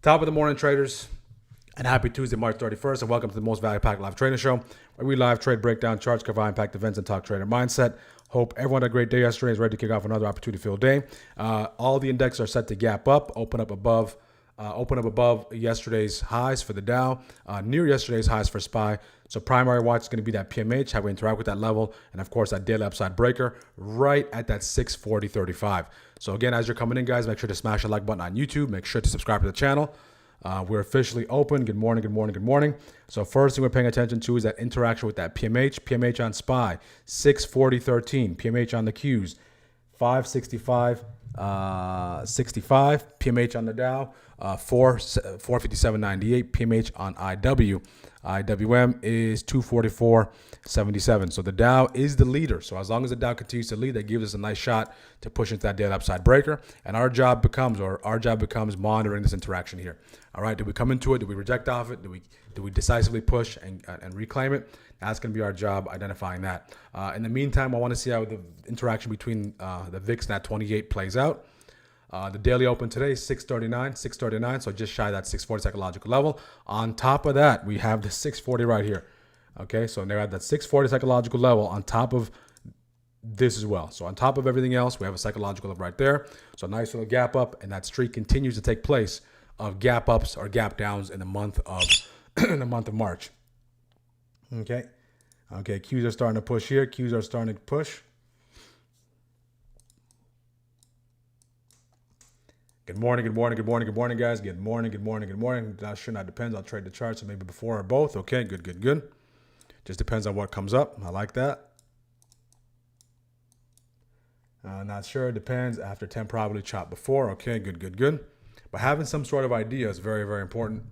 Top of the morning, traders, and happy Tuesday, March 31st, and welcome to the Most Value Packed Live Trading Show, where we live trade, breakdown, charts, cover impact events, and talk trader mindset. Hope everyone had a great day yesterday, is ready to kick off another opportunity-filled day. All the indexes are set to gap up, open up above yesterday's highs for the Dow, near yesterday's highs for SPY. So primary watch is going to be that PMH, how we interact with that level, and of course that daily upside breaker right at that 640.35. So again, as you're coming in, guys, make sure to smash the like button on YouTube. Make sure to subscribe to the channel. We're officially open. Good morning, good morning, good morning. So first thing we're paying attention to is that interaction with that PMH. PMH on SPY, 640.13. PMH on the Qs, 565. 65 PMH on the Dow, 457.98 PMH on IW. IWM is 244.77. So the Dow is the leader. So as long as the Dow continues to lead, that gives us a nice shot to push into that daily upside breaker. And our job becomes monitoring this interaction here. All right, did we come into it? Did we reject off it? Did we decisively push and reclaim it? That's going to be our job, identifying that. In the meantime, I want to see how the interaction between the VIX and that 28 plays out. The daily open today is 639, so just shy of that 640 psychological level. On top of that, we have the 640 right here. Okay, so they're at that 640 psychological level on top of this as well. So on top of everything else, we have a psychological level right there. So a nice little gap up, and that streak continues to take place of gap ups or gap downs in the month of March. Okay, Qs are starting to push here. Qs are starting to push. Good morning, guys. Good morning. Not sure, that depends. I'll trade the charts, so maybe before or both. Okay, good. Just depends on what comes up. I like that. Not sure, depends. After 10, probably chop before. Okay, good. But having some sort of idea is very, very important.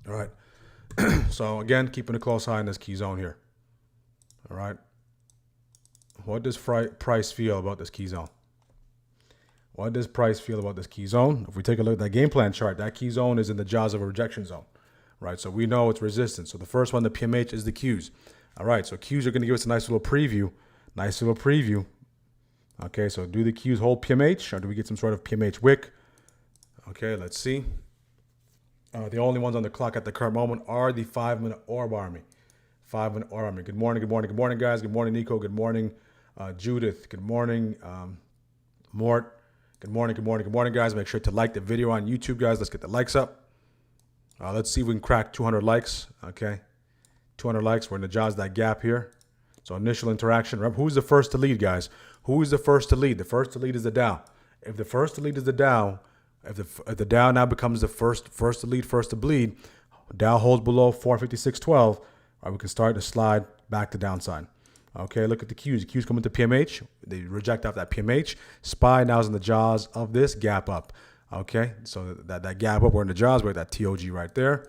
All right. So again, keeping a close eye on this key zone here. All right. What does price feel about this key zone? What does price feel about this key zone? If we take a look at that game plan chart, that key zone is in the jaws of a rejection zone, right? So we know it's resistance. So the first one, the PMH, is the Qs. All right, so Qs are going to give us a nice little preview. Okay, so do the Qs hold PMH, or do we get some sort of PMH wick? Okay, let's see. The only ones on the clock at the current moment are the 5-minute orb army. 5-minute orb army. Good morning, guys. Good morning, Nico. Good morning, Judith. Good morning, Mort. Good morning, guys. Make sure to like the video on YouTube, guys. Let's get the likes up. Let's see if we can crack 200 likes. Okay, 200 likes. We're in the jaws of that gap here. So initial interaction. Remember, who's the first to lead, guys? Who is the first to lead? The first to lead is the Dow. If the first to lead is the Dow, if the Dow now becomes the first to lead, first to bleed, Dow holds below 456.12, right, we can start to slide back to downside. Okay, look at the Qs. Qs come into PMH. They reject off that PMH. SPY now is in the jaws of this gap up. Okay, so that gap up, we're in the jaws. We're at that TOG right there.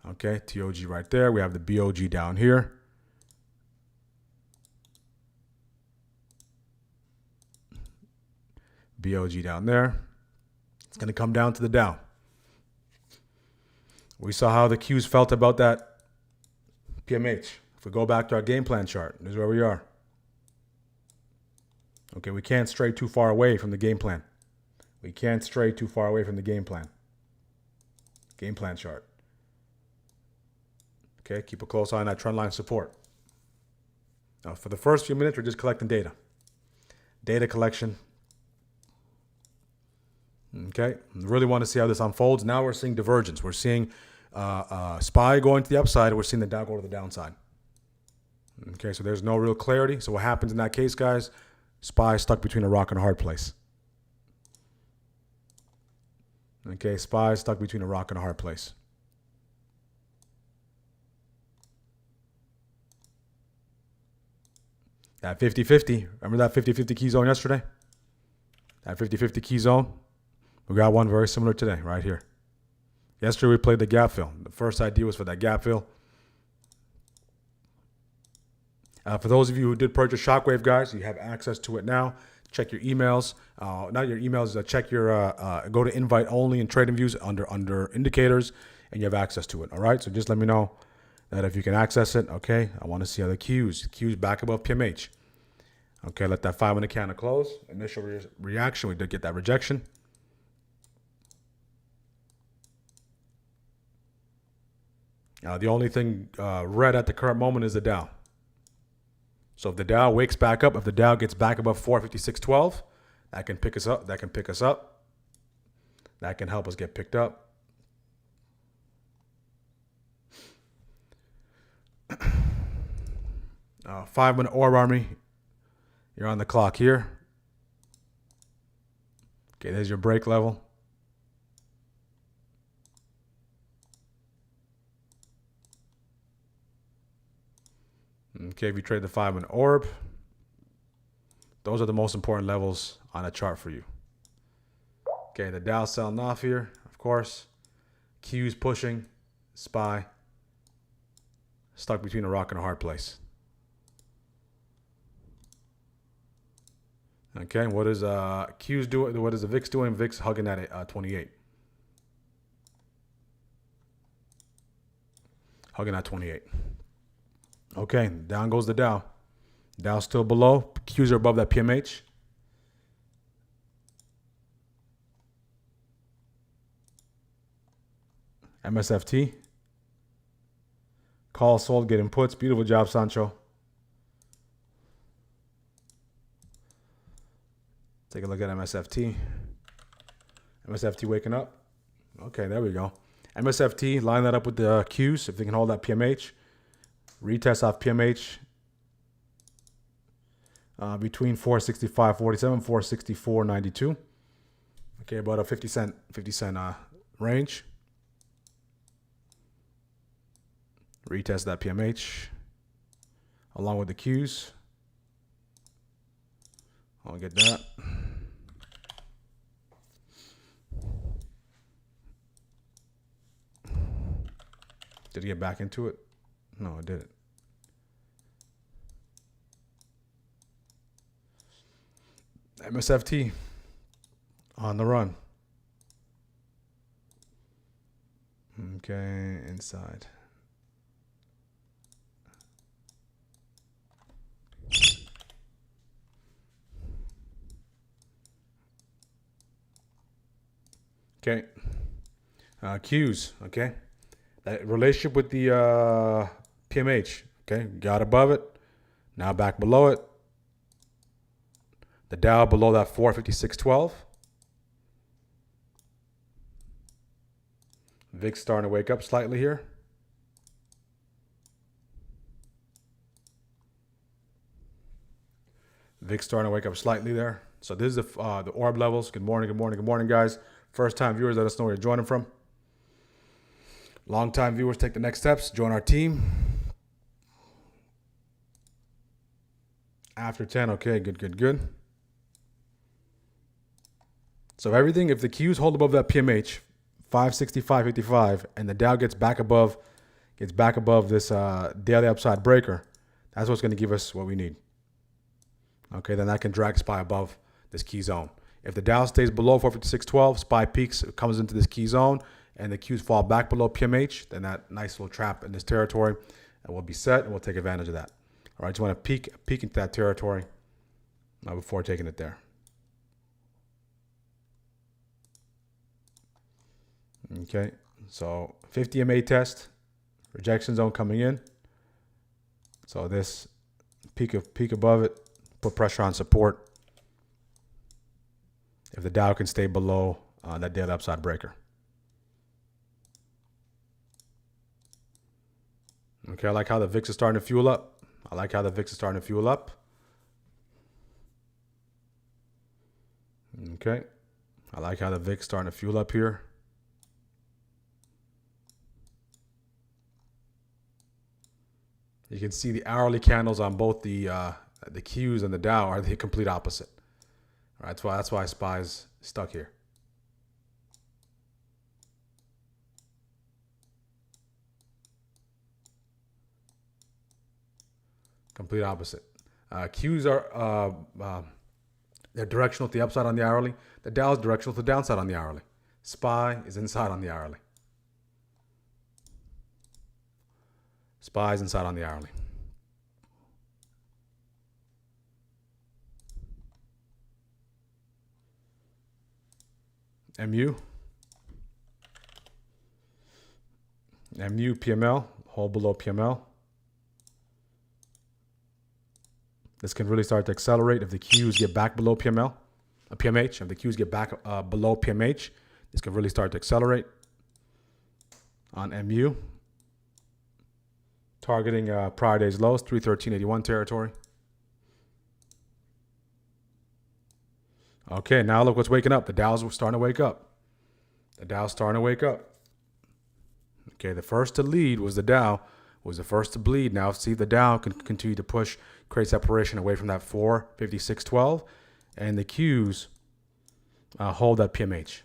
Okay, TOG right there. We have the BOG down here. BOG down there. It's going to come down to the Dow. We saw how the Qs felt about that PMH. If we go back to our game plan chart, this is where we are. Okay, we can't stray too far away from the game plan. Game plan chart. Okay, keep a close eye on that trend line support. Now, for the first few minutes, we're just collecting data. Data collection. Okay, really want to see how this unfolds. Now we're seeing divergence. We're seeing SPY going to the upside. We're seeing the Dow go to the downside. Okay, so there's no real clarity. So what happens in that case, guys? SPY is stuck between a rock and a hard place. Okay, SPY is stuck between a rock and a hard place. That 50-50. Remember that 50-50 key zone yesterday? That 50-50 key zone? We got one very similar today, right here. Yesterday we played the gap fill. The first idea was for that gap fill. For those of you who did purchase Shockwave, guys, you have access to it now. Check your emails. Not your emails. Check your go to invite only and trading views under indicators, and you have access to it. All right. So just let me know that if you can access it. Okay. I want to see how the Qs back above PMH. Okay. Let that 5-minute candle close. Initial reaction. We did get that rejection. The only thing red at the current moment is the Dow. So if the Dow wakes back up, if the Dow gets back above 456.12, that can pick us up. That can pick us up. That can help us get picked up. 5-minute orb army. You're on the clock here. Okay, there's your break level. Okay, if you trade the 5-minute orb, those are the most important levels on a chart for you. Okay, the Dow selling off here, of course. Q's pushing, SPY stuck between a rock and a hard place. Okay, what is Q's doing? What is the VIX doing? VIX hugging at 28. Hugging at 28. Okay, down goes the Dow. Dow still below. Q's are above that PMH. MSFT. Call, sold, get inputs. Beautiful job, Sancho. Take a look at MSFT. MSFT waking up. Okay, there we go. MSFT, line that up with the Qs if they can hold that PMH. Retest off PMH between 465.47, 464.92. Okay, about a 50 cent range. Retest that PMH along with the Qs. I'll get that. Did it get back into it? No, it didn't. MSFT on the run. Okay, inside. Okay. Qs, okay. That relationship with the PMH, okay. Got above it. Now back below it. The Dow below that 456.12. VIX starting to wake up slightly here. VIX starting to wake up slightly there. So this is the orb levels. Good morning, good morning, good morning, guys. First time viewers, let us know where you're joining from. Long time viewers, take the next steps. Join our team. After 10, okay, good, good, good. So everything, if the Qs hold above that PMH, 565.55, and the Dow gets back above this daily upside breaker, that's what's going to give us what we need. Okay, then that can drag SPY above this key zone. If the Dow stays below 456.12, SPY peaks, comes into this key zone, and the Qs fall back below PMH, then that nice little trap in this territory will be set, and we'll take advantage of that. All right, just want to peek into that territory before taking it there. Okay, so 50 MA test, rejection zone coming in. So this peak above it, put pressure on support. If the Dow can stay below that daily upside breaker. Okay, I like how the VIX is starting to fuel up. Okay, I like how the VIX is starting to fuel up here. You can see the hourly candles on both the Qs and the Dow are the complete opposite. All right, that's why SPY's stuck here. Complete opposite. Qs are they're directional to the upside on the hourly. The Dow is directional to the downside on the hourly. SPY is inside on the hourly. SPY is inside on the hourly. MU. MU, PML, hold below PML. This can really start to accelerate if the Qs get back below PMH. If the Qs get back below PMH, this can really start to accelerate on MU. Targeting prior day's lows, 313.81 territory. Okay, now look what's waking up. The Dow's starting to wake up. The Dow's starting to wake up. Okay, the first to lead was the Dow, was the first to bleed. Now see if the Dow can continue to push, create separation away from that 456.12, and the Qs hold that PMH.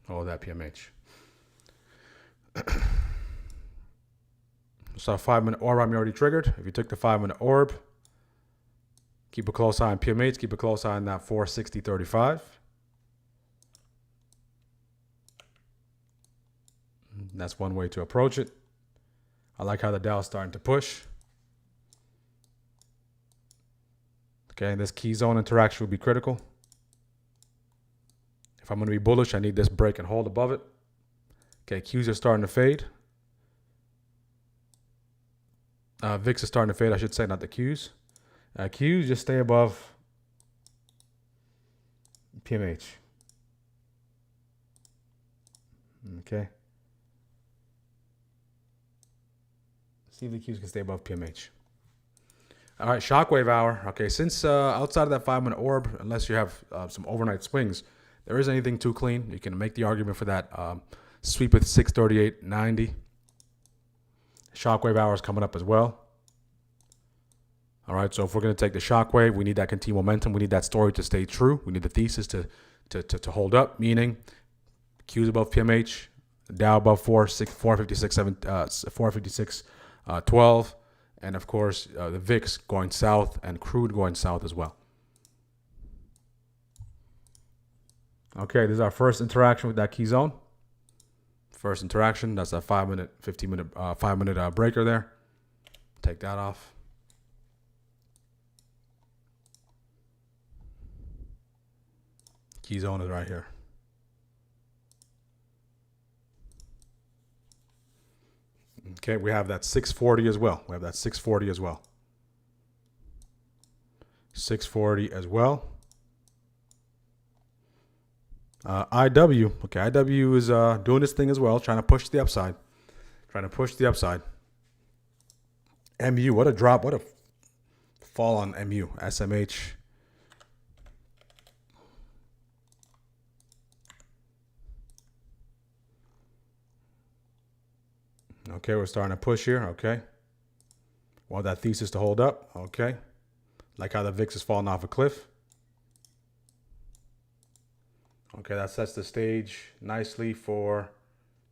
Hold that PMH. So 5-minute orb I'm already triggered. If you took the 5-minute orb, keep a close eye on PMH. Keep a close eye on that 460.35. That's one way to approach it. I like how the Dow is starting to push. Okay, this key zone interaction will be critical. If I'm going to be bullish, I need this break and hold above it. Okay, Qs are starting to fade. VIX is starting to fade, I should say, not the Qs. Qs just stay above PMH. Okay. See if the Qs can stay above PMH. All right, Shockwave hour. Okay, since outside of that 5-minute orb, unless you have some overnight swings, there isn't anything too clean. You can make the argument for that sweep with 638.90. Shockwave hour is coming up as well. All right, so if we're going to take the shockwave, we need that continued momentum. We need that story to stay true. We need the thesis to hold up, meaning Qs above PMH, Dow above 456.12, and of course the VIX going south and crude going south as well. Okay, this is our first interaction with that key zone. First interaction, that's a 5-minute, 15-minute, 5-minute breaker there. Take that off. Key zone is right here. Okay, we have that 640 as well. 640 as well. 640 as well. IW. Okay, IW is doing this thing as well, trying to push the upside. MU, what a drop. What a fall on MU. SMH. Okay, we're starting to push here. Okay. Want that thesis to hold up. Okay. Like how the VIX is falling off a cliff. Okay, that sets the stage nicely for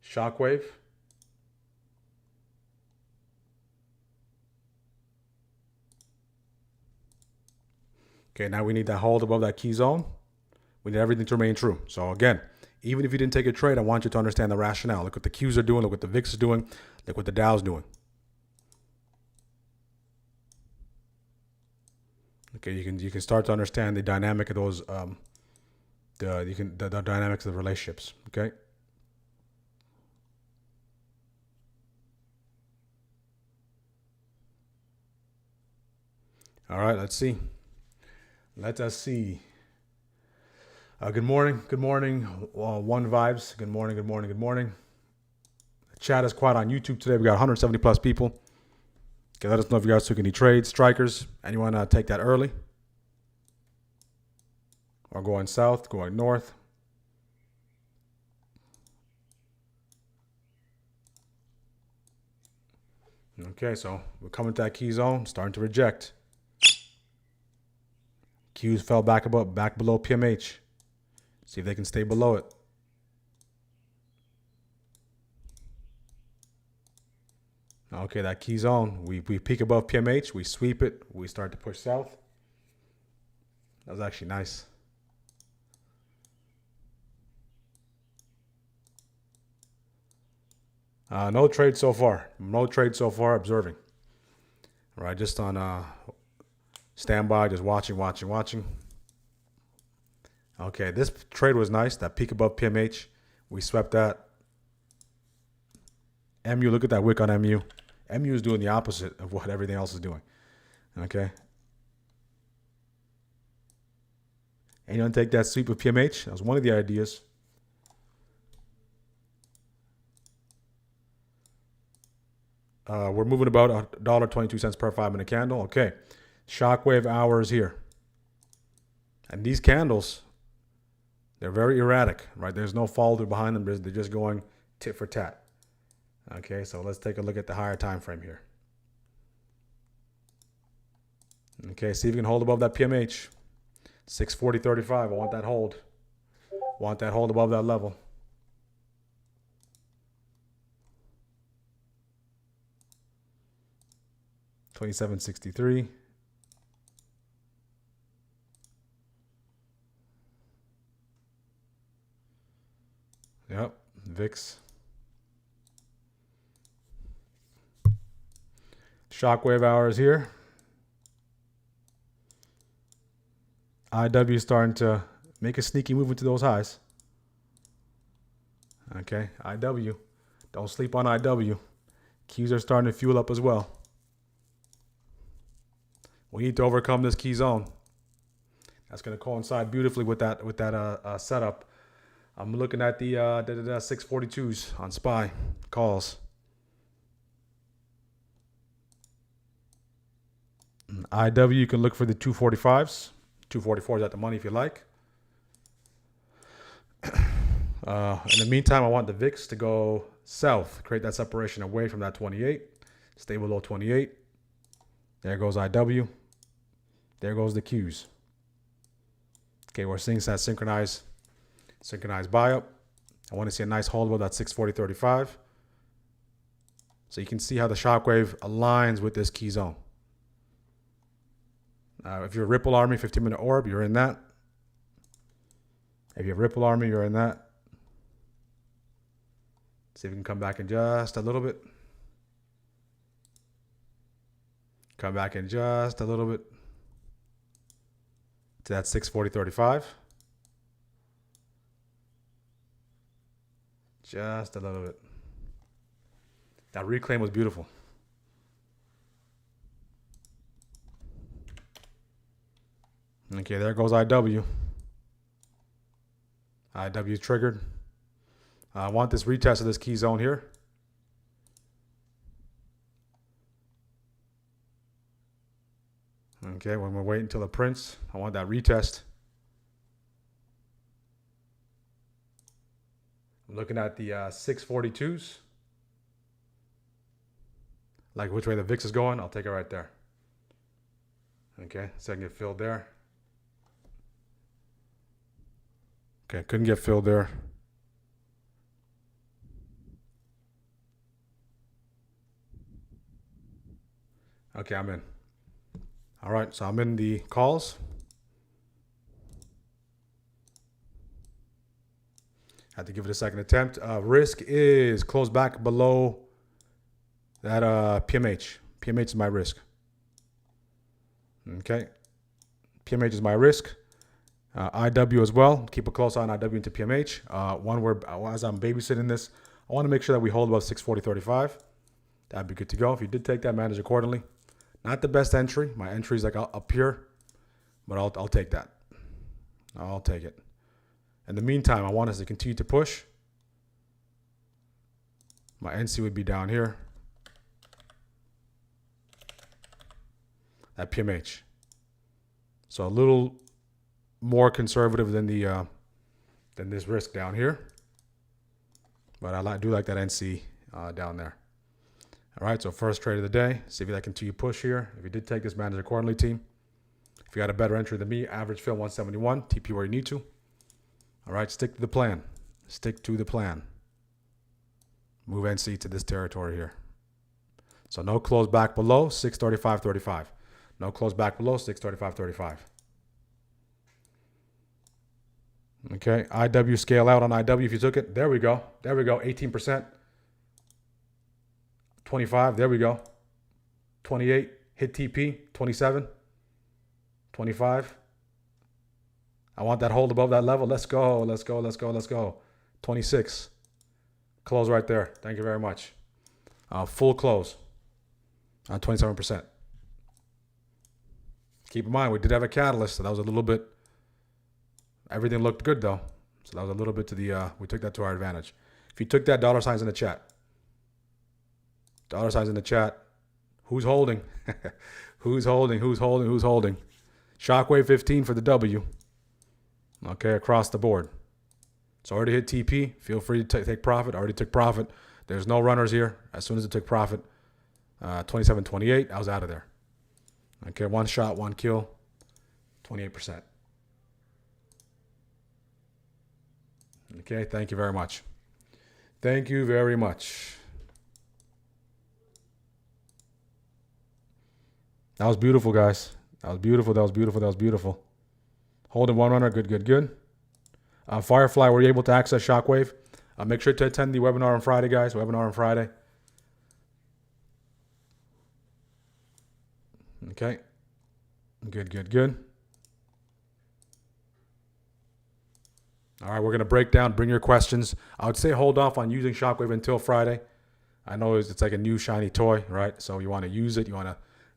Shockwave. Okay, now we need that hold above that key zone. We need everything to remain true. So again, even if you didn't take a trade, I want you to understand the rationale. Look what the Qs are doing. Look what the VIX is doing. Look what the Dow's doing. Okay, you can start to understand the dynamic of those the dynamics of the relationships. Okay. All right, let's see. Let us see. Good morning. One Vibes. Good morning. The chat is quiet on YouTube today. We got 170 plus people. Okay, let us know if you guys took any trades. Strikers, anyone take that early? Or going south, going north? Okay, so we're coming to that key zone, starting to reject. Qs fell back below PMH. See if they can stay below it. Okay, that key zone. We peak above PMH. We sweep it. We start to push south. That was actually nice. No trade so far. Observing. All right, just on standby, just watching. Okay, this trade was nice. That peak above PMH, we swept that. MU, look at that wick on MU. MU is doing the opposite of what everything else is doing. Okay. And you want to take that sweep with PMH? That was one of the ideas. We're moving about $1.22 per 5 minute candle. Okay. Shockwave hours here. And these candles, they're very erratic, right? There's no follow through behind them. They're just going tit for tat. Okay, so let's take a look at the higher time frame here. Okay, see if you can hold above that PMH. 640.35. I want that hold. Want that hold above that level. $27.63. Yep, VIX. Shockwave hours here. IW starting to make a sneaky move into those highs. Okay, IW. Don't sleep on IW. Qs are starting to fuel up as well. We need to overcome this key zone. That's going to coincide beautifully with that setup. I'm looking at the 642s on SPY calls. IW, you can look for the 245s. 244s at the money if you like. In the meantime, I want the VIX to go south. Create that separation away from that 28. Stay below 28. There goes IW. There goes the Qs. Okay, we're seeing that synchronized buy up. I want to see a nice hold above that 640.35. So you can see how the shockwave aligns with this key zone. If you're Ripple Army 15-minute orb, you're in that. If you have Ripple Army, you're in that. See if we can come back in just a little bit. Come back in just a little bit to that 640.35. Just a little bit. That reclaim was beautiful. Okay, there goes IW. IW triggered. I want this retest of this key zone here. Okay, when we're waiting until it prints, I want that retest. I'm looking at the 642s. Like which way the VIX is going, I'll take it right there. Okay, so I can get filled there. Okay, couldn't get filled there. Okay, I'm in. All right, so I'm in the calls. Had to give it a second attempt. Risk is close back below that PMH. PMH is my risk. Okay, PMH is my risk. IW as well. Keep a close eye on IW into PMH. One where, as I'm babysitting this, I want to make sure that we hold above 640.35. That'd be good to go. If you did take that, manage accordingly. Not the best entry. My entry is like up here, but I'll take that. I'll take it. In the meantime, I want us to continue to push. My NC would be down here. At PMH. So a little more conservative than the than this risk down here, but I do like that NC down there. All right, so first trade of the day. See if you continue push here. If you did take this, manage accordingly, team. If you got a better entry than me, average fill 171, TP where you need to. All right, stick to the plan. Stick to the plan. Move NC to this territory here. So no close back below 635.35. No close back below 635.35. Okay, IW scale out on IW if you took it. There we go. There we go. 18%. 25. There we go. 28. Hit TP. 27. 25. I want that hold above that level. Let's go. Let's go. Let's go. Let's go. 26. Close right there. Thank you very much. Full close on 27%. Keep in mind, we did have a catalyst, so that was a little bit. Everything looked good though, so that was a little bit to the. We took that to our advantage. If you took that, dollar signs in the chat. Dollar signs in the chat. Who's holding? Who's holding? Who's holding? Who's holding? Shockwave 15 for the W. Okay, across the board. It's already hit TP. Feel free to take profit. Already took profit. There's no runners here. As soon as it took profit, 27.28, I was out of there. Okay, one shot, one kill, 28%. Okay, thank you very much. Thank you very much. That was beautiful, guys. That was beautiful. That was beautiful. That was beautiful. Holding one runner. Good, good, good. Firefly, were you able to access Shockwave? Make sure to attend the webinar on Friday, guys. Webinar on Friday. Okay. Good, good, good. All right, we're going to break down. Bring your questions. I would say hold off on using Shockwave until Friday. I know it's like a new shiny toy, right? So you want to use it.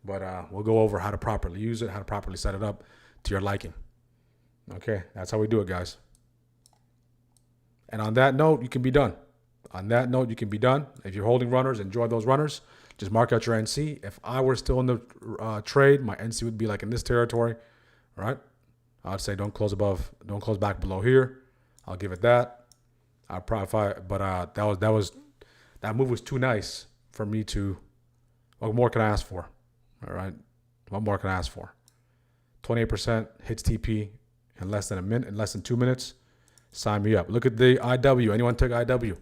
But we'll go over how to properly use it, how to properly set it up to your liking. Okay, that's how we do it, guys. And on that note, you can be done. On that note, you can be done. If you're holding runners, enjoy those runners. Just mark out your NC. If I were still in the trade, my NC would be like in this territory, right? I'd say don't close back below here. I'll give it that. That move was too nice for me to. What more can I ask for? All right, what more can I ask for? 28% hits TP in less than a minute, in less than 2 minutes. Sign me up. Look at the IW. Anyone took IW?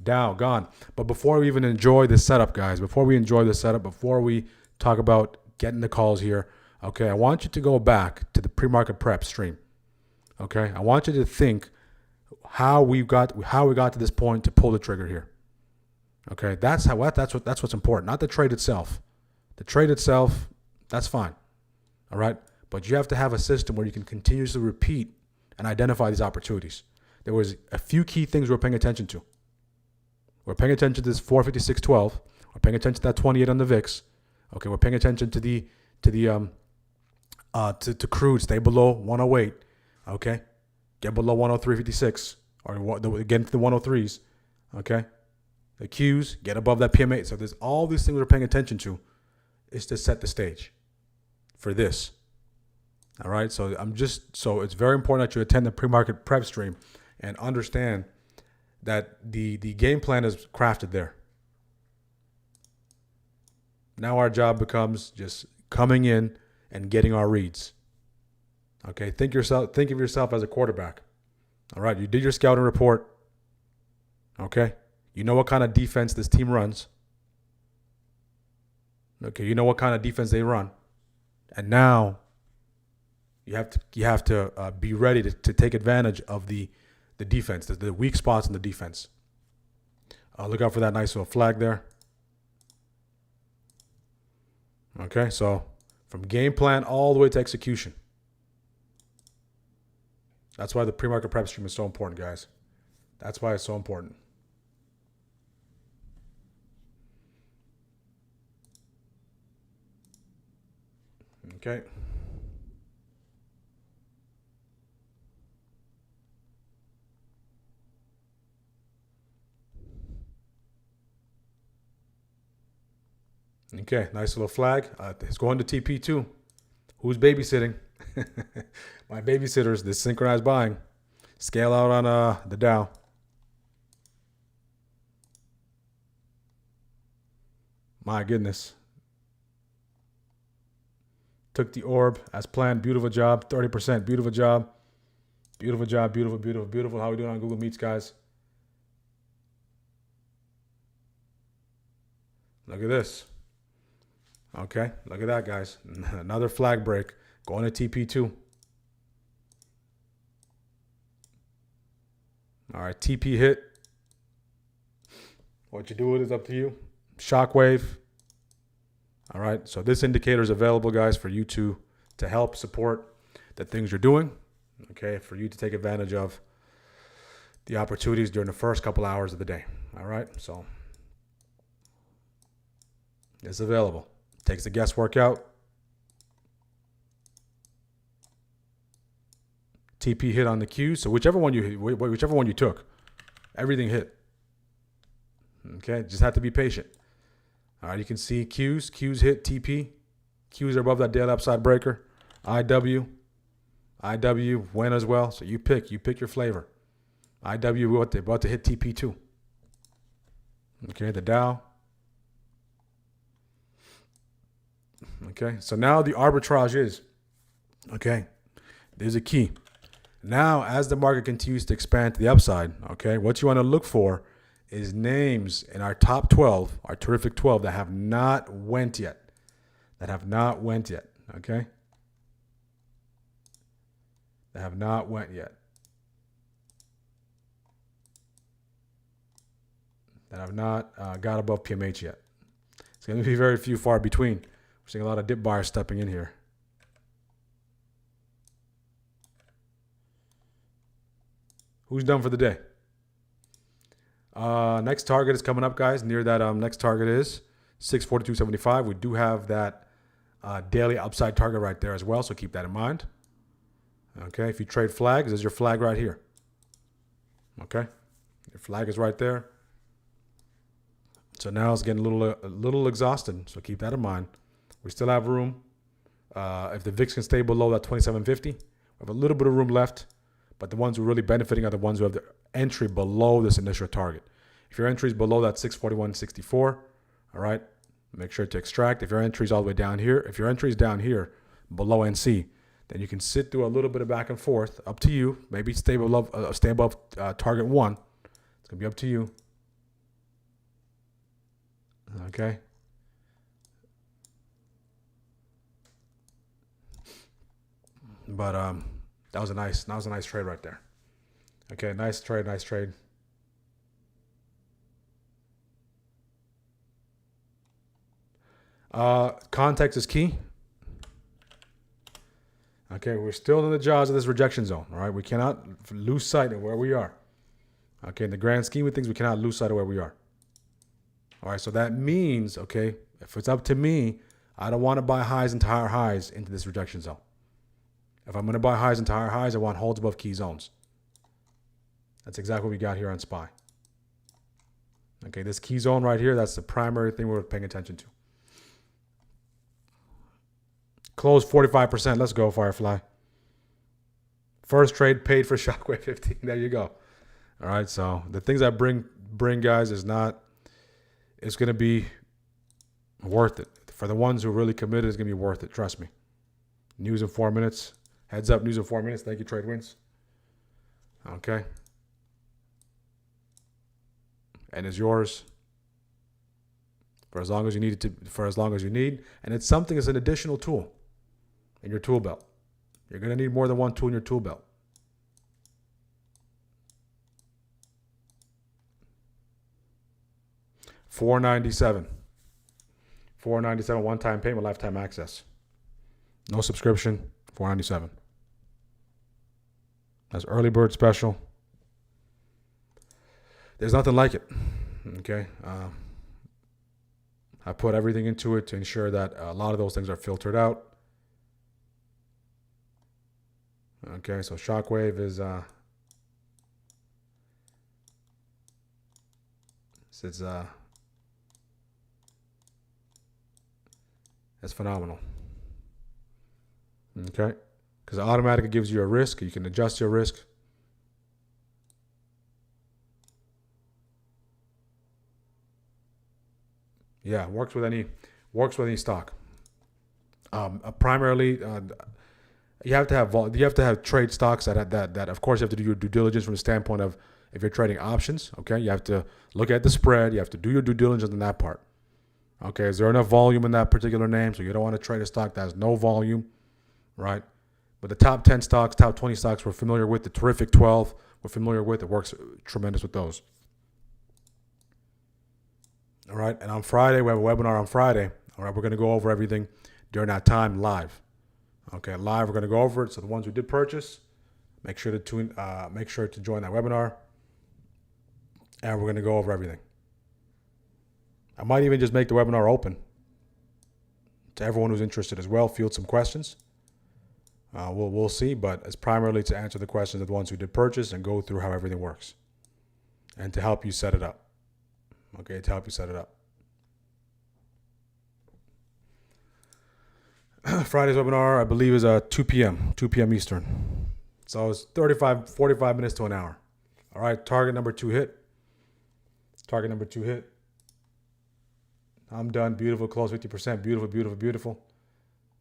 Down, gone. But before we even enjoy this setup, guys, before we talk about getting the calls here, okay, I want you to go back to the pre-market prep stream. Okay, I want you to think how we got to this point to pull the trigger here. Okay, that's what's important, not the trade itself. The trade itself, that's fine. All right, but you have to have a system where you can continuously repeat and identify these opportunities. There was a few key things we're paying attention to. We're paying attention to this 456.12. We're paying attention to that 28 on the VIX. Okay, we're paying attention to crude stay below 108. Okay, get below 103.56 or get into the 103s. Okay, the Qs get above that PM8. So there's all these things we're paying attention to, is to set the stage for this. All right, so it's very important that you attend the pre-market prep stream and understand that the game plan is crafted there. Now our job becomes just coming in and getting our reads. Okay, think of yourself as a quarterback. All right, you did your scouting report. Okay, you know what kind of defense this team runs. Okay, you know what kind of defense they run, and now you have to be ready to take advantage of the defense, the weak spots in the defense. Look out for that nice little flag there. Okay, so from game plan all the way to execution. That's why the pre-market prep stream is so important, guys. That's why it's so important. Okay. Okay, nice little flag. It's going to TP too. Who's babysitting? My babysitters, this synchronized buying. Scale out on the Dow. My goodness. Took the orb as planned. Beautiful job. 30%. Beautiful job. Beautiful job. Beautiful, beautiful, beautiful. How are we doing on Google Meets, guys? Look at this. Okay, look at that, guys. Another flag break. Going to TP2. All right, TP hit. What you do with it is up to you. Shockwave. All right, so this indicator is available, guys, for you to help support the things you're doing. okay, for you to take advantage of the opportunities during the first couple hours of the day. All right, so it's available. Takes the guesswork out. TP hit on the Q, so whichever one you took, everything hit. Okay, just have to be patient. All right, you can see Qs hit TP. Qs are above that daily upside breaker. IW went as well. So you pick your flavor. IW about to hit TP too. Okay, the Dow. Okay, so now the arbitrage is, okay, there's a key. Now, as the market continues to expand to the upside, okay, what you want to look for is names in our top 12, our terrific 12 that have not went yet. Okay? That have not went yet. That have not got above PMH yet. It's going to be very few far between. We're seeing a lot of dip buyers stepping in here. Who's done for the day? Next target is coming up, guys. Near that next target is 642.75. We do have that daily upside target right there as well, so keep that in mind. Okay, if you trade flags, there's your flag right here. Okay, your flag is right there. So now it's getting a little exhausted, so keep that in mind. We still have room. If the VIX can stay below that 27.50, we have a little bit of room left. But the ones who are really benefiting are the ones who have the entry below this initial target. If your entry is below that 641.64, all right, make sure to extract. If your entry is all the way down here, if your entry is down here below NC, then you can sit through a little bit of back and forth. Up to you. Maybe stay above target 1. It's gonna be up to you. Okay. But that was a nice trade right there. Okay, nice trade. Context is key. Okay, we're still in the jaws of this rejection zone. All right, we cannot lose sight of where we are. Okay, in the grand scheme of things, we cannot lose sight of where we are. All right, so that means, okay, if it's up to me, I don't want to buy highs into higher highs into this rejection zone. If I'm going to buy highs into higher highs, I want holds above key zones. That's exactly what we got here on SPY. Okay, this key zone right here, that's the primary thing we're paying attention to. Close 45%. Let's go, Firefly. First trade paid for Shockwave 15. There you go. All right, so the things I bring guys, it's going to be worth it. For the ones who are really committed, it's going to be worth it. Trust me. News in 4 minutes. Heads up, news in 4 minutes. Thank you, Tradewinds. Okay. And it's yours for as long as you need it to, for as long as you need. And it's something as an additional tool in your tool belt. You're going to need more than one tool in your tool belt. $497. $497 one-time payment, lifetime access. No subscription. $497. That's early bird special. There's nothing like it. Okay. I put everything into it to ensure that a lot of those things are filtered out. Okay, so Shockwave is it's phenomenal. Okay, because it automatically gives you a risk. You can adjust your risk. Yeah, works with any stock. Primarily, you have to have trade stocks that of course you have to do your due diligence from the standpoint of if you're trading options. Okay, you have to look at the spread. You have to do your due diligence on that part. Okay, is there enough volume in that particular name? So you don't want to trade a stock that has no volume, right? But the top 10 stocks, top 20 stocks, we're familiar with. The terrific 12, we're familiar with. It works tremendous with those. All right, and on Friday, we have a webinar on Friday. All right, we're going to go over everything during that time live. Okay, live, we're going to go over it. So the ones who did purchase, Make sure to make sure to join that webinar, and we're going to go over everything. I might even just make the webinar open to everyone who's interested as well. Field some questions. We'll see, but it's primarily to answer the questions of the ones who did purchase and go through how everything works, and to help you set it up. Okay, to help you set it up. Friday's webinar, I believe, is 2 p.m. Eastern. So it's 45 minutes to an hour. All right, target number 2 hit. Target number 2 hit. I'm done. Beautiful, close 50%. Beautiful, beautiful, beautiful.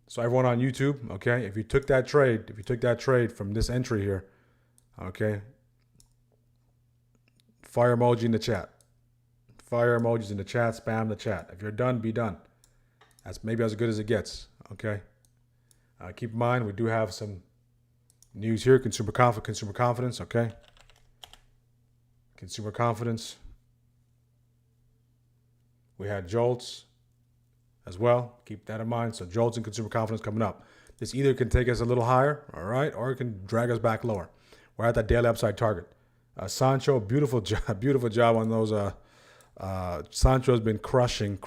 So everyone on YouTube, okay, if you took that trade from this entry here, okay, fire emoji in the chat. Fire emojis in the chat, spam the chat. If you're done, be done. That's maybe as good as it gets, okay? Keep in mind, we do have some news here, consumer confidence, okay? Consumer confidence. We had jolts as well. Keep that in mind. So jolts and consumer confidence coming up. This either can take us a little higher, all right, or it can drag us back lower. We're at that daily upside target. Sancho, beautiful job on those. Sancho's been crushing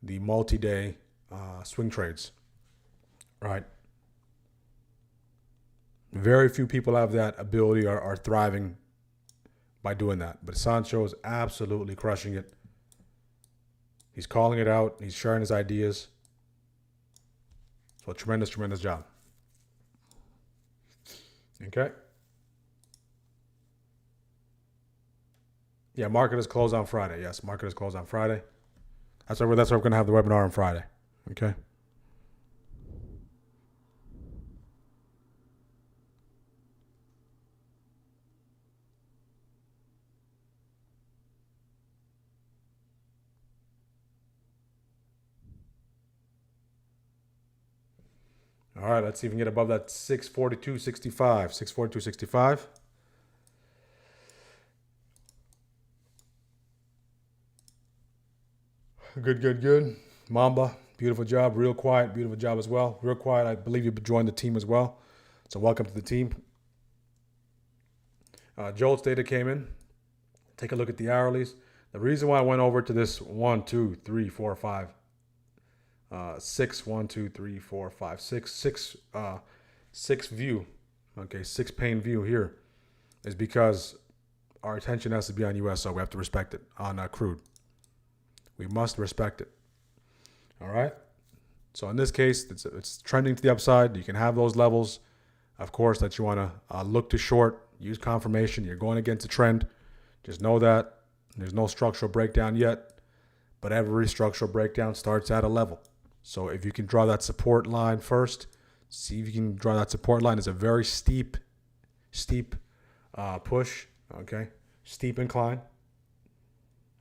the multi-day swing trades, right? Very few people have that ability or are thriving by doing that. But Sancho is absolutely crushing it. He's calling it out. He's sharing his ideas. So tremendous job. Okay. Yeah, market is closed on Friday. Yes, market is closed on Friday. That's why we're going to have the webinar on Friday. Okay. All right, let's see if we can get above that 642.65. 642.65. Good. Mamba, beautiful job. Real quiet, beautiful job as well. Real quiet, I believe you joined the team as well. So welcome to the team. Jolt's data came in. Take a look at the hourlies. The reason why I went over to this 1, 2, 3, 4, 5, 6, 1, 2, 3, 4, 5, 6 view, okay, 6 pane view here is because our attention has to be on US, so we have to respect it on crude. We must respect it. All right. So in this case, it's trending to the upside. You can have those levels, of course, that you want to look to short. Use confirmation. You're going against the trend. Just know that there's no structural breakdown yet, but every structural breakdown starts at a level. So if you can draw that support line first, see if you can draw that support line. It's a very steep push. Okay, steep incline.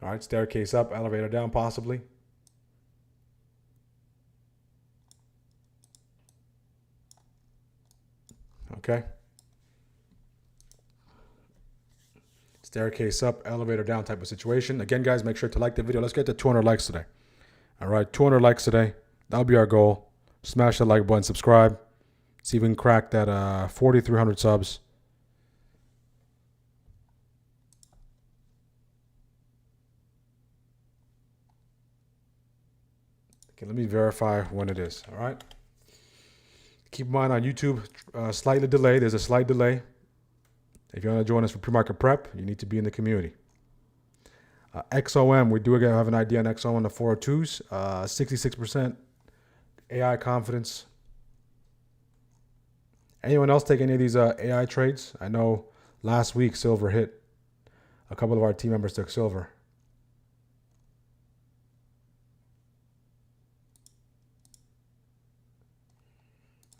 All right, staircase up, elevator down, possibly. Okay. Staircase up, elevator down type of situation. Again, guys, make sure to like the video. Let's get to 200 likes today. All right, 200 likes today. That'll be our goal. Smash that like button, subscribe. See if we can crack that 4,300 subs. Okay, let me verify when it is. All right. Keep in mind on YouTube, slightly delayed. There's a slight delay. If you want to join us for pre-market prep, you need to be in the community. XOM, we do have an idea on XOM on the 402s. 66% AI confidence. Anyone else take any of these AI trades? I know last week silver hit. A couple of our team members took silver.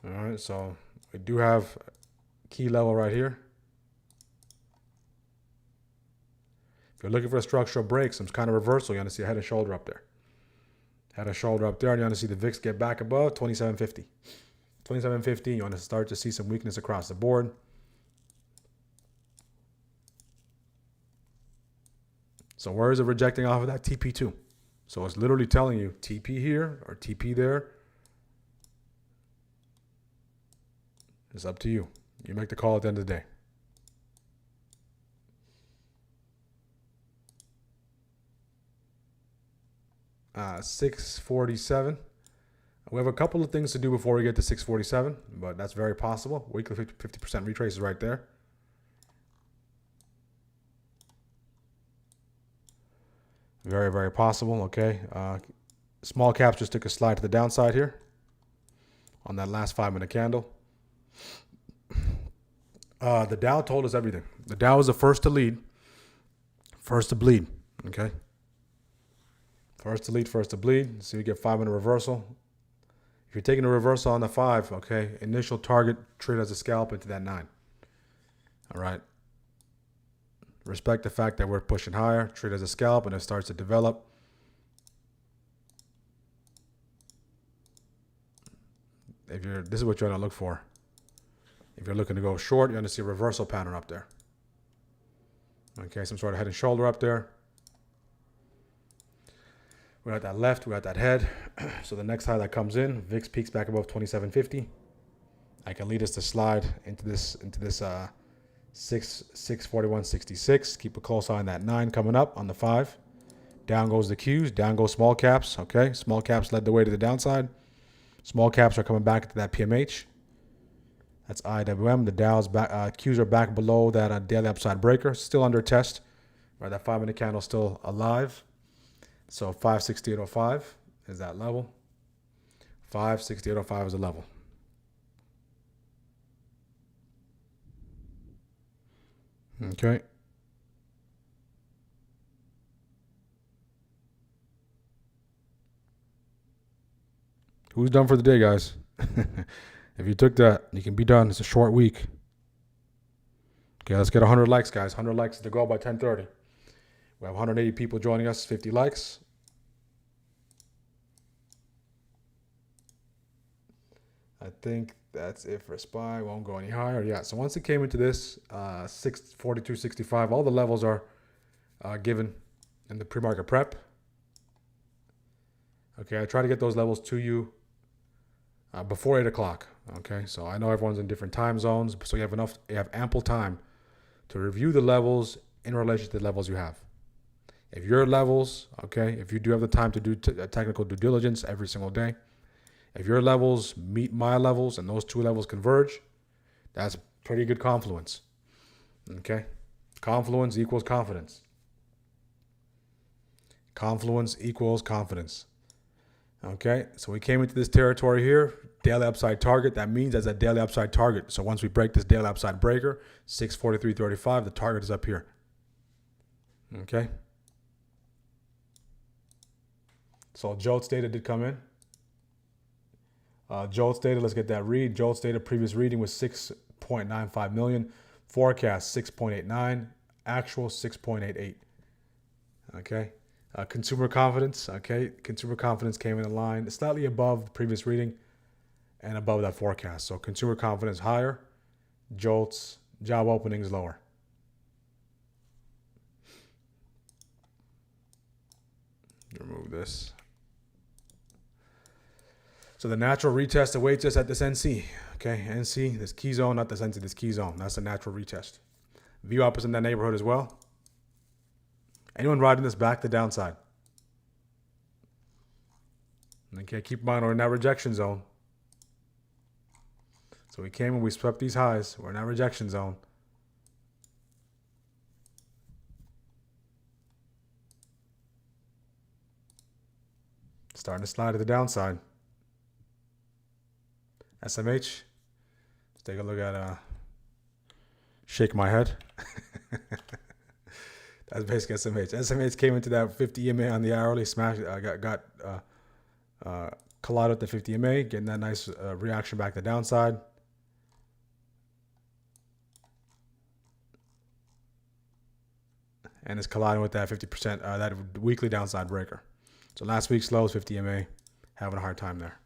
All right, so we do have key level right here. If you're looking for a structural break, some kind of reversal, you want to see a head and shoulder up there. Head and shoulder up there, and you want to see the VIX get back above 2750. 2750, you want to start to see some weakness across the board. So where is it rejecting off of that? TP2. So it's literally telling you TP here or TP there. It's up to you. You make the call at the end of the day. 647. We have a couple of things to do before we get to 647, but that's very possible. Weekly 50% retrace is right there. Very, very possible. Okay. Small caps just took a slide to the downside here on that last 5-minute candle. The Dow told us everything. The Dow was the first to lead, first to bleed. Okay. First to lead, first to bleed. So you get 5-minute reversal. If you're taking a reversal on the 5, okay, initial target, trade as a scalp into that 9. All right. Respect the fact that we're pushing higher, trade as a scalp, and it starts to develop. This is what you're going to look for. If you're looking to go short, you're going to see a reversal pattern up there. Okay, some sort of head and shoulder up there. We got that left, we got that head. So the next high that comes in, VIX peaks back above 2750. I can lead us to slide into this 641.66. Keep a close eye on that 9 coming up on the 5. Down goes the Qs, down goes small caps. Okay, small caps led the way to the downside. Small caps are coming back into that PMH. That's IWM. The Dow's back. Qs are back below that daily upside breaker, still under test. Right, that 5-minute candle still alive. So 568.05 is that level. 568.05 is a level. Okay. Who's done for the day, guys? If you took that, you can be done. It's a short week. Okay, let's get 100 likes, guys. 100 likes to go by 10:30. We have 180 people joining us, 50 likes. I think that's it for SPY. Won't go any higher. Yeah, so once it came into this 642.65, all the levels are given in the pre-market prep. Okay, I try to get those levels to you before 8 o'clock. Okay, so I know everyone's in different time zones, so you have ample time to review the levels in relation to the levels you have. If your levels, okay, if you do have the time to do technical due diligence every single day, if your levels meet my levels and those two levels converge, that's pretty good confluence. Okay, confluence equals confidence. Confluence equals confidence. Okay, so we came into this territory here, daily upside target. That means that's a daily upside target. So once we break this daily upside breaker, 643.35, the target is up here. Okay. So Jolt's data did come in. Jolt's data, let's get that read. Jolt's data previous reading was 6.95 million. Forecast 6.89. Actual 6.88. Okay. Consumer confidence. Okay. Consumer confidence came in line slightly above the previous reading and above that forecast. So consumer confidence higher. Jolt's job openings lower. Remove this. So the natural retest awaits us at this NC. Okay, NC, this key zone, not this NC, this key zone. That's a natural retest. VWAP is in that neighborhood as well. Anyone riding this back to downside? Okay, keep in mind we're in that rejection zone. So we came and we swept these highs. We're in that rejection zone. Starting to slide to the downside. SMH. Let's take a look at shake my head. That's basically SMH. SMH came into that 50 EMA on the hourly, smashed. Got collided with the 50 EMA, getting that nice reaction back to the downside. And it's colliding with that 50%, that weekly downside breaker. So last week's low is 50 EMA, having a hard time there.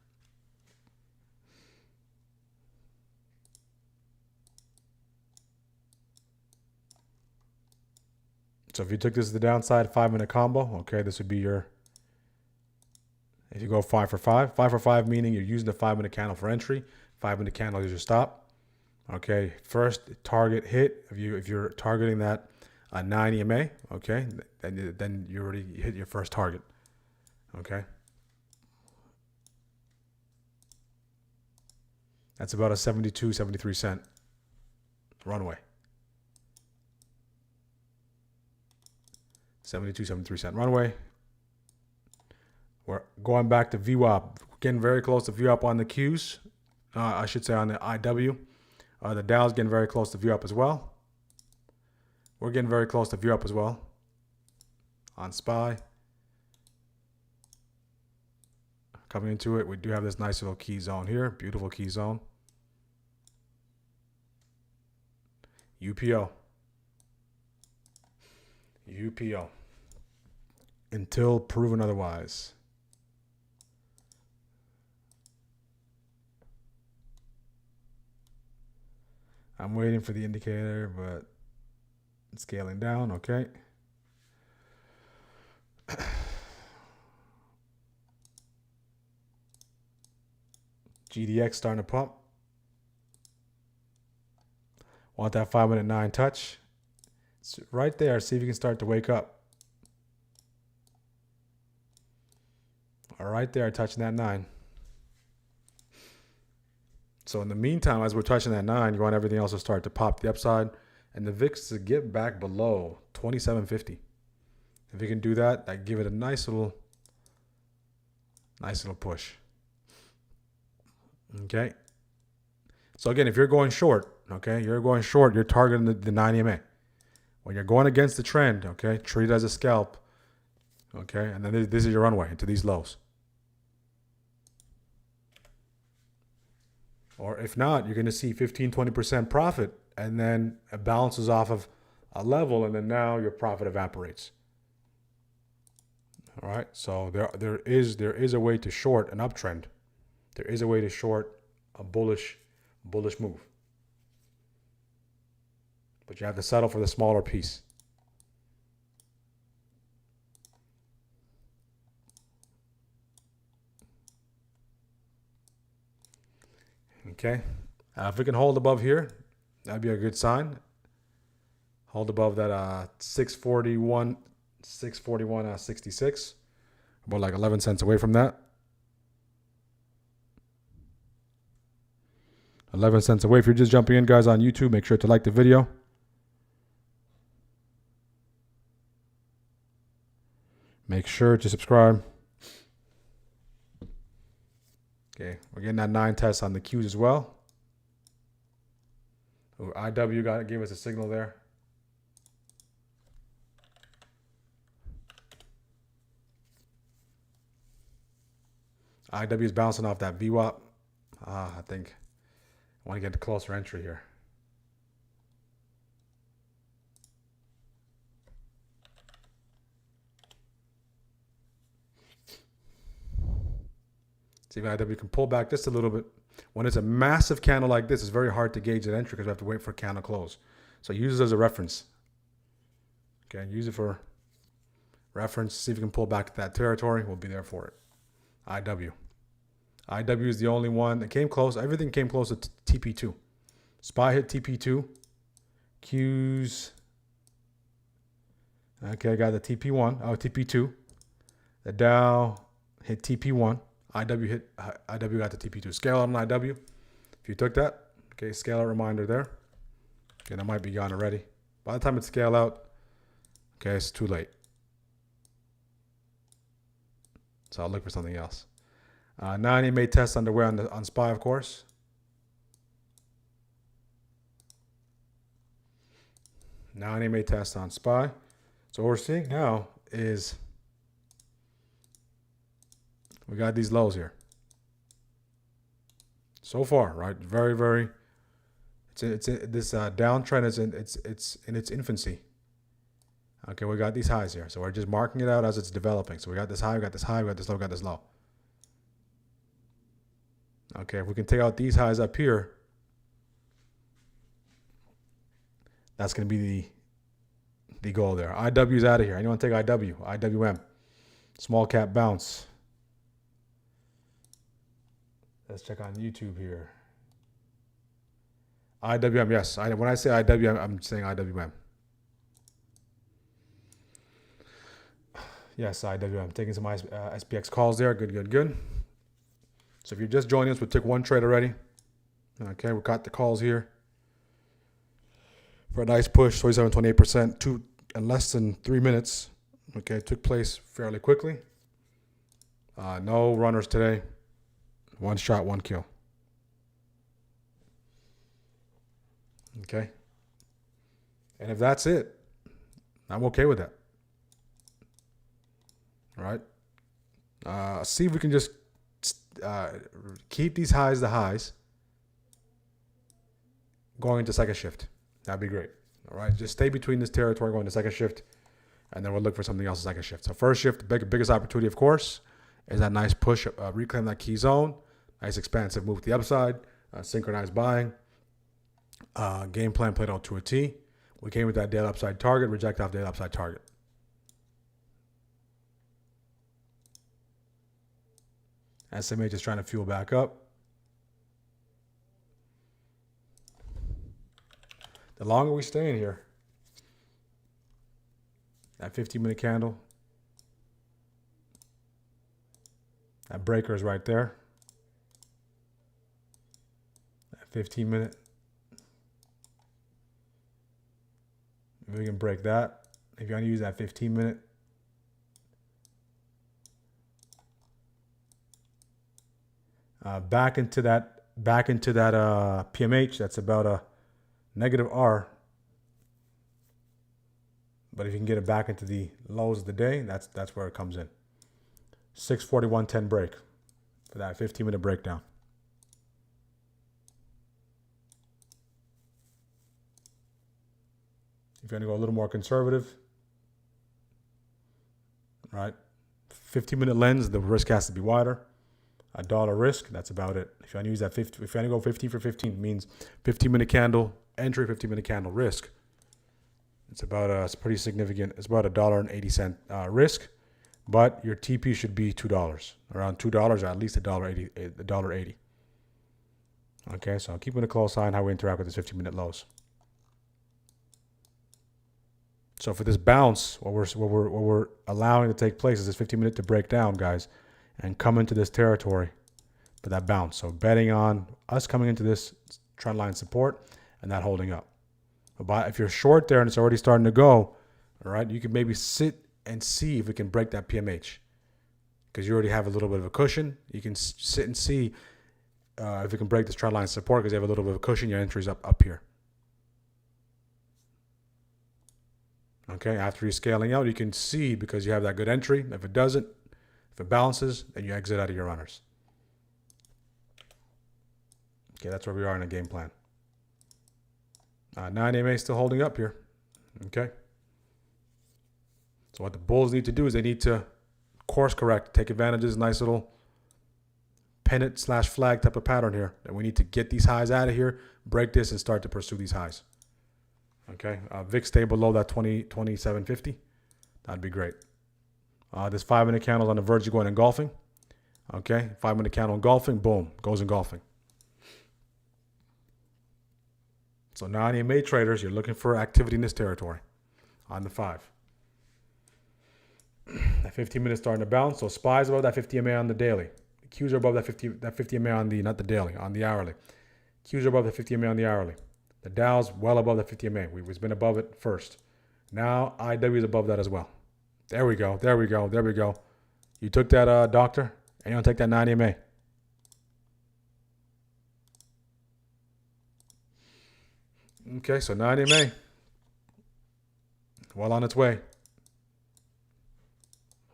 So if you took this to the downside, 5-minute combo, okay, this would be your, if you go 5 for 5. 5 for 5 meaning you're using the 5-minute candle for entry. 5-minute candle is your stop. Okay, first target hit. If you're targeting that 9 EMA, okay, then you already hit your first target. Okay, that's about a 72, 73 cent runway. 72, 73 cent runway. We're going back to VWAP, getting very close to VWAP on the Qs. I should say on the IW. The Dow's getting very close to VWAP as well. We're getting very close to VWAP as well on SPY. Coming into it, we do have this nice little key zone here. Beautiful key zone. UPO. UPO. Until proven otherwise. I'm waiting for the indicator, but it's scaling down. Okay. GDX starting to pump. Want that 5-minute 9 touch. It's right there. See if you can start to wake up. All right there, touching that 9. So in the meantime, as we're touching that 9, you want everything else to start to pop the upside and the VIX to get back below 2750. If you can do that, that give it a nice little push. Okay. So again, if you're going short, okay, you're targeting the 9 EMA. When you're going against the trend, okay, treat it as a scalp. Okay, and then this is your runway into these lows. Or if not, you're going to see 15, 20% profit, and then it balances off of a level, and then now your profit evaporates. All right, so there is a way to short an uptrend. There is a way to short a bullish move. But you have to settle for the smaller piece. Okay, if we can hold above here, that'd be a good sign. Hold above that 641.66. About like 11 cents away from that. 11 cents away. If you're just jumping in, guys, on YouTube, make sure to like the video. Make sure to subscribe. Okay, we're getting that 9 test on the Qs as well. Ooh, IW gave us a signal there. IW is bouncing off that VWAP. I think I want to get a closer entry here. See if IW can pull back just a little bit. When it's a massive candle like this, it's very hard to gauge that entry because we have to wait for a candle close. So use it as a reference. Okay, use it for reference. See if you can pull back that territory. We'll be there for it. IW. IW is the only one that came close. Everything came close to TP2. SPY hit TP2. Qs. Okay, I got the TP1. Oh, TP2. The Dow hit TP1. IW got the TP2. Scale out on IW. If you took that, okay, scale out reminder there. Okay, that might be gone already. By the time it scale out, okay, it's too late. So I'll look for something else. 9 EMA test underway on SPY, of course. Now 9 EMA test on SPY. So what we're seeing now is we got these lows here. So far, right? Very, very. This downtrend is it's in its infancy. Okay, we got these highs here, so we're just marking it out as it's developing. So we got this high, we got this high, we got this low, we got this low. Okay, if we can take out these highs up here, that's going to be the goal there. IW is out of here. Anyone take IW? IWM. Small cap bounce. Let's check on YouTube here. IWM, yes. When I say IWM, I'm saying IWM. Yes, IWM. Taking some SPX calls there. Good. So if you're just joining us, we took one trade already. Okay, we got the calls here for a nice push, 27.28%, in less than 3 minutes. Okay, it took place fairly quickly. No runners today. One shot, one kill. Okay. And if that's it, I'm okay with that. All right. See if we can just keep these highs the highs going into second shift. That'd be great. All right. Just stay between this territory going to second shift, and then we'll look for something else in second shift. So first shift, the biggest opportunity, of course, is that nice push, reclaim that key zone, nice expansive move to the upside, synchronized buying. Game plan played out to a T. We came with that daily upside target, reject off daily upside target. SMA just trying to fuel back up. The longer we stay in here, that 15-minute candle, that breaker is right there. That 15-minute. If we can break that, if you want to use that 15-minute, back into that PMH, that's about a negative R. But if you can get it back into the lows of the day, that's where it comes in. 641.10 break for that 15-minute breakdown. If you want to go a little more conservative, right? 15-minute lens, the risk has to be wider. $1 risk, that's about it. If you want to use that 50, if you want to go 15 for 15, it means 15-minute candle entry, 15-minute candle risk. It's about it's pretty significant. It's about $1.80 risk, but your TP should be $2, around $2 or at least $1.80. Okay, so keeping a close eye on how we interact with this 15-minute lows. So for this bounce, what we're allowing to take place is this 15-minute to break down, guys, and come into this territory for that bounce. So betting on us coming into this trend line support and that holding up. But if you're short there and it's already starting to go, all right, you can maybe sit and see if we can break that PMH because you already have a little bit of a cushion. You can sit and see if we can break this trend line support because you have a little bit of a cushion. Your entry's up here. Okay, after you're scaling out, you can see because you have that good entry. If it doesn't, if it balances, then you exit out of your runners. Okay, that's where we are in the game plan. 9 EMA still holding up here. Okay. So what the bulls need to do is they need to course correct, take advantage of this nice little pennant / flag type of pattern here. And we need to get these highs out of here, break this, and start to pursue these highs. Okay. VIX stay below that 2750. That'd be great. This 5-minute candle on the verge of going engulfing. Okay. 5-minute candle engulfing. Boom. Goes engulfing. So 9 EMA traders, you're looking for activity in this territory on the 5. That 15 minutes starting to bounce. So SPY's above that 50 EMA on the daily. The Qs are above that 50 EMA on the, not the daily, on the hourly. Qs are above the 50 EMA on the hourly. The Dow's well above the 50 EMA. We've been above it first. Now IW is above that as well. There we go. There we go. There we go. You took that, doctor, and you don't take that 9 EMA. Okay, so 9 EMA. Well on its way.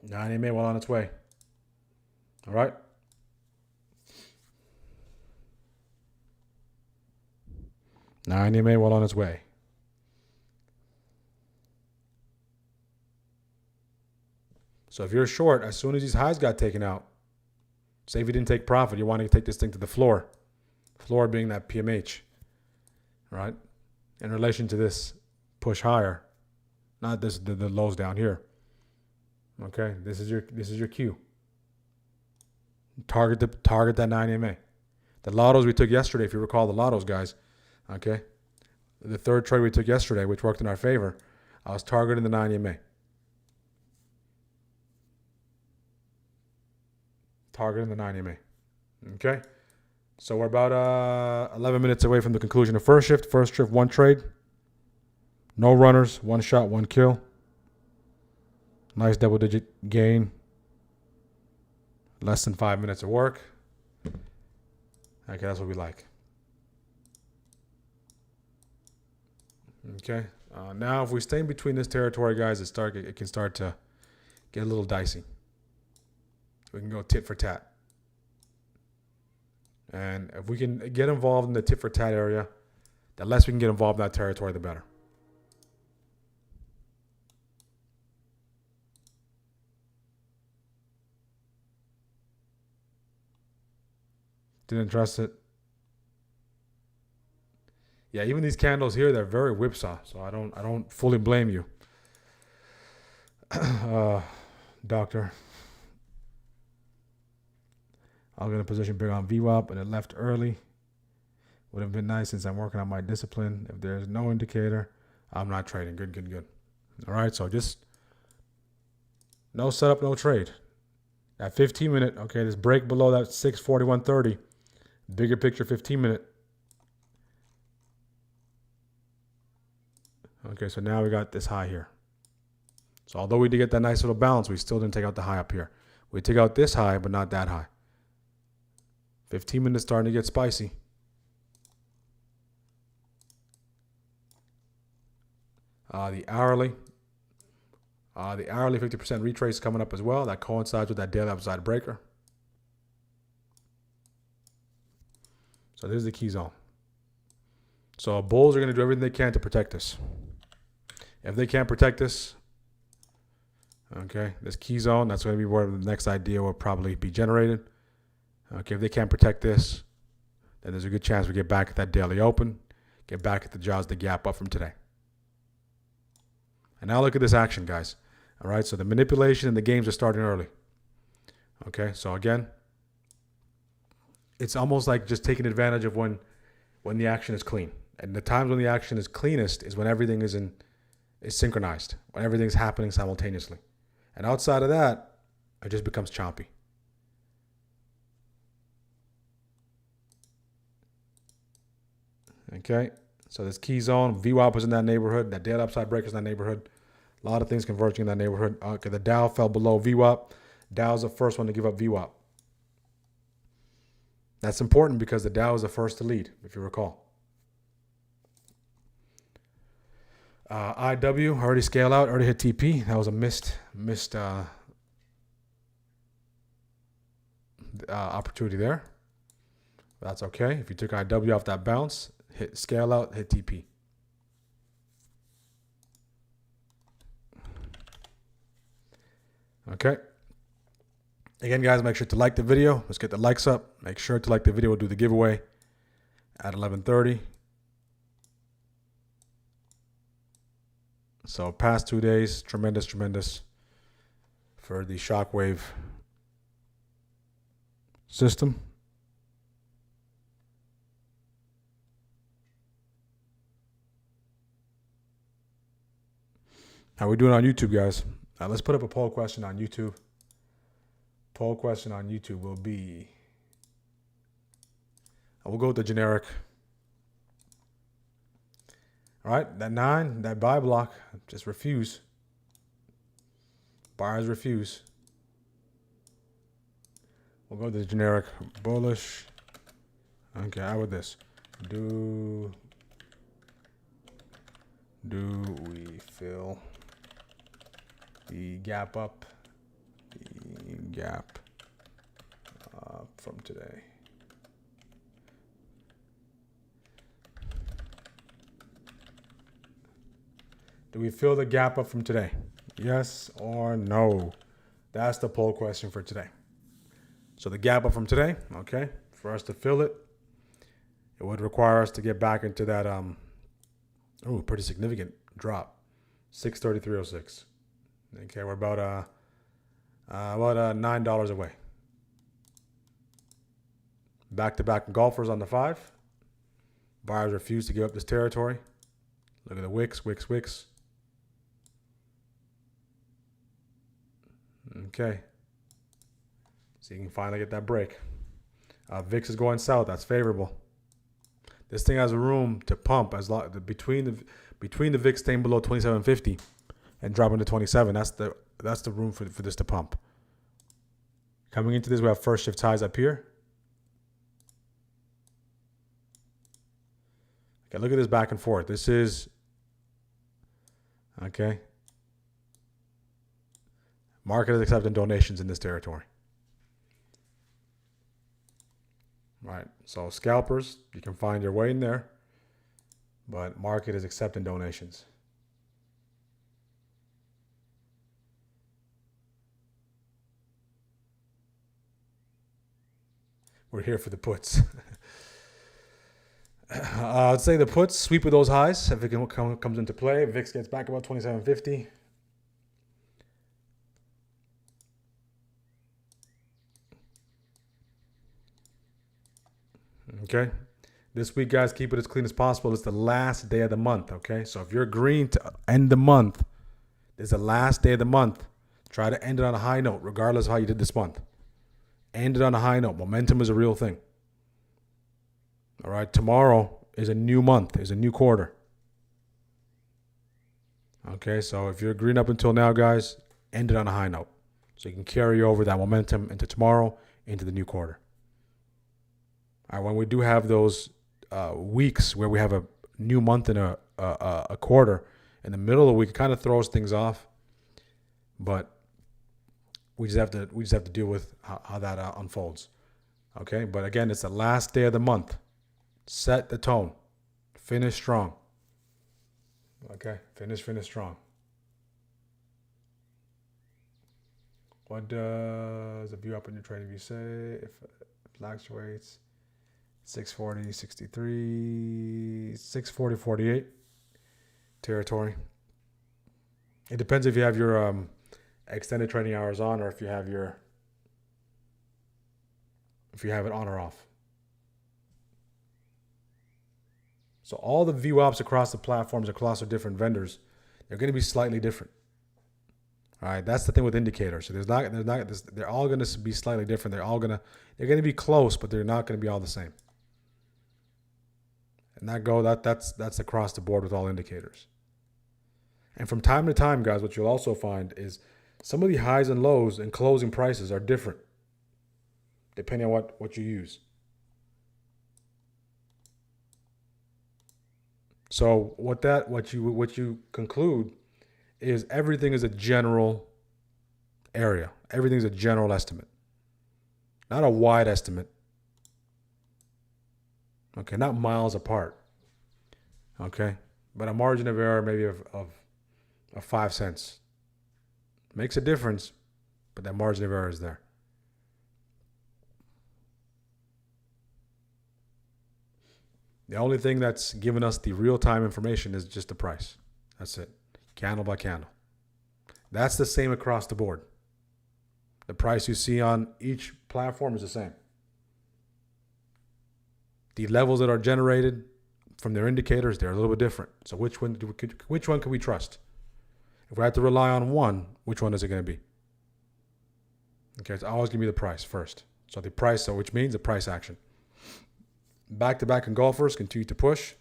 9 EMA well on its way. All right. Nine EMA well on its way. So if you're short, as soon as these highs got taken out, say if you didn't take profit, you want to take this thing to the floor. Floor being that PMH, right? In relation to this push higher, not this the lows down here. Okay, this is your cue. Target that 9 EMA. The lottos we took yesterday, if you recall the lottos, guys, Okay. The third trade we took yesterday, which worked in our favor, I was targeting the 9 EMA. Targeting the 9 EMA. Okay. So we're about 11 minutes away from the conclusion of first shift. First shift, one trade. No runners, one shot, one kill. Nice double-digit gain. Less than 5 minutes of work. Okay, that's what we like. Okay. Now, if we stay in between this territory, guys, it can start to get a little dicey. We can go tit for tat. And if we can get involved in the tit for tat area, the less we can get involved in that territory, the better. Didn't trust it. Yeah, even these candles here, they're very whipsaw. So I don't fully blame you, doctor. I'll get a position big on VWAP, and it left early. Would have been nice since I'm working on my discipline. If there's no indicator, I'm not trading. Good. All right, so just no setup, no trade. That 15-minute, okay, this break below that 641.30. Bigger picture 15-minute. Okay, so now we got this high here. So although we did get that nice little bounce, we still didn't take out the high up here. We took out this high, but not that high. 15 minutes starting to get spicy. The hourly 50% retrace coming up as well. That coincides with that daily upside breaker. So this is the key zone. So bulls are going to do everything they can to protect us. If they can't protect us, okay, this key zone, that's going to be where the next idea will probably be generated. Okay, if they can't protect this, then there's a good chance we get back at that daily open, get back at the jaws, the gap up from today. And now look at this action, guys. All right, so the manipulation and the games are starting early. Okay, so again, it's almost like just taking advantage of when the action is clean. And the times when the action is cleanest is when everything is synchronized, when everything's happening simultaneously. And outside of that, it just becomes choppy. Okay, so this key zone, VWAP is in that neighborhood, that daily upside breaker is in that neighborhood. A lot of things converging in that neighborhood. Okay, the Dow fell below VWAP. Dow's the first one to give up VWAP. That's important because the Dow is the first to lead, if you recall. IW already scaled out, already hit TP. That was a missed opportunity there. That's okay. If you took IW off that bounce, hit scale out, hit TP. Okay. Again, guys, make sure to like the video. Let's get the likes up. Make sure to like the video. We'll do the giveaway at 11:30. So past 2 days, tremendous for the Shockwave system. How we doing on YouTube, guys? Let's put up a poll question on YouTube. Poll question on YouTube will be, we'll go with the generic. All right, that 9, that buy block, just refuse. Buyers refuse. We'll go with the generic bullish. Okay, how about this? Do we fill the gap up? The gap up from today. Do we fill the gap up from today? Yes or no? That's the poll question for today. So the gap up from today, okay, for us to fill it, it would require us to get back into that, pretty significant drop, 633.06. Okay, we're about $9 away. Back-to-back golfers on the 5. Buyers refuse to give up this territory. Look at the wicks, wicks, wicks. Okay. So you can finally get that break. VIX is going south. That's favorable. This thing has room to pump as long between the VIX staying below 2750 and dropping to 27. That's the room for this to pump. Coming into this, we have first shift highs up here. Okay, look at this back and forth. This is okay. Market is accepting donations in this territory. Right. So scalpers, you can find your way in there, but market is accepting donations. We're here for the puts. I'd say the puts sweep with those highs if it comes into play. VIX gets back about 2750. Okay. This week, guys, keep it as clean as possible. It's the last day of the month. Okay. So if you're agreeing to end the month, it's the last day of the month. Try to end it on a high note, regardless of how you did this month. End it on a high note. Momentum is a real thing. All right. Tomorrow is a new month, is a new quarter. Okay. So if you're agreeing up until now, guys, end it on a high note. So you can carry over that momentum into tomorrow, into the new quarter. All right, when we do have those weeks where we have a new month and a quarter in the middle of the week, it kind of throws things off. But we just have to deal with how that unfolds. Okay, but again, it's the last day of the month. Set the tone. Finish strong. Okay, finish strong. What does a view up in your trading view say? If it fluctuates. 640, 63, 640, 48 territory. It depends if you have your extended trading hours on or if you have it on or off. So all the VWAPs across the platforms, across the different vendors, they're going to be slightly different. All right, that's the thing with indicators. So they're all going to be slightly different. They're going to be close, but they're not going to be all the same. And that's across the board with all indicators. And from time to time, guys, what you'll also find is some of the highs and lows and closing prices are different depending on what you use. So what you conclude is everything is a general area. Everything's a general estimate, not a wide estimate. Okay, not miles apart. Okay, but a margin of error maybe of 5 cents makes a difference, but that margin of error is there. The only thing that's giving us the real-time information is just the price. That's it, candle by candle. That's the same across the board. The price you see on each platform is the same. The levels that are generated from their indicators, they're a little bit different. So which one can we trust? If we have to rely on one, which one is it going to be? Okay, it's always going to be the price first. So the price, which means the price action. Back-to-back engulfers continue to push.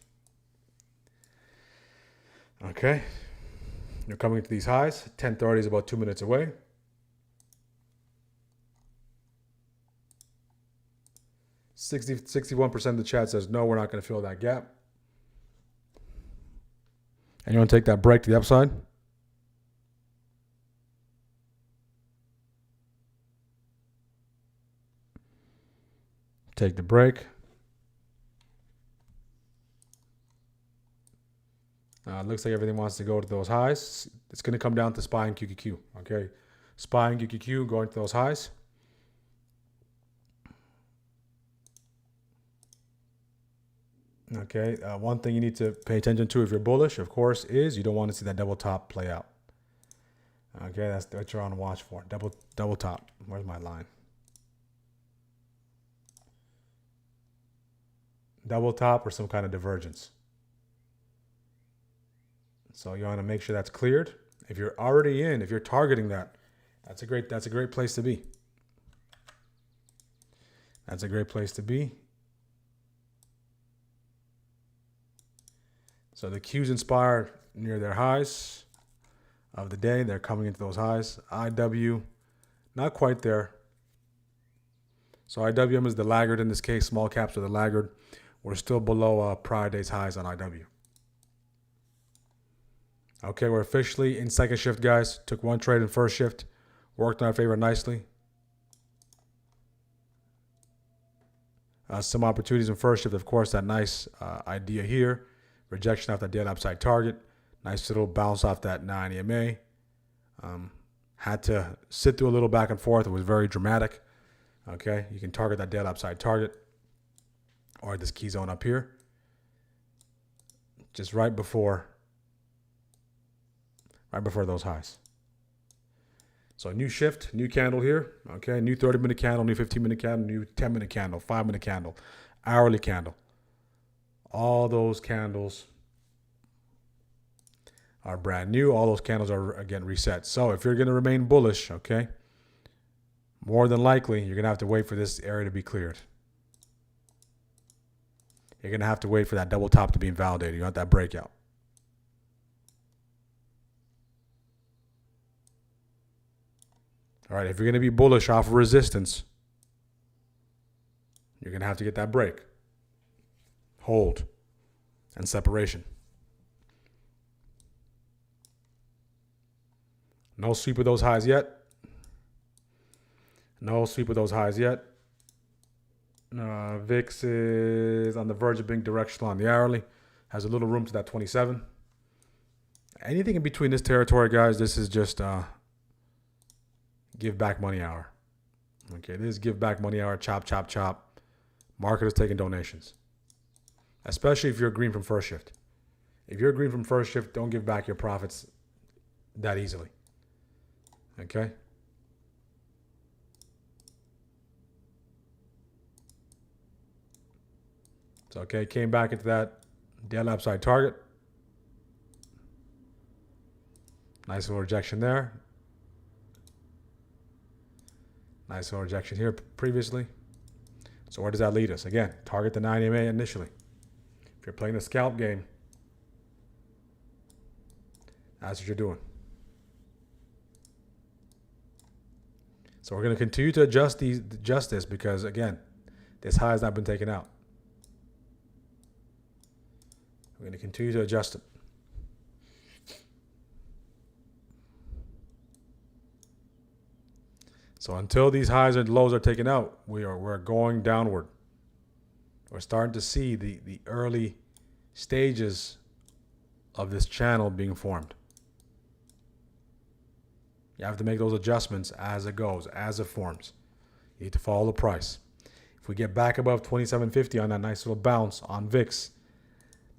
Okay, you're coming to these highs. 1030 is about 2 minutes away. – 61% of the chat says, no, we're not going to fill that gap. And you want to take that break to the upside? Take the break. It looks like everything wants to go to those highs. It's going to come down to SPY and QQQ. Okay, SPY and QQQ going to those highs. Okay, one thing you need to pay attention to if you're bullish, of course, is you don't want to see that double top play out. Okay, that's what you're on the watch for. Double top. Where's my line? double top, or some kind of divergence. So you want to make sure that's cleared. If you're already in, if you're targeting that, that's a great place to be. That's a great place to be. So the Qs inspired near their highs of the day. They're coming into those highs. IW, not quite there. So IWM is the laggard in this case. Small caps are the laggard. We're still below prior day's highs on IW. Okay, we're officially in second shift, guys. Took one trade in first shift. Worked in our favor nicely. Some opportunities in first shift. Of course, that nice idea here. Rejection off that daily upside target. Nice little bounce off that 9 EMA. Had to sit through a little back and forth. It was very dramatic. Okay, you can target that daily upside target or this key zone up here. Just right before those highs. So new shift, new candle here. Okay, new 30-minute candle, new 15-minute candle, new 10-minute candle, 5-minute candle, hourly candle. All those candles are brand new. All those candles are, again, reset. So if you're going to remain bullish, okay, more than likely, you're going to have to wait for this area to be cleared. You're going to have to wait for that double top to be invalidated. You want that breakout. All right, if you're going to be bullish off of resistance, you're going to have to get that break, hold, and separation. No sweep of those highs yet. No sweep of those highs yet. VIX is on the verge of being directional on the hourly. Has a little room to that 27. Anything in between this territory, guys, this is just give back money hour. Okay, this is give back money hour. Chop, chop, chop. Market is taking donations. Especially if you're green from first shift. If you're green from first shift, don't give back your profits that easily. Okay? So, okay, came back into that daily upside target. Nice little rejection there. Nice little rejection here previously. So where does that lead us? Again, target the 9 EMA initially. If you're playing the scalp game, that's what you're doing. So we're going to continue to adjust this because, again, this high has not been taken out. We're going to continue to adjust it. So until these highs and lows are taken out, we're going downward. We're starting to see the early stages of this channel being formed. You have to make those adjustments as it goes, as it forms. You need to follow the price. If we get back above 27.50 on that nice little bounce on VIX,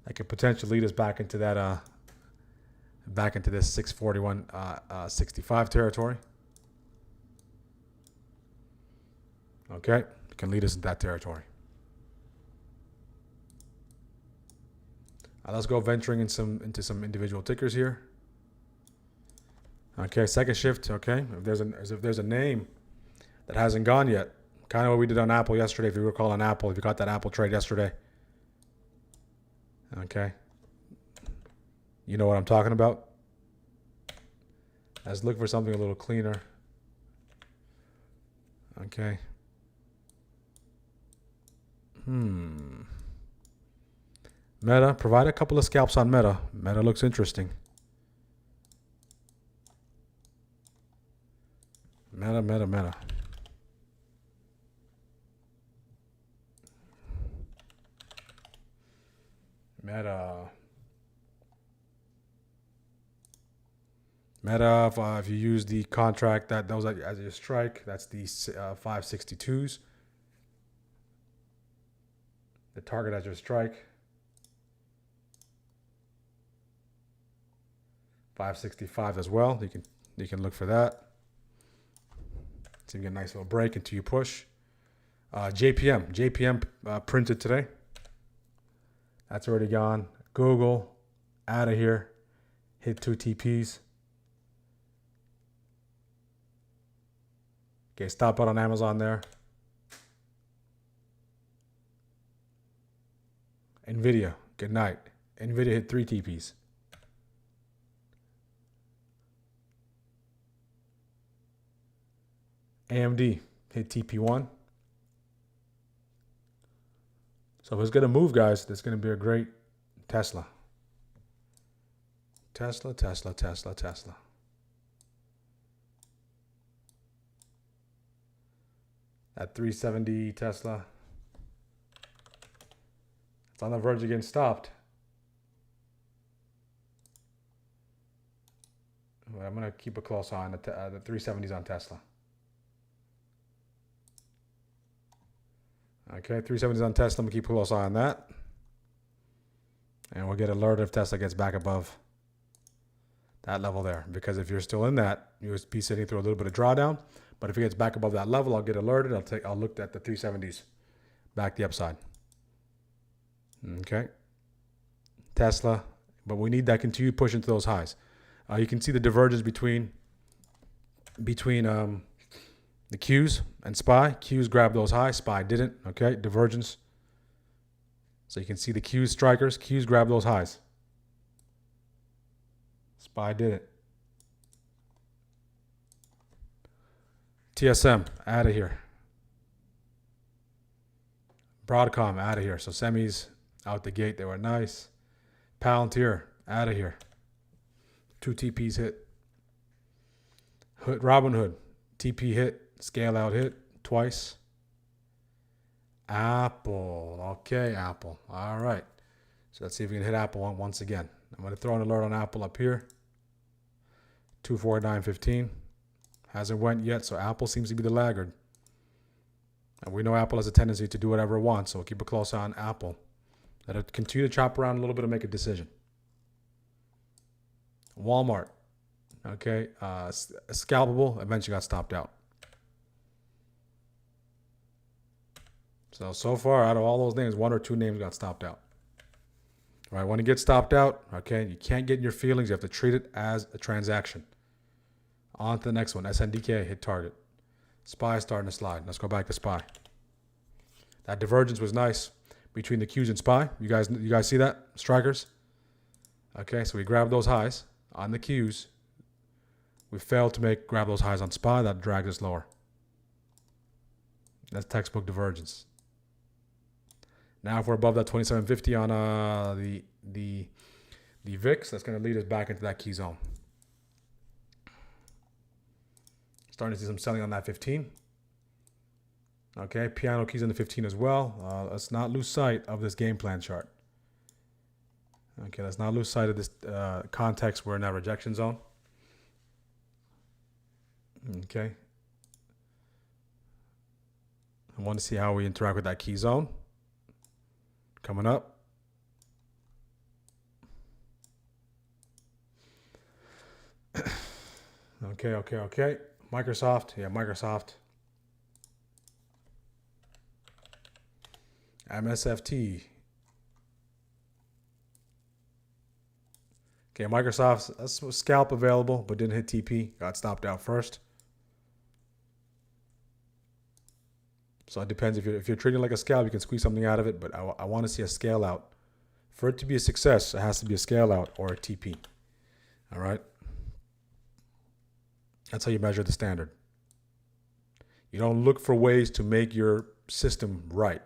that could potentially lead us back into that this 641.65 territory. Okay, it can lead us into that territory. Let's go venturing into some individual tickers here. Okay, second shift. Okay, if there's a name that hasn't gone yet, kind of what we did on Apple yesterday. If you recall on Apple, if you got that Apple trade yesterday. Okay, you know what I'm talking about. Let's look for something a little cleaner. Okay. Meta, provide a couple of scalps on Meta. Meta looks interesting. Meta. Meta. If you use the contract that was as your strike, that's the 562s. The target as your strike. 565 as well. You can look for that. So you get a nice little break until you push. JPM printed today. That's already gone. Google, out of here. Hit 2 TPs. Okay, stop out on Amazon there. Nvidia, good night. Nvidia hit 3 TPs. AMD hit TP1. So if it's going to move, guys, there's going to be a great Tesla. Tesla. At 370 Tesla. It's on the verge of getting stopped. But I'm going to keep a close eye on the 370s on Tesla. Okay, 370s on Tesla. I'm going to keep a close eye on that. And we'll get alerted if Tesla gets back above that level there. Because if you're still in that, you'll be sitting through a little bit of drawdown. But if it gets back above that level, I'll get alerted. I'll look at the 370s back the upside. Okay. Tesla. But we need that continued push into those highs. You can see the divergence between the Qs and SPY. Qs grabbed those highs. SPY didn't. Okay. Divergence. So you can see the Qs strikers. Qs grabbed those highs. SPY didn't. TSM, out of here. Broadcom, out of here. So semis out the gate, they were nice. Palantir, out of here. 2 TPs hit. Robinhood, TP hit. Scale out hit twice. Apple, okay, Apple. All right. So let's see if we can hit Apple once again. I'm going to throw an alert on Apple up here. 249.15. Hasn't went yet, so Apple seems to be the laggard. And we know Apple has a tendency to do whatever it wants, so we'll keep a close eye on Apple. Let it continue to chop around a little bit and make a decision. Walmart, okay, scalpable, eventually got stopped out. So far, out of all those names, 1 or 2 names got stopped out. All right, when it gets stopped out, okay, you can't get in your feelings. You have to treat it as a transaction. On to the next one. SNDK hit target. SPY starting to slide. Let's go back to SPY. That divergence was nice between the Qs and SPY. You guys see that? Strikers. Okay, so we grabbed those highs on the Qs. We failed to grab those highs on SPY. That drags us lower. That's textbook divergence. Now if we're above that 2750 on the VIX, that's going to lead us back into that key zone. Starting to see some selling on that 15. Okay, piano keys on the 15 as well. Let's not lose sight of this game plan chart. Okay, let's not lose sight of this context. We're in that rejection zone. Okay. I want to see how we interact with that key zone. Coming up. Okay. Microsoft. Yeah, Microsoft. MSFT. Okay, Microsoft's that's scalp available, but didn't hit TP. Got stopped out first. So it depends. If you're trading like a scalp, you can squeeze something out of it, but I want to see a scale out. For it to be a success, it has to be a scale out or a TP. All right? That's how you measure the standard. You don't look for ways to make your system right.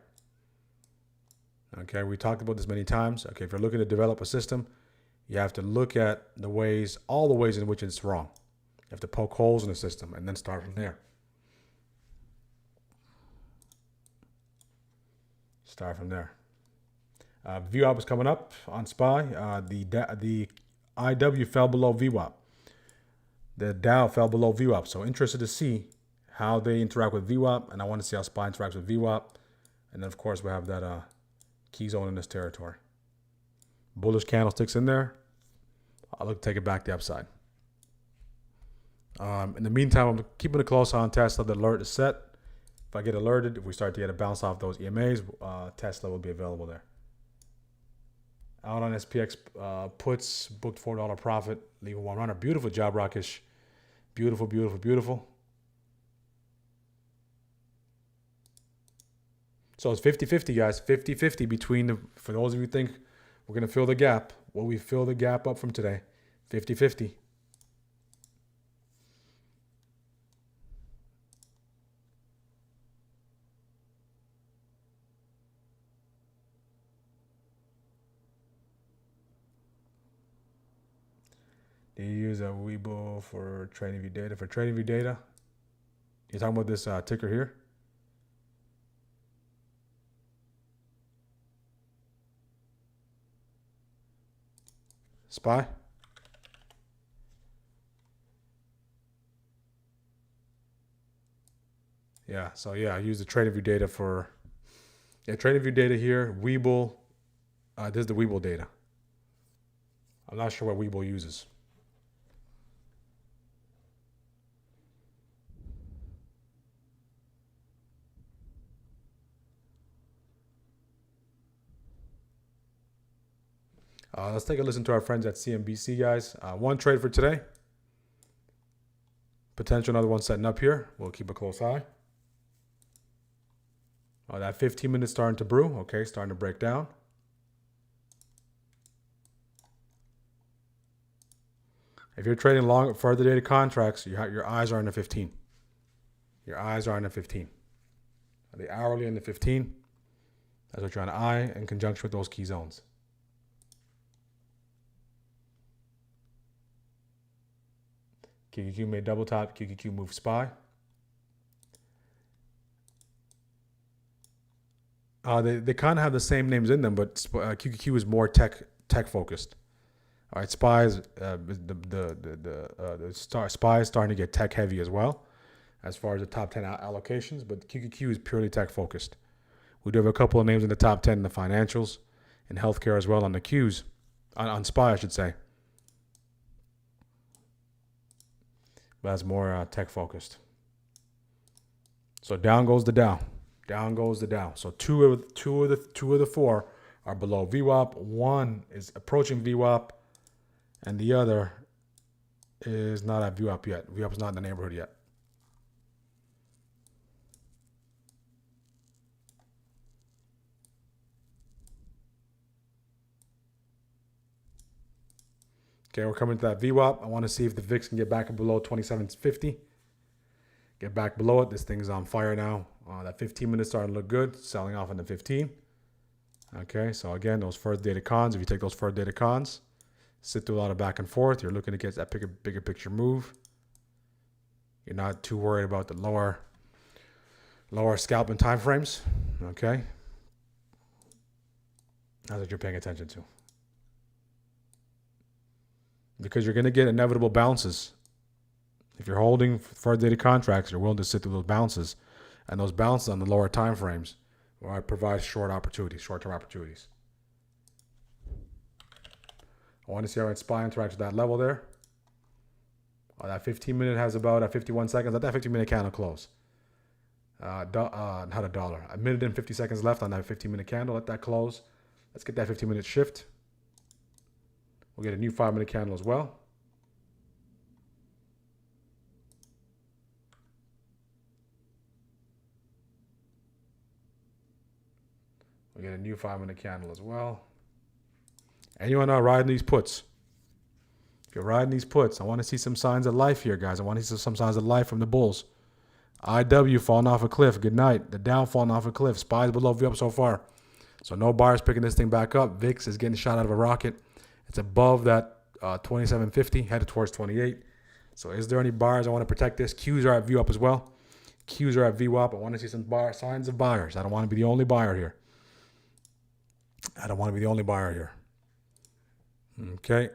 Okay, we talked about this many times. Okay, if you're looking to develop a system, you have to look at the ways, all the ways in which it's wrong. You have to poke holes in the system and then start from there. Start from there. VWAP is coming up on SPY. The IW fell below VWAP. The Dow fell below VWAP. So interested to see how they interact with VWAP, and I want to see how SPY interacts with VWAP. And then of course we have that key zone in this territory. Bullish candlesticks in there. I'll look to take it back the upside. In the meantime, I'm keeping a close eye on Tesla. The alert is set. If I get alerted, if we start to get a bounce off those EMAs, Tesla will be available there. Out on SPX puts, booked $4 profit, leaving 100. Beautiful job, Rakesh. Beautiful, beautiful, beautiful. So it's 50-50, guys. 50-50 between the, for those of you who think we're going to fill the gap, will we fill the gap up from today? 50-50. Do you use a Weibo for trading view data? For trading view data, you're talking about this ticker here? SPY? Yeah, so yeah, I use the trading view data for, trading view data here, Webull. This is the Webull data. I'm not sure what Webull uses. Let's take a listen to our friends at CNBC, guys. One trade for today. Potential another one setting up here. We'll keep a close eye. That 15 minutes starting to brew. Okay, starting to break down. If you're trading long, further dated contracts, your eyes are on the 15. Your eyes are on the 15. The hourly and the 15. That's what you're on the eye in conjunction with those key zones. QQQ made double top. QQQ moved SPY. They kind of have the same names in them, but QQQ is more tech focused. All right, SPY is SPY is starting to get tech heavy as well, as far as the top 10 allocations. But QQQ is purely tech focused. We do have a couple of names in the top 10 in the financials and healthcare as well on the Qs, on SPY, I should say. But that's more tech focused. So down goes the Dow. Down goes the Dow. So two of the four are below VWAP. One is approaching VWAP, and the other is not at VWAP yet. VWAP is not in the neighborhood yet. Okay, we're coming to that VWAP. I want to see if the VIX can get back below 2750. Get back below it. This thing is on fire now. That 15 minutes starting to look good. Selling off in the 15. Okay, so again, those first data cons. If you take those first data cons, sit through a lot of back and forth. You're looking to get that bigger picture move. You're not too worried about the lower scalping time frames. Okay, that's what you're paying attention to. Because you're going to get inevitable bounces. If you're holding further dated contracts, you're willing to sit through those bounces. And those bounces on the lower time frames provide short-term opportunities. I want to see how SPY interacts with that level there. That 15-minute has about 51 seconds. Let that 15-minute candle close. Not a dollar. A minute and 50 seconds left on that 15-minute candle. Let that close. Let's get that 15-minute shift. We'll get a new 5-minute candle as well. We'll get a new 5-minute candle as well. Anyone out riding these puts? If you're riding these puts, I want to see some signs of life here, guys. I want to see some signs of life from the bulls. IW falling off a cliff. Good night. The down falling off a cliff. SPY's below VWAP so far. So no buyers picking this thing back up. VIX is getting shot out of a rocket. It's above that 2750, headed towards 28. So is there any buyers? I want to protect this. Qs are at VWAP as well. Qs are at VWAP. I want to see some signs of buyers. I don't want to be the only buyer here. Okay.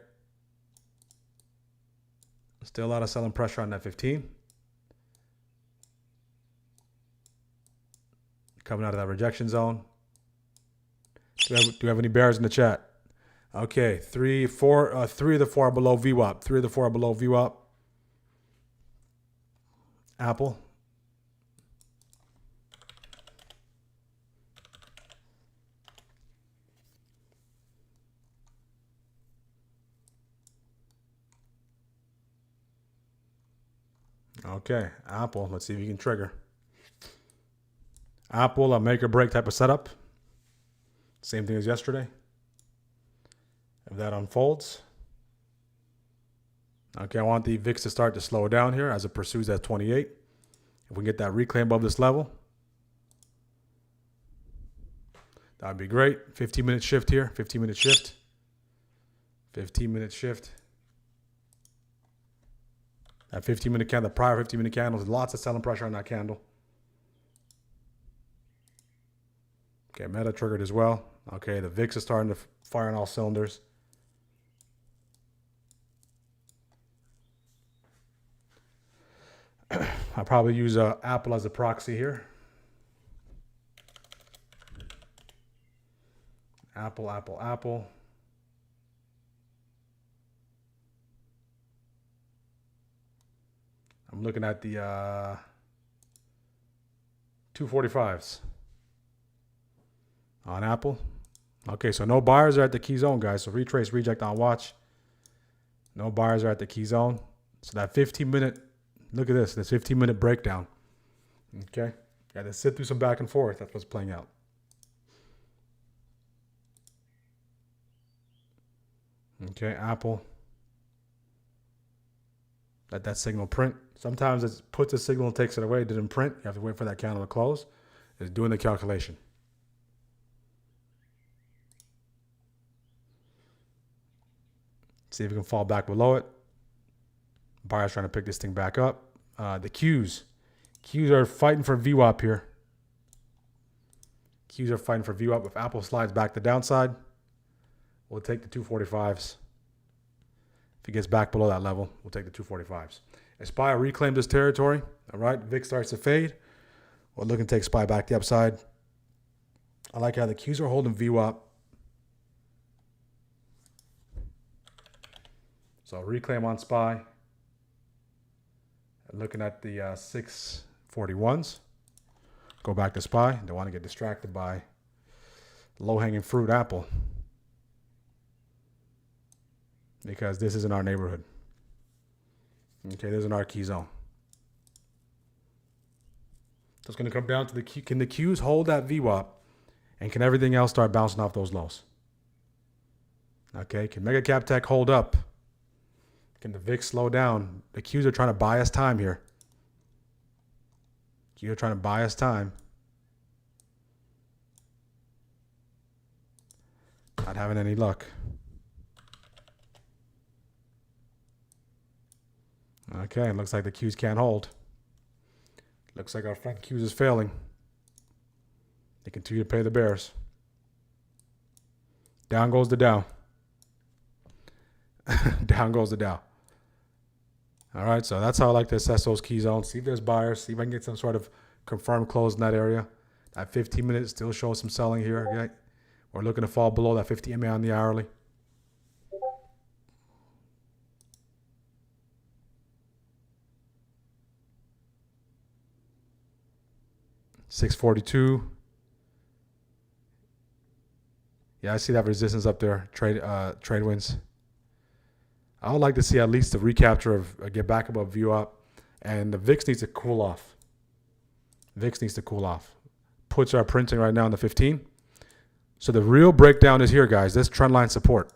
Still a lot of selling pressure on that 15. Coming out of that rejection zone. Do we have any bears in the chat? Okay, 3 of the 4 are below VWAP. 3 of the 4 are below VWAP. Apple. Okay, Apple. Let's see if you can trigger. Apple, a make or break type of setup. Same thing as yesterday. If that unfolds. Okay, I want the VIX to start to slow down here as it pursues that 28. If we can get that reclaim above this level, that would be great. 15-minute shift here. 15-minute shift. 15-minute shift. That 15-minute candle, the prior 15-minute candle, there's lots of selling pressure on that candle. Okay, Meta triggered as well. Okay, the VIX is starting to fire on all cylinders. I'll probably use Apple as a proxy here. Apple, Apple, Apple. I'm looking at the 245s on Apple. Okay, so no buyers are at the key zone, guys. So retrace, reject on watch. No buyers are at the key zone. So that 15-minute, look at this 15-minute breakdown. Okay, got to sit through some back and forth. That's what's playing out. Okay, Apple. Let that signal print. Sometimes it puts a signal and takes it away. It didn't print. You have to wait for that candle to close. It's doing the calculation. See if we can fall back below it. Buyers trying to pick this thing back up. The Qs. Qs are fighting for VWAP here. Qs are fighting for VWAP. If Apple slides back the downside, we'll take the 245s. If it gets back below that level, we'll take the 245s. If SPY reclaimed this territory, all right, VIX starts to fade. We're looking to take SPY back the upside. I like how the Qs are holding VWAP. So reclaim on SPY. Looking at the 641s. Go back to SPY. Don't want to get distracted by low-hanging fruit Apple, because this isn't our neighborhood. Okay, this isn't our key zone. So it's going to come down to the Q. Can the Qs hold that VWAP, and can everything else start bouncing off those lows? Okay, can Mega Cap Tech hold up? Can the VIX slow down? The Qs are trying to buy us time here. Qs are trying to buy us time. Not having any luck. Okay, it looks like the Qs can't hold. Looks like our friend Qs is failing. They continue to pay the bears. Down goes the Dow. Down goes the Dow. All right, so that's how I like to assess those key zones. See if there's buyers. See if I can get some sort of confirmed close in that area. That 15 minutes still shows some selling here. Okay? We're looking to fall below that 50 MA on the hourly. $642. Yeah, I see that resistance up there. Trade wins. I would like to see at least the recapture of get back above VWAP, and the VIX needs to cool off. VIX needs to cool off. Puts are printing right now in the 15. So the real breakdown is here, guys. This trend line support.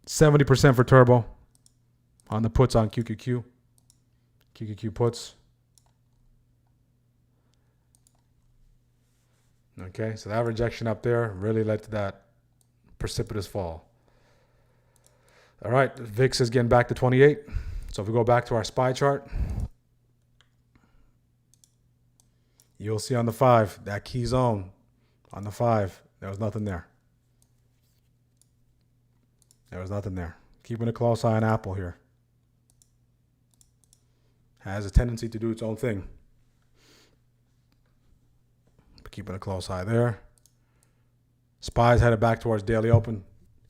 70% for turbo on the puts on QQQ. QQQ puts. Okay, so that rejection up there really led to that precipitous fall. All right, VIX is getting back to 28. So if we go back to our SPY chart, you'll see on the 5, that key zone on the 5, there was nothing there. There was nothing there. Keeping a close eye on Apple here. Has a tendency to do its own thing. But keeping a close eye there. SPY's headed back towards daily open.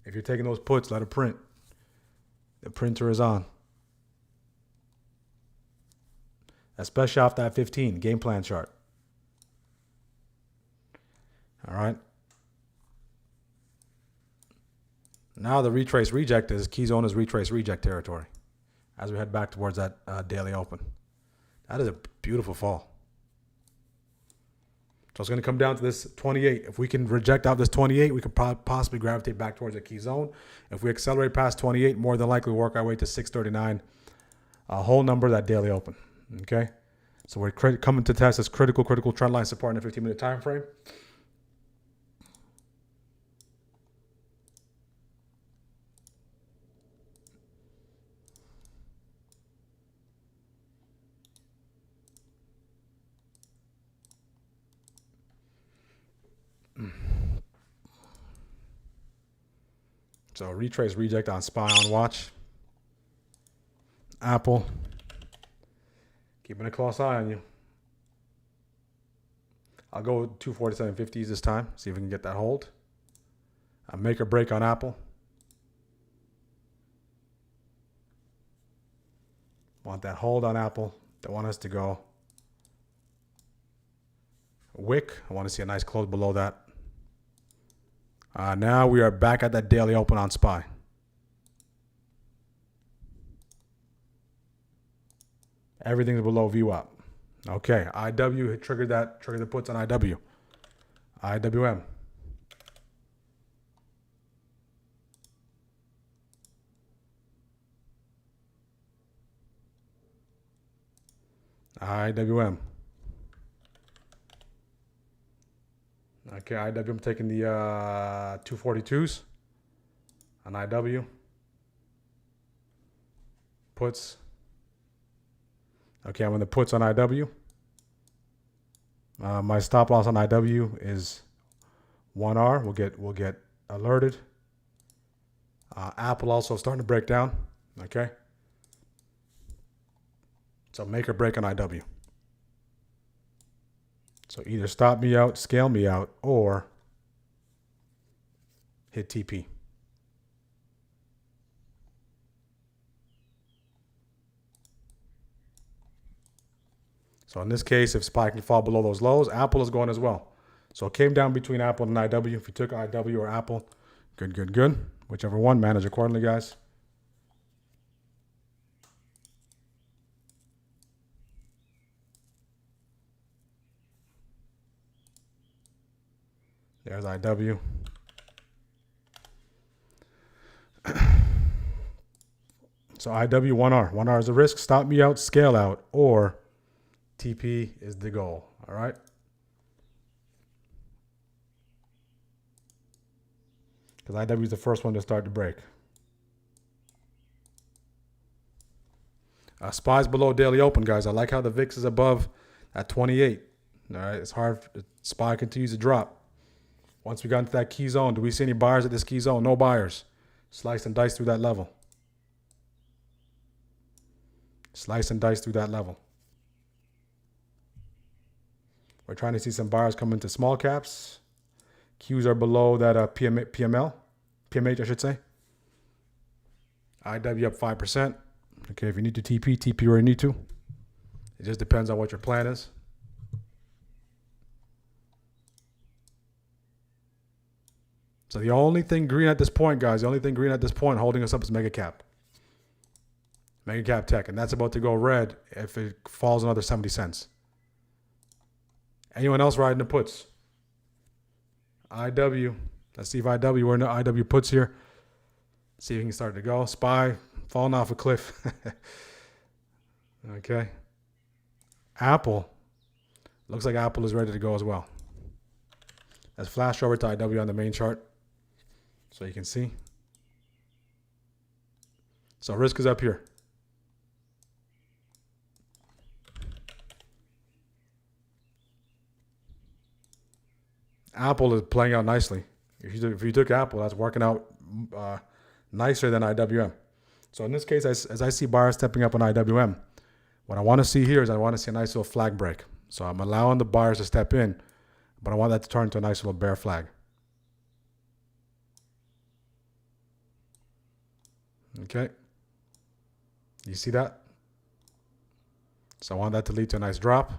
If you're taking those puts, let it print. The printer is on. Especially off that 15 game plan chart. All right. Now the retrace reject is key zone is retrace reject territory as we head back towards that daily open. That is a beautiful fall. So it's going to come down to this 28. If we can reject out this 28, we could possibly gravitate back towards the key zone. If we accelerate past 28, more than likely work our way to 639, a whole number that daily open. Okay, so we're coming to test this critical trend line support in a 15-minute time frame. So retrace reject on SPY on watch. Apple. Keeping a close eye on you. I'll go 247.50s this time. See if we can get that hold. Make or break on Apple. Want that hold on Apple. Don't want us to go wick. I want to see a nice close below that. Now we are back at that daily open on SPY. Everything's below VWAP. Okay, IW triggered the puts on IW. IWM. IWM. Okay, IW, I'm taking the 242s on IW. Puts. Okay, I'm in the puts on IW. My stop loss on IW is 1R. We'll get alerted. Apple also starting to break down. Okay. So make or break on IW. So either stop me out, scale me out, or hit TP. So in this case, if SPY can fall below those lows, Apple is going as well. So it came down between Apple and IW. If you took IW or Apple, good. Whichever one, manage accordingly, guys. There's IW. So IW 1R. 1R is a risk. Stop me out, scale out, or TP is the goal. All right. Because IW is the first one to start to break. SPY's below daily open, guys. I like how the VIX is above at 28. All right. It's hard. SPY continues to drop. Once we got into that key zone, do we see any buyers at this key zone? No buyers. Slice and dice through that level. Slice and dice through that level. We're trying to see some buyers come into small caps. Qs are below that PMH, I should say. IW up 5%. Okay, if you need to TP where you need to. It just depends on what your plan is. So the only thing green at this point, guys, holding us up is mega cap. Mega cap tech, and that's about to go red if it falls another 70 cents. Anyone else riding the puts? IW. Let's see if IW, we're in the IW puts here. See if we can start to go. SPY falling off a cliff. Okay. Apple. Looks like Apple is ready to go as well. Let's flash over to IW on the main chart so you can see. So risk is up here. Apple is playing out nicely. If you took Apple, that's working out nicer than IWM. So in this case, as I see buyers stepping up on IWM, what I want to see here is I want to see a nice little flag break. So I'm allowing the buyers to step in, but I want that to turn into a nice little bear flag. Okay. You see that? So I want that to lead to a nice drop.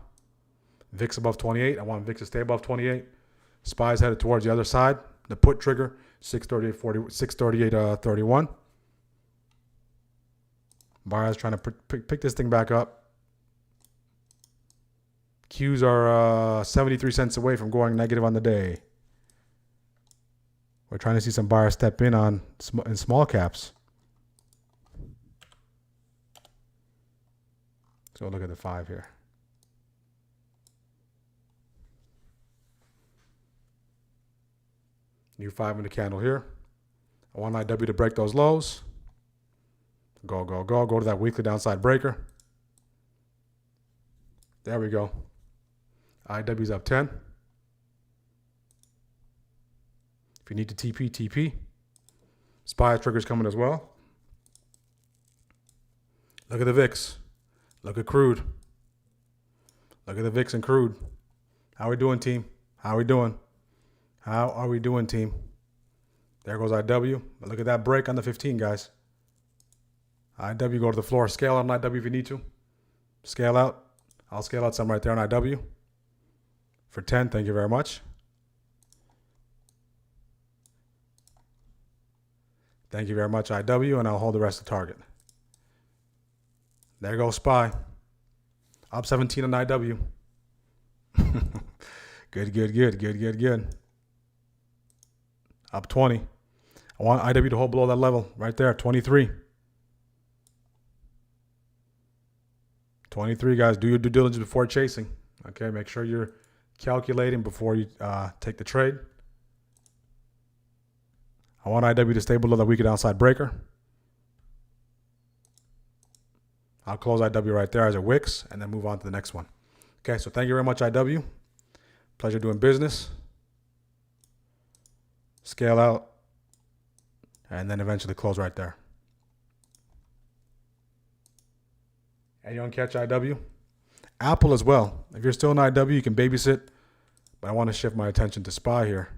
VIX above 28. I want VIX to stay above 28. SPY's headed towards the other side. The put trigger, 638.31. Buyers trying to pick this thing back up. Qs are 73 cents away from going negative on the day. We're trying to see some buyers step in in small caps. So look at the 5 here. New 5-minute candle here. I want IW to break those lows. Go, go, go. Go to that weekly downside breaker. There we go. IW's up 10. If you need to TP, TP. SPY trigger's coming as well. Look at the VIX. Look at crude. Look at the VIX and crude. How we doing, team? How we doing? How are we doing, team? There goes IW. But look at that break on the 15, guys. IW, go to the floor. Scale out on IW if you need to. Scale out. I'll scale out some right there on IW. For 10, thank you very much. Thank you very much, IW, and I'll hold the rest of the target. There goes SPY. Up 17 on IW. Good, good, good, good, good, good. Up 20. I want IW to hold below that level right there, 23. 23, guys. Do your due diligence before chasing. Okay, make sure you're calculating before you take the trade. I want IW to stay below the weekly downside breaker. I'll close IW right there as a wicks and then move on to the next one. Okay, so thank you very much, IW. Pleasure doing business. Scale out. And then eventually close right there. Anyone catch IW? Apple as well. If you're still in IW, you can babysit. But I want to shift my attention to SPY here.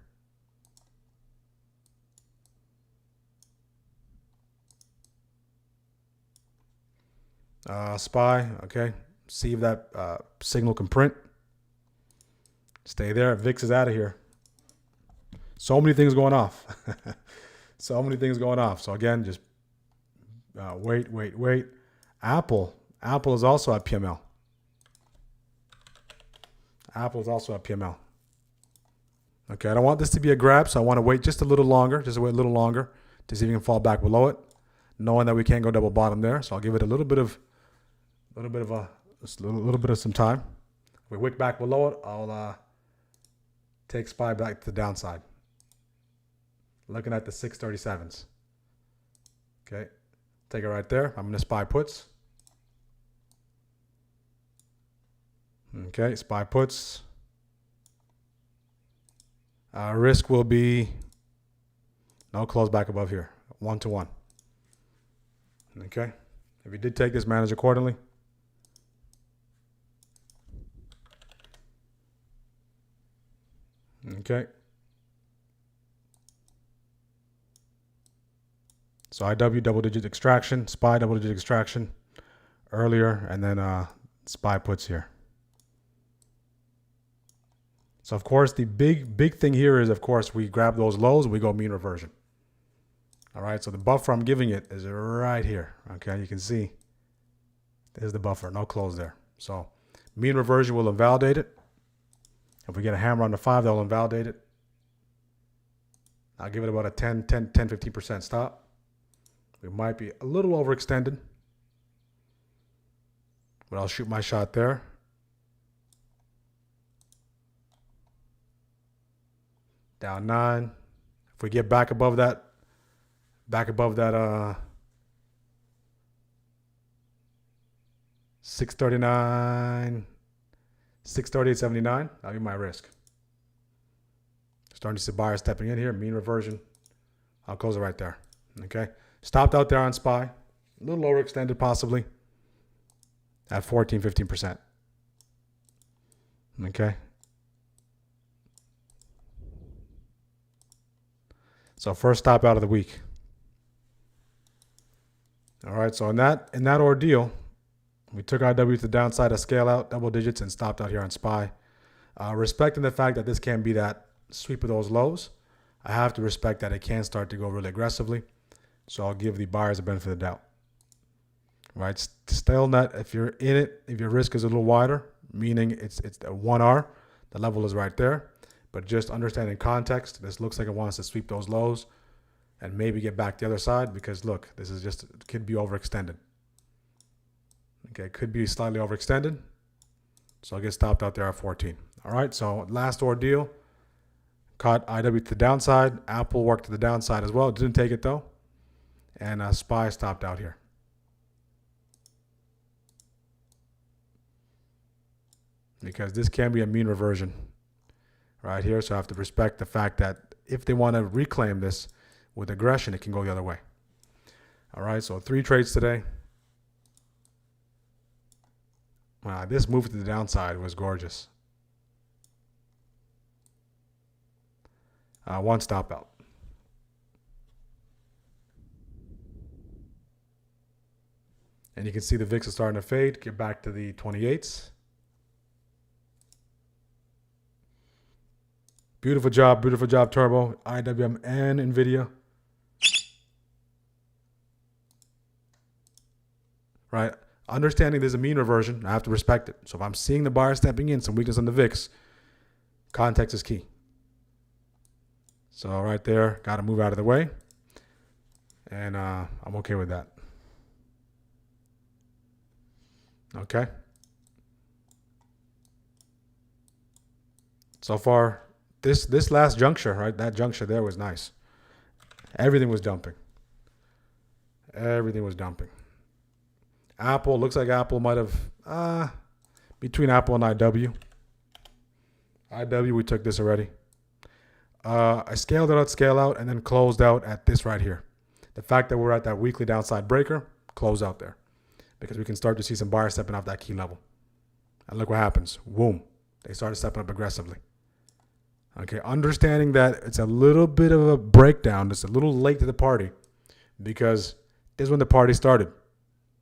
SPY, okay. See if that signal can print. Stay there. VIX is out of here. So many things going off. So many things going off. So again, just wait, wait, wait. Apple is also at PML. Apple is also at PML. Okay, I don't want this to be a grab, so I want to wait just a little longer. Just wait a little longer to see if we can fall back below it, knowing that we can't go double bottom there. So I'll give it a little bit of some time. If we wick back below it, I'll take SPY back to the downside. Looking at the 637s. Okay, take it right there. I'm going to SPY puts. Okay, SPY puts. Risk will be no close back above here. 1-to-1. Okay, if you did take this, manage accordingly. Okay. So IW double-digit extraction, SPY double-digit extraction earlier, and then SPY puts here. So, of course, the big thing here is, of course, we grab those lows and we go mean reversion. All right, so the buffer I'm giving it is right here. Okay, you can see there's the buffer, no close there. So mean reversion will invalidate it. If we get a hammer on the 5, that'll invalidate it. I'll give it about a 15% stop. We might be a little overextended, but I'll shoot my shot there. Down 9. If we get back above that 639, 638.79, that'll be my risk. Starting to see buyers stepping in here, mean reversion. I'll close it right there. Okay. Stopped out there on SPY. A little overextended possibly at 15%. Okay. So first stop out of the week. All right, so in that ordeal, we took IW to the downside of scale out, double digits, and stopped out here on SPY. Respecting the fact that this can be that sweep of those lows, I have to respect that it can start to go really aggressively. So I'll give the buyers a benefit of the doubt. right? Still not, if you're in it, if your risk is a little wider, meaning it's a 1R, the level is right there. But just understanding context, this looks like it wants to sweep those lows and maybe get back the other side because look, this is just, it could be overextended. Okay, could be slightly overextended. So I'll get stopped out there at 14. All right, so last ordeal. Caught IW to the downside. Apple worked to the downside as well. Didn't take it though. And SPY stopped out here. Because this can be a mean reversion right here. So I have to respect the fact that if they want to reclaim this with aggression, it can go the other way. All right, so 3 trades today. Wow, this move to the downside was gorgeous. 1 stop out. And you can see the VIX is starting to fade. Get back to the 28s. Beautiful job, Turbo, IWM, and NVIDIA. Right? Understanding there's a mean reversion, I have to respect it. So if I'm seeing the buyer stepping in, some weakness on the VIX, context is key. So right there, got to move out of the way. And I'm okay with that. Okay. So far, this last juncture, right? That juncture there was nice. Everything was dumping. Everything was dumping. Apple, looks like Apple might have, between Apple and IW. IW, we took this already. I scaled it out, scale out, and then closed out at this right here. The fact that we're at that weekly downside breaker, close out there. Because we can start to see some buyers stepping off that key level. And look what happens. Boom. They started stepping up aggressively. Okay, understanding that it's a little bit of a breakdown. It's a little late to the party because this is when the party started.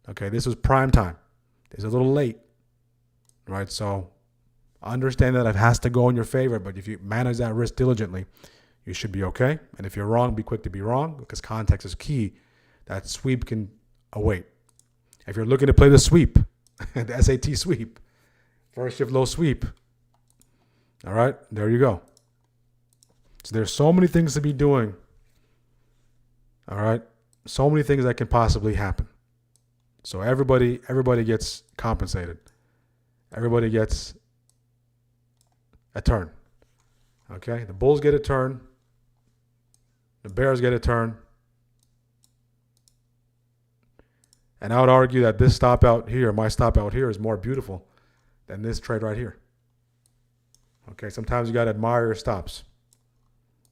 Okay, this was prime time. It's a little late, right? So understand that it has to go in your favor, but if you manage that risk diligently, you should be okay. And if you're wrong, be quick to be wrong because context is key. That sweep can await. If you're looking to play the sweep, the SAT sweep, first shift low sweep, all right, there you go. So there's so many things to be doing, all right? So many things that can possibly happen. So everybody gets compensated. Everybody gets a turn, okay? The bulls get a turn. The bears get a turn. And I would argue that this stop out here, my stop out here, is more beautiful than this trade right here. Okay, sometimes you got to admire your stops.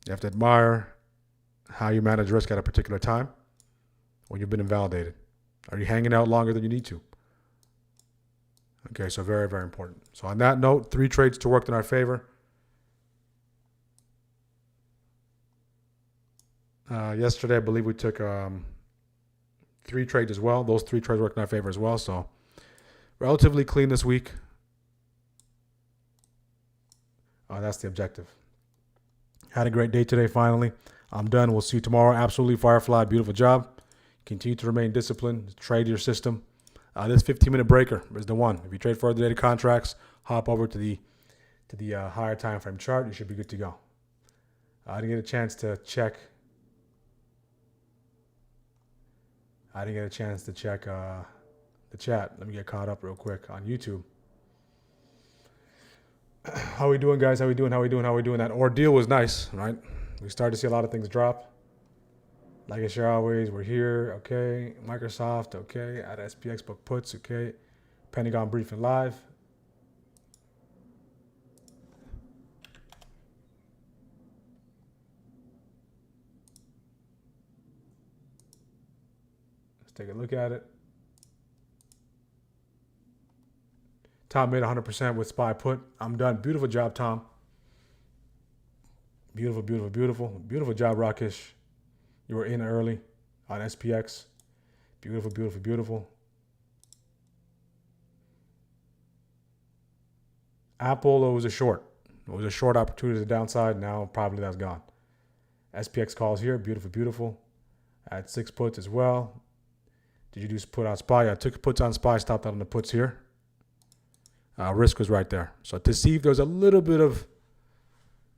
You have to admire how you manage risk at a particular time when you've been invalidated. Are you hanging out longer than you need to? Okay, so very, very important. So on that note, 3 trades to work in our favor. Yesterday, I believe we took 3 trades as well. Those 3 trades worked in our favor as well. So relatively clean this week. That's the objective. Had a great day today, finally. I'm done. We'll see you tomorrow. Absolutely, Firefly. Beautiful job. Continue to remain disciplined. Trade your system. This 15-minute breaker is the one. If you trade further dated contracts, hop over to the higher time frame chart. You should be good to go. I didn't get a chance to check. The chat. Let me get caught up real quick on YouTube. How we doing, guys? How we doing? That ordeal was nice, right? We started to see a lot of things drop. Like I share always, we're here, okay. Microsoft, okay. At SPX book puts, okay. Pentagon briefing live. Let's take a look at it. Tom made 100% with SPY put. I'm done. Beautiful job, Tom. Beautiful, beautiful, beautiful. Beautiful job, Rakesh. You were in early on SPX. Beautiful, beautiful, beautiful. Apple, it was a short. It was a short opportunity to the downside. Now probably that's gone. SPX calls here. Beautiful, beautiful. At 6 puts as well. Did you do put on SPY? Yeah, I took puts on SPY, stopped out on the puts here. Risk was right there. So to see if there's a little bit of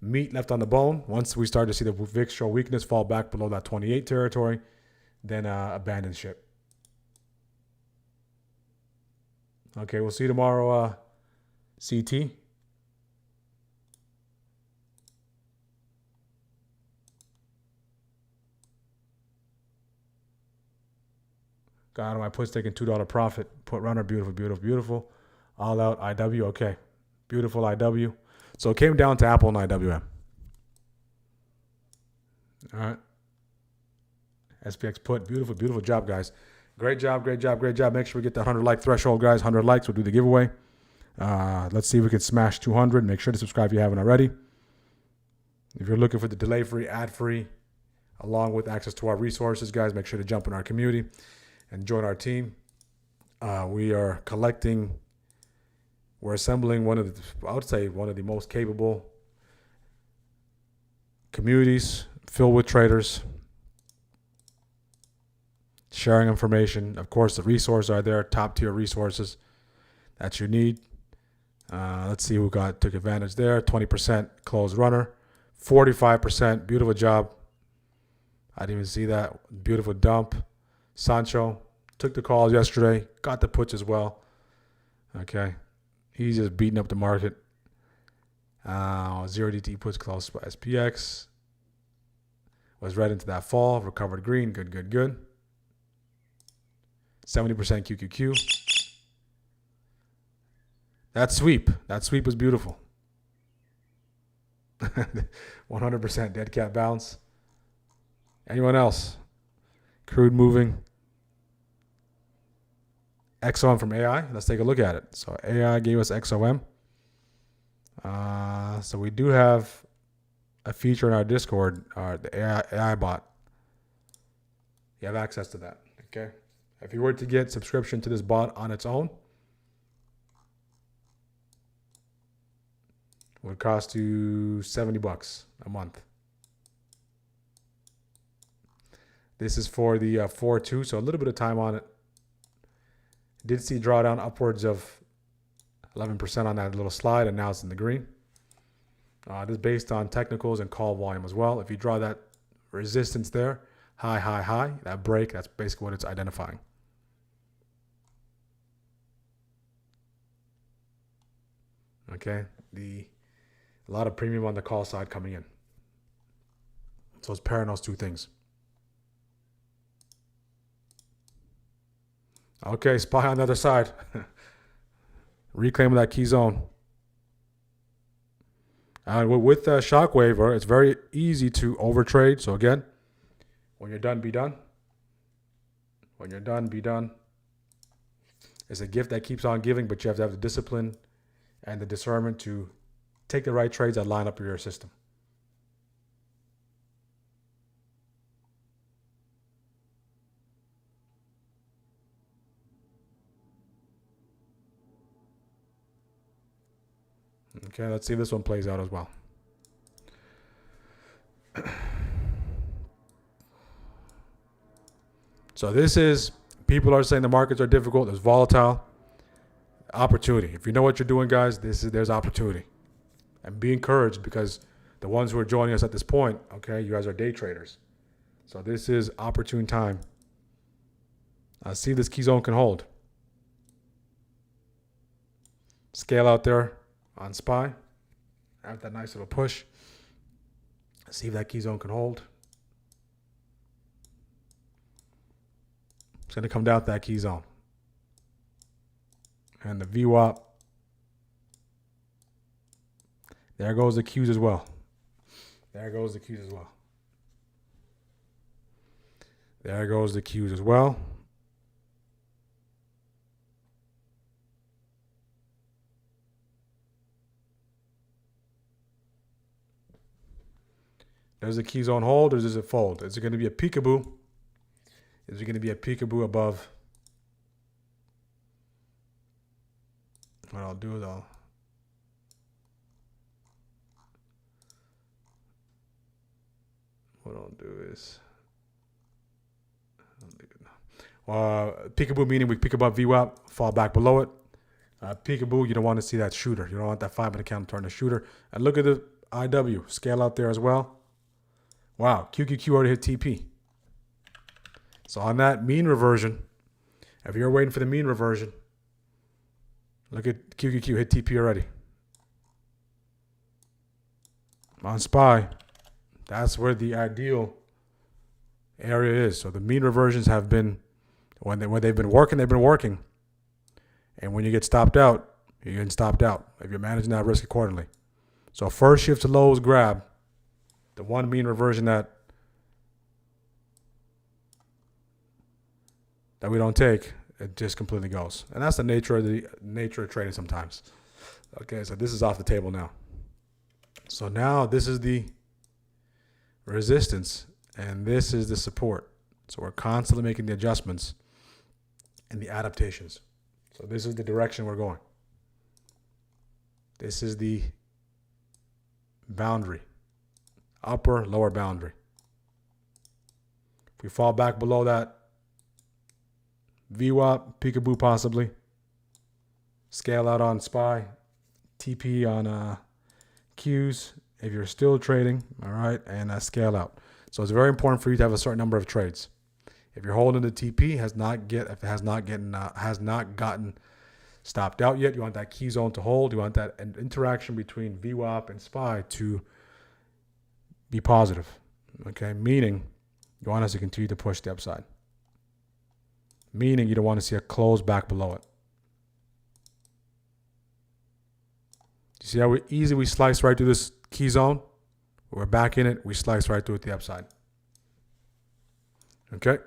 meat left on the bone, once we start to see the VIX show weakness, fall back below that 28 territory, then abandon ship. Okay, we'll see you tomorrow, CT. Got out of my puts, taking $2 profit. Put runner, beautiful, beautiful, beautiful. All out IW, okay. Beautiful IW. So it came down to Apple and IWM. All right. SPX put, beautiful, beautiful job, guys. Great job, great job, great job. Make sure we get that 100 like threshold, guys. 100 likes, we'll do the giveaway. Let's see if we can smash 200. Make sure to subscribe if you haven't already. If you're looking for the delay-free, ad-free, along with access to our resources, guys, make sure to jump in our community and join our team. We are collecting, we're assembling one of the, I would say, one of the most capable communities filled with traders, sharing information. Of course, the resources are there, top tier resources that you need. Let's see who took advantage there. 20% closed runner, 45%. Beautiful job. I didn't even see that. Beautiful dump. Sancho took the calls yesterday, got the puts as well. Okay. He's just beating up the market. 0DT puts close by SPX. Was right into that fall. Recovered green. Good, good, good. 70% QQQ. That sweep was beautiful. 100% dead cat bounce. Anyone else? Crude moving. XOM from AI. Let's take a look at it. So AI gave us XOM. So we do have a feature in our Discord, the AI bot. You have access to that. Okay. If you were to get subscription to this bot on its own, it would cost you $70 a month. This is for the 4-2, so a little bit of time on it. Did see drawdown upwards of 11% on that little slide, and now it's in the green. This is based on technicals and call volume as well. If you draw that resistance there, high, high, high, that break, that's basically what it's identifying. Okay, a lot of premium on the call side coming in. So it's pairing those two things. Okay, SPY on the other side. Reclaiming that key zone. With Shockwave, it's very easy to overtrade. So again, when you're done, be done. When you're done, be done. It's a gift that keeps on giving, but you have to have the discipline and the discernment to take the right trades that line up with your system. Okay, let's see if this one plays out as well. So this is, people are saying the markets are difficult. There's volatile. Opportunity. If you know what you're doing, guys, there's opportunity. And be encouraged, because the ones who are joining us at this point, okay, you guys are day traders. So this is opportune time. See if this key zone can hold. Scale out there on SPY. Have that nice little push. See if that key zone can hold. It's going to come down to that key zone. And the VWAP. There goes the Qs as well. There goes the Qs as well. There goes the Qs as well. Does the key zone hold, or does it fold? Is it going to be a peekaboo? Is it going to be a peekaboo above? What I'll do is Peekaboo meaning we peek above VWAP, fall back below it. Peekaboo, you don't want to see that shooter. You don't want that 5 minute candle turn to shooter. And look at the IW scale out there as well. Wow, QQQ already hit TP. So on that mean reversion, if you're waiting for the mean reversion, look at QQQ hit TP already. On SPY, that's where the ideal area is. So the mean reversions have been, when they've been working, they've been working. And when you get stopped out, you're getting stopped out if you're managing that risk accordingly. So first shift to lows grab, the one mean reversion that we don't take, it just completely goes. And that's the nature of trading sometimes. Okay, so this is off the table now. So now this is the resistance and this is the support. So we're constantly making the adjustments and the adaptations. So this is the direction we're going. This is the boundary, upper, lower boundary. If we fall back below that, VWAP, peekaboo possibly, scale out on SPY, TP on Qs if you're still trading, all right, and scale out. So it's very important for you to have a certain number of trades. If you're holding the TP, has not gotten stopped out yet, you want that key zone to hold. You want that interaction between VWAP and SPY to be positive. Okay, meaning you want us to continue to push the upside. Meaning you don't want to see a close back below it. You see how easy we slice right through this key zone? We're back in it. We slice right through it the upside. Okay.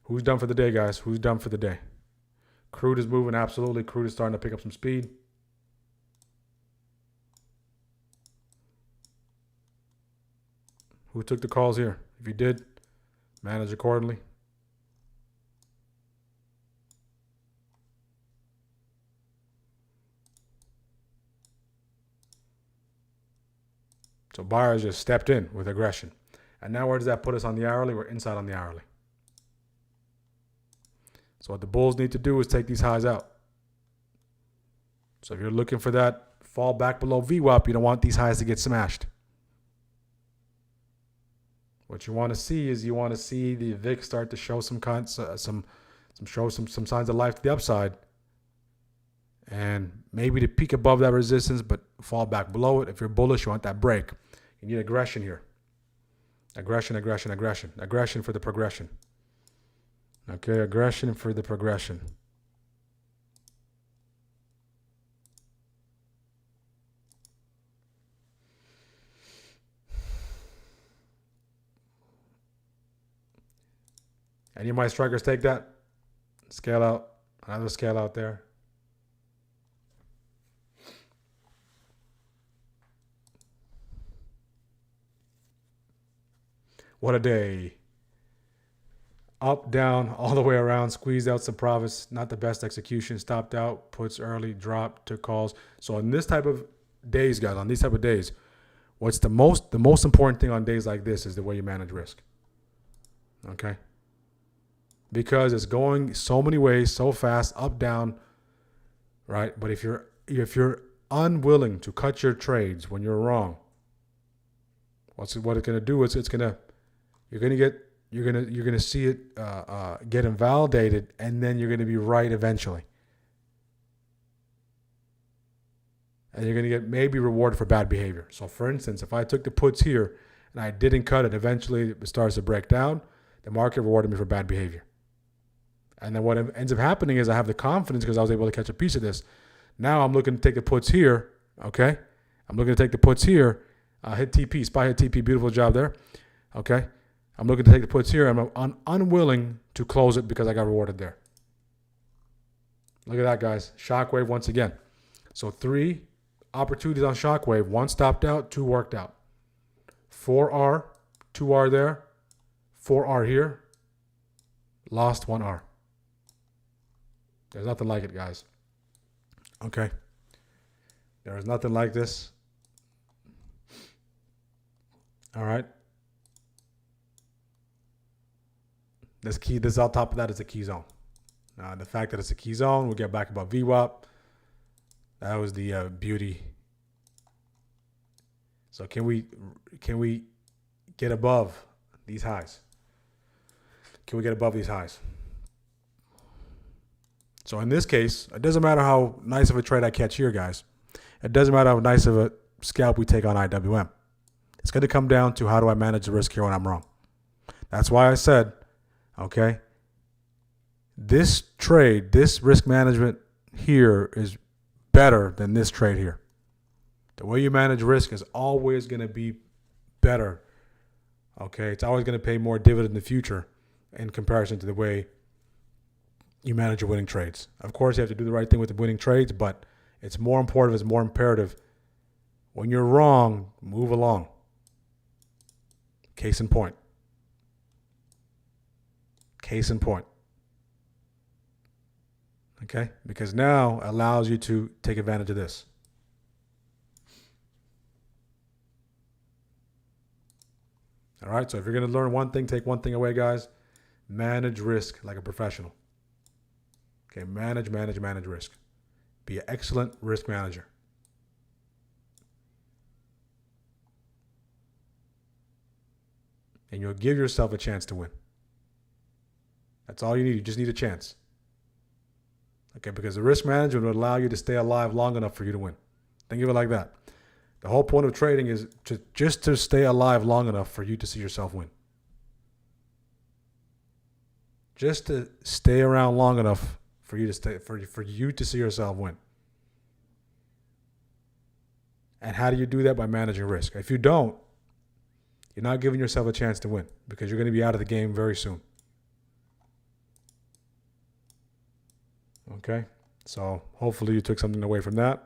Who's done for the day, guys? Who's done for the day? Crude is moving. Absolutely. Crude is starting to pick up some speed. Who took the calls here? If you did, manage accordingly. So buyers just stepped in with aggression. And now where does that put us on the hourly? We're inside on the hourly. So what the bulls need to do is take these highs out. So if you're looking for that fall back below VWAP, you don't want these highs to get smashed. What you want to see is you want to see the VIX start to show some signs of life to the upside. And maybe to peak above that resistance, but fall back below it. If you're bullish, you want that break. You need aggression here. Aggression, aggression, aggression. Aggression for the progression. Okay, aggression for the progression. Any of my strikers take that? Scale out. Another scale out there. What a day. Up, down, all the way around, squeezed out some profits. Not the best execution. Stopped out, puts early, dropped, took calls. So on this type of days, guys, on these type of days, what's the most important thing on days like this is the way you manage risk. Okay? Because it's going so many ways, so fast, up, down, right? But if you're unwilling to cut your trades when you're wrong, what it's going to do is you're gonna see it get invalidated, and then you're gonna be right eventually, and you're gonna get maybe rewarded for bad behavior. So, for instance, if I took the puts here and I didn't cut it, eventually it starts to break down. The market rewarded me for bad behavior, and then what ends up happening is I have the confidence because I was able to catch a piece of this. Now I'm looking to take the puts here. Okay, I'm looking to take the puts here. Hit TP, SPY hit TP, beautiful job there. Okay. I'm looking to take the puts here. I'm unwilling to close it because I got rewarded there. Look at that, guys. Shockwave once again. So 3 opportunities on Shockwave. 1 stopped out, 2 worked out. 4R, 2R there. 4R here. Lost 1R. There's nothing like it, guys. Okay. There is nothing like this. All right. This on top of that is a key zone. The fact that it's a key zone, we'll get back about VWAP. That was the beauty. So can we get above these highs? Can we get above these highs? So in this case, it doesn't matter how nice of a trade I catch here, guys. It doesn't matter how nice of a scalp we take on IWM. It's going to come down to how do I manage the risk here when I'm wrong. That's why I said, okay, this trade, this risk management here is better than this trade here. The way you manage risk is always going to be better. Okay, it's always going to pay more dividend in the future in comparison to the way you manage your winning trades. Of course, you have to do the right thing with the winning trades, but it's more important, it's more imperative. When you're wrong, move along. Case in point. Case in point. Okay? Because now it allows you to take advantage of this. All right? So if you're going to learn one thing, take one thing away, guys. Manage risk like a professional. Okay? Manage risk. Be an excellent risk manager. And you'll give yourself a chance to win. That's all you need. You just need a chance. Okay, because the risk management will allow you to stay alive long enough for you to win. Think of it like that. The whole point of trading is just to stay alive long enough for you to see yourself win. Just to stay around long enough for you to see yourself win. And how do you do that? By managing risk. If you don't, you're not giving yourself a chance to win because you're going to be out of the game very soon. Okay? So hopefully you took something away from that.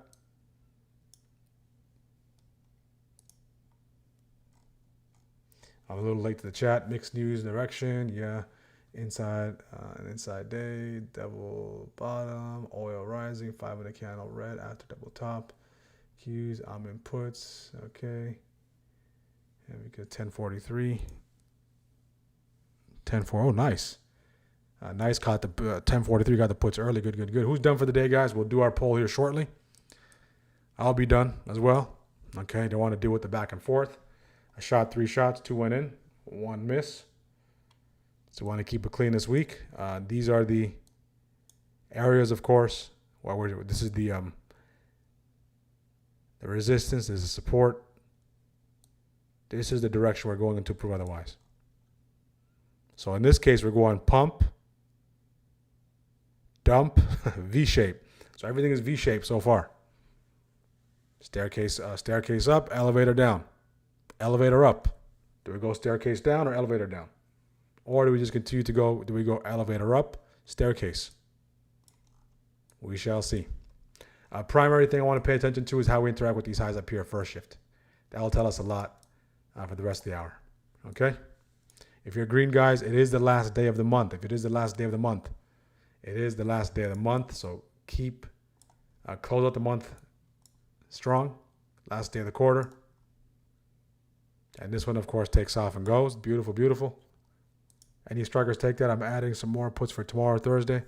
I'm a little late to the chat. Mixed news direction. Yeah. Inside day. Double bottom. Oil rising. 5-minute candle red after double top. Qs. I'm in puts. Okay. And we get 1043. 10-4. Oh, nice. Nice. Caught the 1043. Got the puts early. Good. Who's done for the day, guys? We'll do our poll here shortly. I'll be done as well. Okay. Don't want to deal with the back and forth. I shot 3 shots. 2 went in. 1 miss. So want to keep it clean this week. These are the areas, of course. This is the resistance. This is support. This is the direction we're going in to prove otherwise. So in this case, we're going pump, dump, V-shape. So everything is V-shape so far. Staircase up, elevator down, elevator up. Do we go staircase down or elevator down? Or do we just continue to go, do we go elevator up, staircase? We shall see. Primary thing I want to pay attention to is how we interact with these highs up here first shift. That will tell us a lot for the rest of the hour. Okay? If you're green, guys, it is the last day of the month. If it is the last day of the month, it is the last day of the month. So keep, close out the month strong. Last day of the quarter. And this one, of course, takes off and goes. Beautiful, beautiful. Any strikers take that. I'm adding some more puts for tomorrow, Thursday.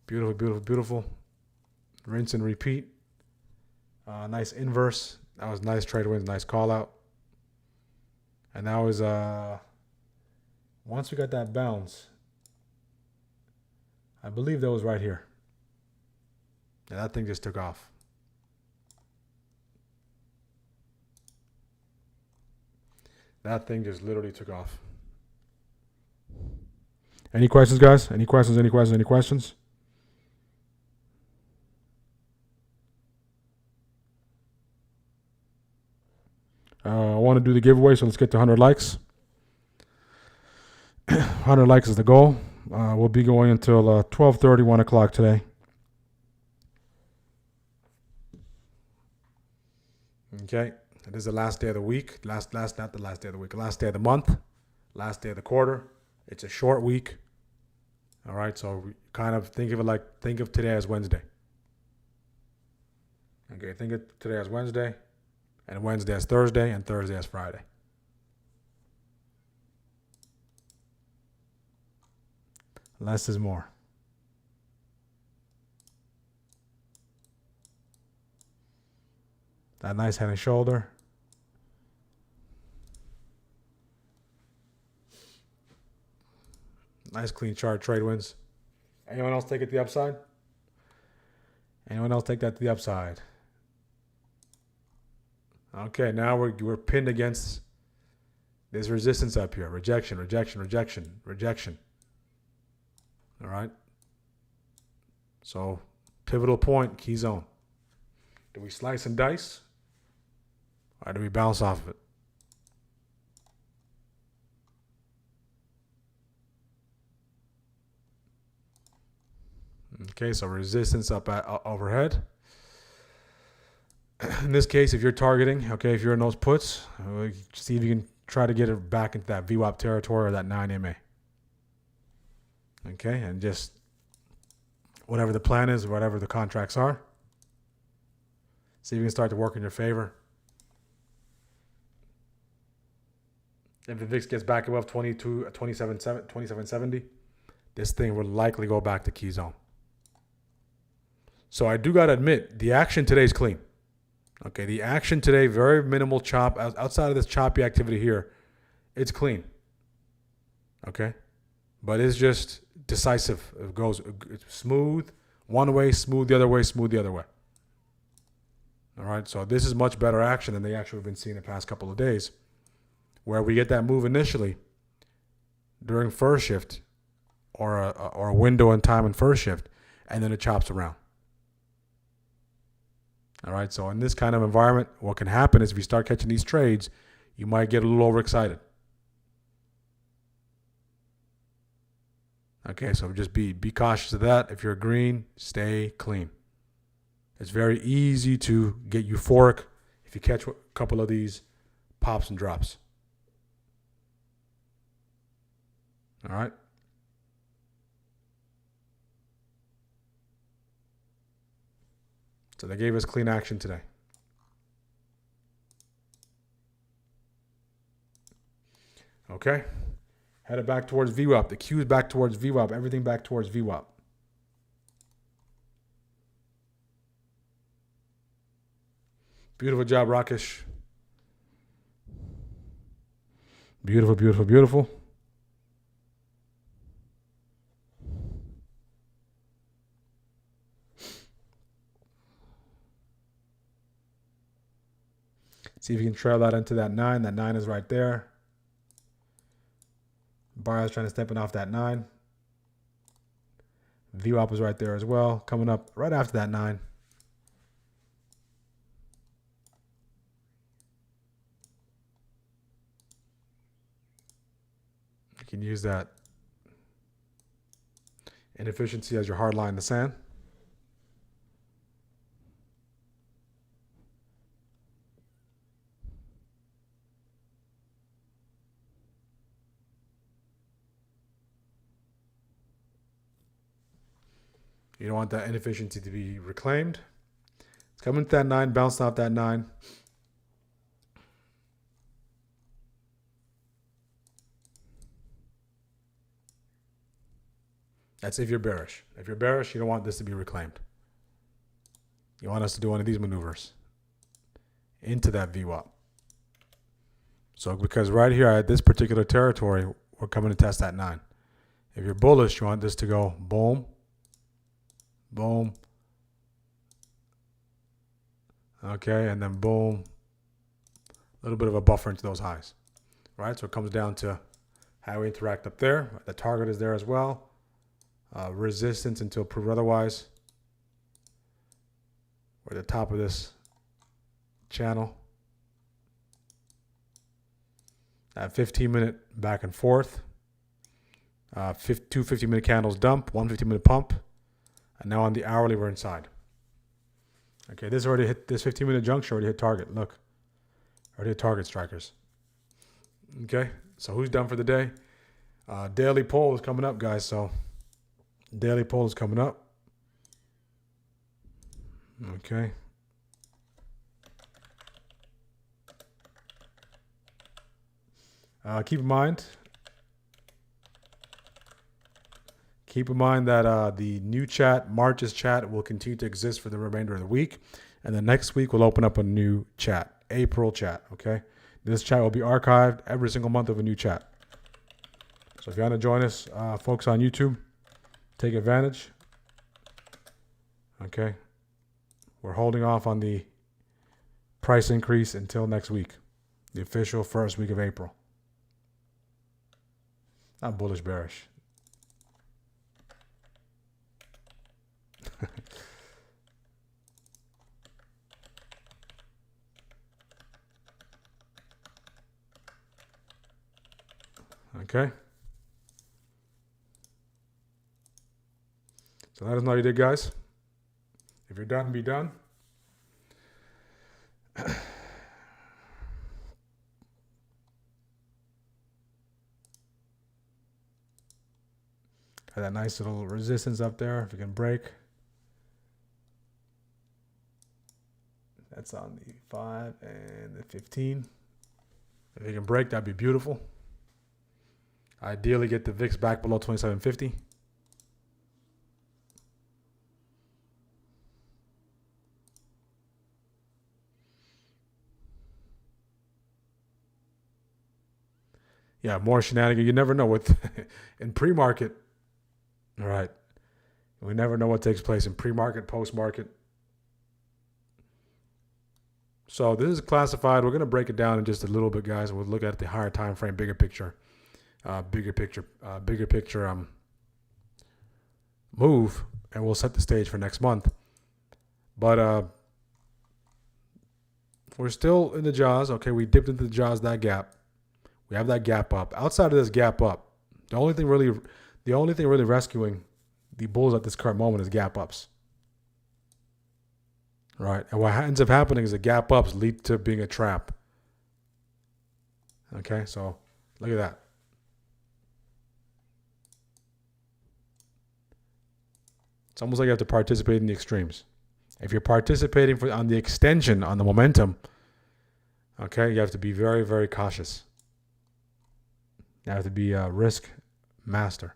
Beautiful, beautiful, beautiful. Rinse and repeat. Nice inverse. That was nice trade wins, nice call out. And that was, once we got that bounce, I believe that was right here. And that thing just took off. That thing just literally took off. Any questions, guys? Any questions? I want to do the giveaway, so let's get to 100 likes. 100 likes is the goal. We'll be going until 12:30, 1 o'clock today. Okay. It is the last day of the week. Not the last day of the week. Last day of the month. Last day of the quarter. It's a short week. All right. So we kind of think of today as Wednesday. Okay. Think of today as Wednesday. And Wednesday as Thursday. And Thursday as Friday. Less is more. That nice head and shoulder. Nice clean chart, trade wins. Anyone else take it to the upside? Anyone else take that to the upside? Okay, now we're pinned against this resistance up here. Rejection, rejection, rejection, rejection. All right. So pivotal point, key zone. Do we slice and dice? Or do we bounce off of it? Okay, so resistance up at overhead. In this case, if you're targeting, okay, if you're in those puts, see if you can try to get it back into that VWAP territory or that 9 MA. Okay, and just whatever the plan is, whatever the contracts are, see if you can start to work in your favor. If the VIX gets back above 2770, this thing will likely go back to key zone. So I do got to admit, the action today is clean. Okay, the action today, very minimal chop. Outside of this choppy activity here, it's clean. Okay, but it's just decisive. It goes smooth one way, smooth the other way, smooth the other way. All right, so this is much better action than the action we've been seeing the past couple of days, where we get that move initially during first shift or a window in time in first shift, and then it chops around. All right, so in this kind of environment, what can happen is if you start catching these trades, you might get a little overexcited. Okay, so just be cautious of that. If you're green, stay clean. It's very easy to get euphoric if you catch a couple of these pops and drops. All right. So they gave us clean action today. Okay. Headed back towards VWAP. The Q's back towards VWAP. Everything back towards VWAP. Beautiful job, Rakesh. Beautiful, beautiful, beautiful. See if you can trail that into that 9. That 9 is right there. Bar is trying to step in off that 9. VWAP is right there as well. Coming up right after that 9. You can use that inefficiency as your hard line in the sand. You don't want that inefficiency to be reclaimed. It's coming to that 9, bouncing off that 9. That's if you're bearish. If you're bearish, you don't want this to be reclaimed. You want us to do one of these maneuvers into that VWAP. So because right here at this particular territory, we're coming to test that 9. If you're bullish, you want this to go boom, boom. Okay, and then boom. A little bit of a buffer into those highs. Right, so it comes down to how we interact up there. The target is there as well. Resistance until proved otherwise. We're at the top of this channel. At 15-minute back and forth. 2 50-minute candles dump, 1 50-minute pump. And now on the hourly, we're inside. Okay, this already hit, this 15-minute juncture already hit target. Look, already hit target, strikers. Okay, so who's done for the day? Daily poll is coming up, guys. So daily poll is coming up. Okay. Keep in mind, Keep in mind that the new chat, March's chat, will continue to exist for the remainder of the week. And then next week, we'll open up a new chat, April chat, okay? This chat will be archived every single month of a new chat. So if you want to join us, folks on YouTube, take advantage. Okay. We're holding off on the price increase until next week, the official first week of April. Not bullish, bearish. Okay. So let us know how you did, guys. If you're done, be done. Had that nice little resistance up there. If you can break. That's on the 5 and the 15. If you can break, that'd be beautiful. Ideally, get the VIX back below 2750. Yeah, more shenanigans. You never know with in pre-market. All right. We never know what takes place in pre-market, post-market. So this is classified. We're going to break it down in just a little bit, guys. We'll look at the higher time frame, bigger picture move, and we'll set the stage for next month. But we're still in the jaws. Okay, we dipped into the jaws, that gap. We have that gap up. Outside of this gap up, the only thing really rescuing the bulls at this current moment is gap ups. Right, and what ends up happening is the gap ups lead to being a trap. Okay, so look at that. It's almost like you have to participate in the extremes. If you're participating on the extension, on the momentum, okay, you have to be very, very cautious. You have to be a risk master.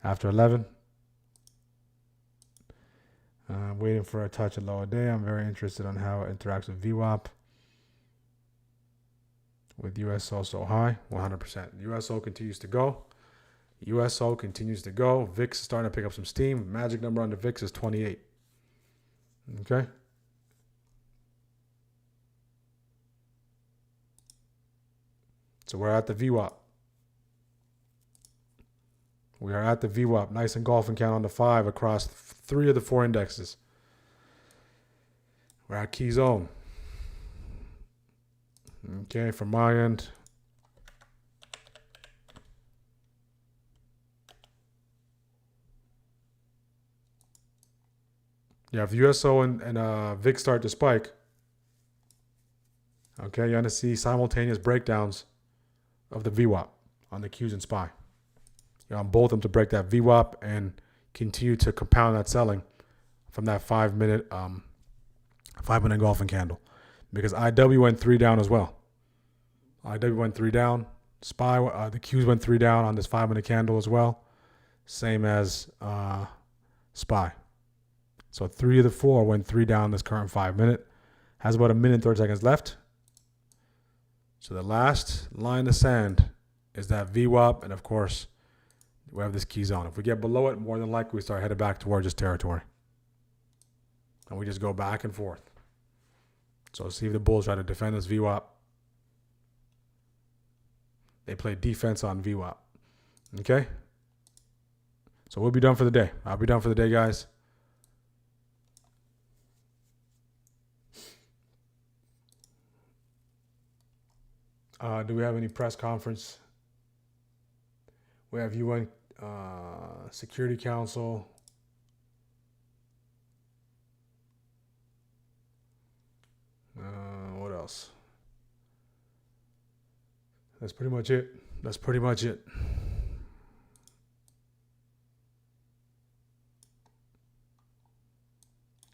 After 11, waiting for a touch of lower day. I'm very interested on how it interacts with VWAP. With USO so high, 100%. USO continues to go. USO continues to go. VIX is starting to pick up some steam. Magic number on the VIX is 28. Okay. So we're at the VWAP. We are at the VWAP. Nice engulfing count on the 5 across 3 of the 4 indexes. We're at key zone. Okay, from my end. Yeah, if USO and VIX start to spike, okay, you're going to see simultaneous breakdowns of the VWAP on the Qs and SPY. You want both of them to break that VWAP and continue to compound that selling from that 5-minute engulfing candle. Because IW went 3 down as well. IW went 3 down. SPY, the Qs went 3 down on this 5-minute candle as well. Same as SPY. So 3 of the 4 went 3 down this current 5-minute. Has about 1 minute and 30 seconds left. So the last line of sand is that VWAP, and of course, we have this key zone. If we get below it, more than likely we start headed back towards this territory. And we just go back and forth. So see if the bulls try to defend this VWAP. They play defense on VWAP. Okay? So we'll be done for the day. I'll be done for the day, guys. Do we have any press conference? We have UN Security Council. What else? That's pretty much it. That's pretty much it.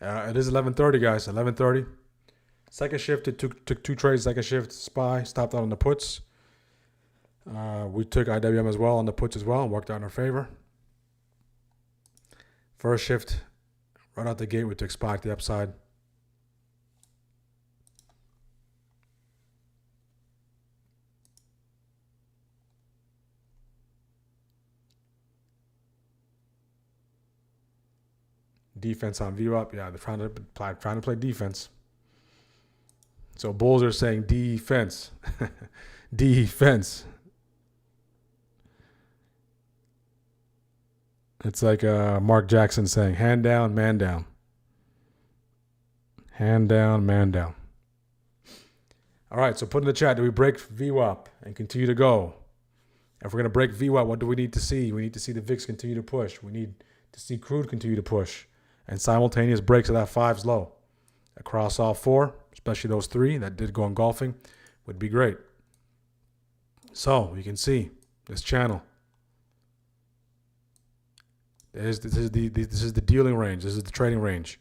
It is 11:30, guys. 11:30. Second shift, it took 2 trades. Second shift, SPY stopped out on the puts. We took IWM as well on the puts as well and worked out in our favor. First shift, right out the gate, we took SPY to the upside. Defense on VWAP. Yeah, they're trying to play defense. So bulls are saying defense. Defense. It's like Mark Jackson saying, hand down, man down. Hand down, man down. All right, so put in the chat, do we break VWAP and continue to go? If we're going to break VWAP, what do we need to see? We need to see the VIX continue to push. We need to see crude continue to push. And simultaneous breaks of that 5's low. Across all 4, especially those 3 that did go engulfing, would be great. So you can see this channel. This is the dealing range. This is the trading range.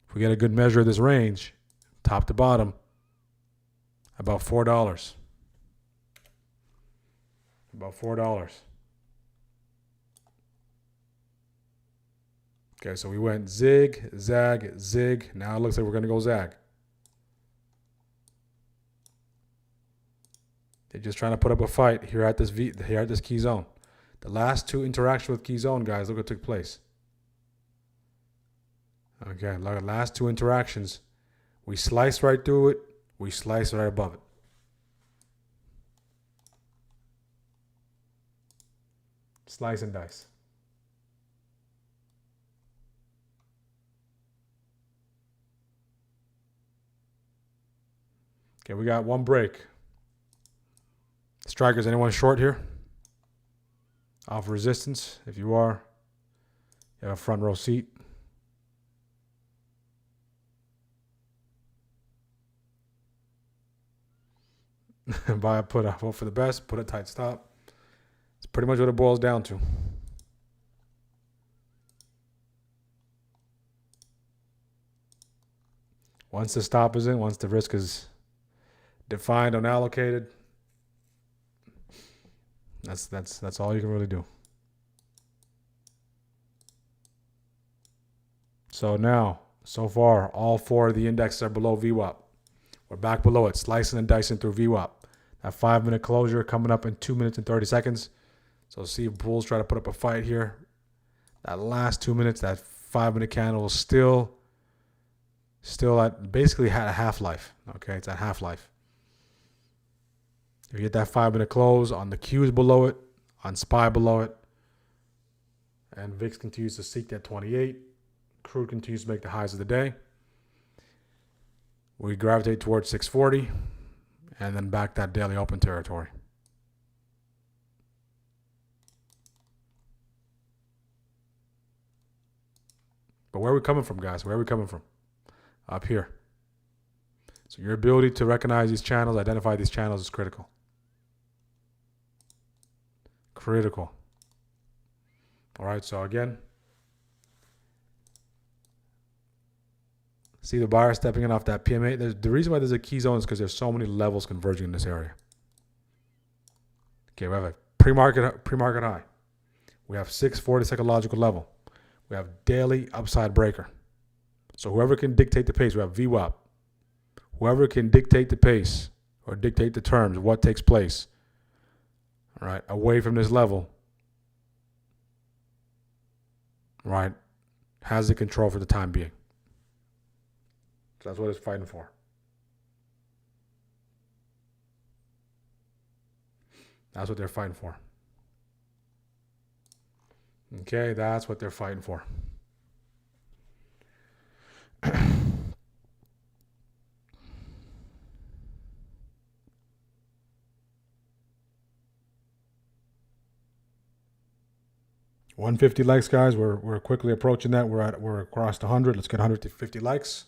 If we get a good measure of this range, top to bottom, about $4. About $4. Okay, so we went zig, zag, zig. Now it looks like we're going to go zag. They're just trying to put up a fight here at this key zone. The last 2 interactions with key zone, guys, look what took place. Okay, look at the last 2 interactions. We sliced right through it. We sliced right above it. Slice and dice. Okay, we got one break. Strikers, anyone short here? Off resistance. If you are, you have a front row seat. Buy a put, hope for the best, put a tight stop. It's pretty much what it boils down to. Once the stop is in, once the risk is defined, unallocated, that's all you can really do. So now, so far, all 4 of the indexes are below VWAP. We're back below it, slicing and dicing through VWAP. That 5-minute closure coming up in 2 minutes and 30 seconds. So see if bulls try to put up a fight here. That last 2 minutes, that 5-minute candle is still at basically had a half-life. Okay, it's at half-life. If you get that 5-minute close on the Qs below it, on SPY below it, and VIX continues to seek that 28, crude continues to make the highs of the day, we gravitate towards 640 and then back that daily open territory. But where are we coming from, guys? Where are we coming from? Up here. So your ability to recognize these channels, identify these channels is critical. Critical. All right, so again, see the buyer stepping in off that PMA. The reason why there's a key zone is because there's so many levels converging in this area. Okay, we have a pre-market high. We have 640 psychological level. We have daily upside breaker. So whoever can dictate the pace, we have VWAP. Whoever can dictate the pace or dictate the terms of what takes place, all right, away from this level, right, has the control for the time being. So that's what it's fighting for. That's what they're fighting for. Okay, that's what they're fighting for. $150 likes, guys. We're quickly approaching that. We're across the 100. Let's get 150 likes.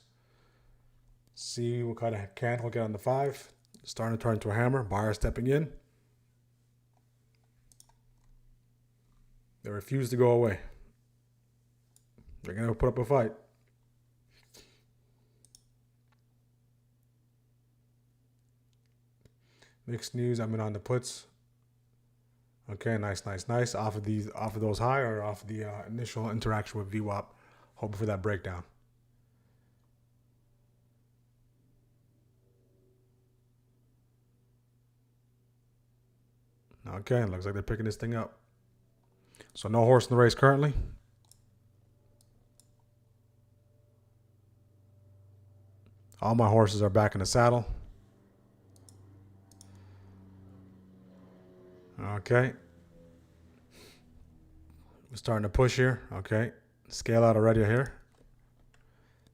See what kind of candle we'll get on the 5. Starting to turn into a hammer. Buyer stepping in. They refuse to go away. They're going to put up a fight. Mixed news. I'm in on the puts. Okay, nice. Off of those high or off of the initial interaction with VWAP. Hoping for that breakdown. Okay, looks like they're picking this thing up. So no horse in the race currently. All my horses are back in the saddle. Okay. We're starting to push here. Okay. Scale out already here.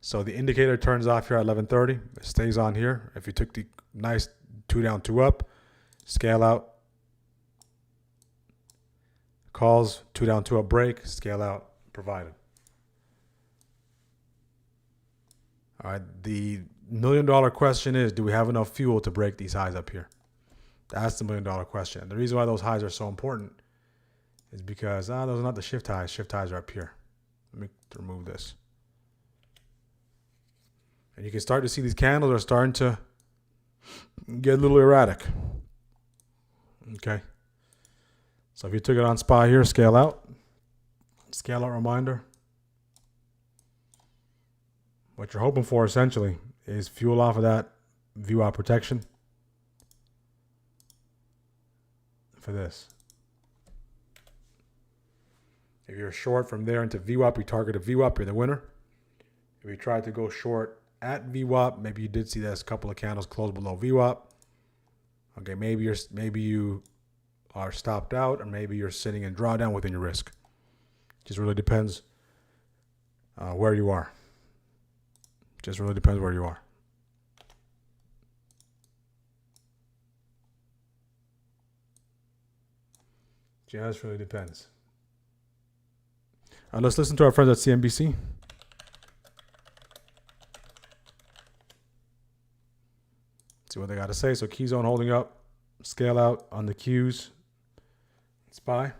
So the indicator turns off here at 11:30. It stays on here. If you took the nice 2 down, 2 up, scale out. Calls, 2 down, 2 up break, scale out provided. All right. The $1 million question is, do we have enough fuel to break these highs up here? That's the $1 million question. And the reason why those highs are so important is because those are not the shift highs. Shift highs are up here. Let me remove this. And you can start to see these candles are starting to get a little erratic. Okay. So if you took it on SPY here, scale out. Scale out reminder. What you're hoping for essentially is fuel off of that VWAP protection for this. If you're short from there into VWAP, you target a VWAP, you're the winner. If you tried to go short at VWAP, maybe you did see that a couple of candles close below VWAP. Okay, maybe you are stopped out, or maybe you're sitting in drawdown within your risk. Just really depends where you are. Just really depends where you are. Just really depends. Let's listen to our friends at CNBC. See what they got to say. So key zone holding up, scale out on the Qs. SPY.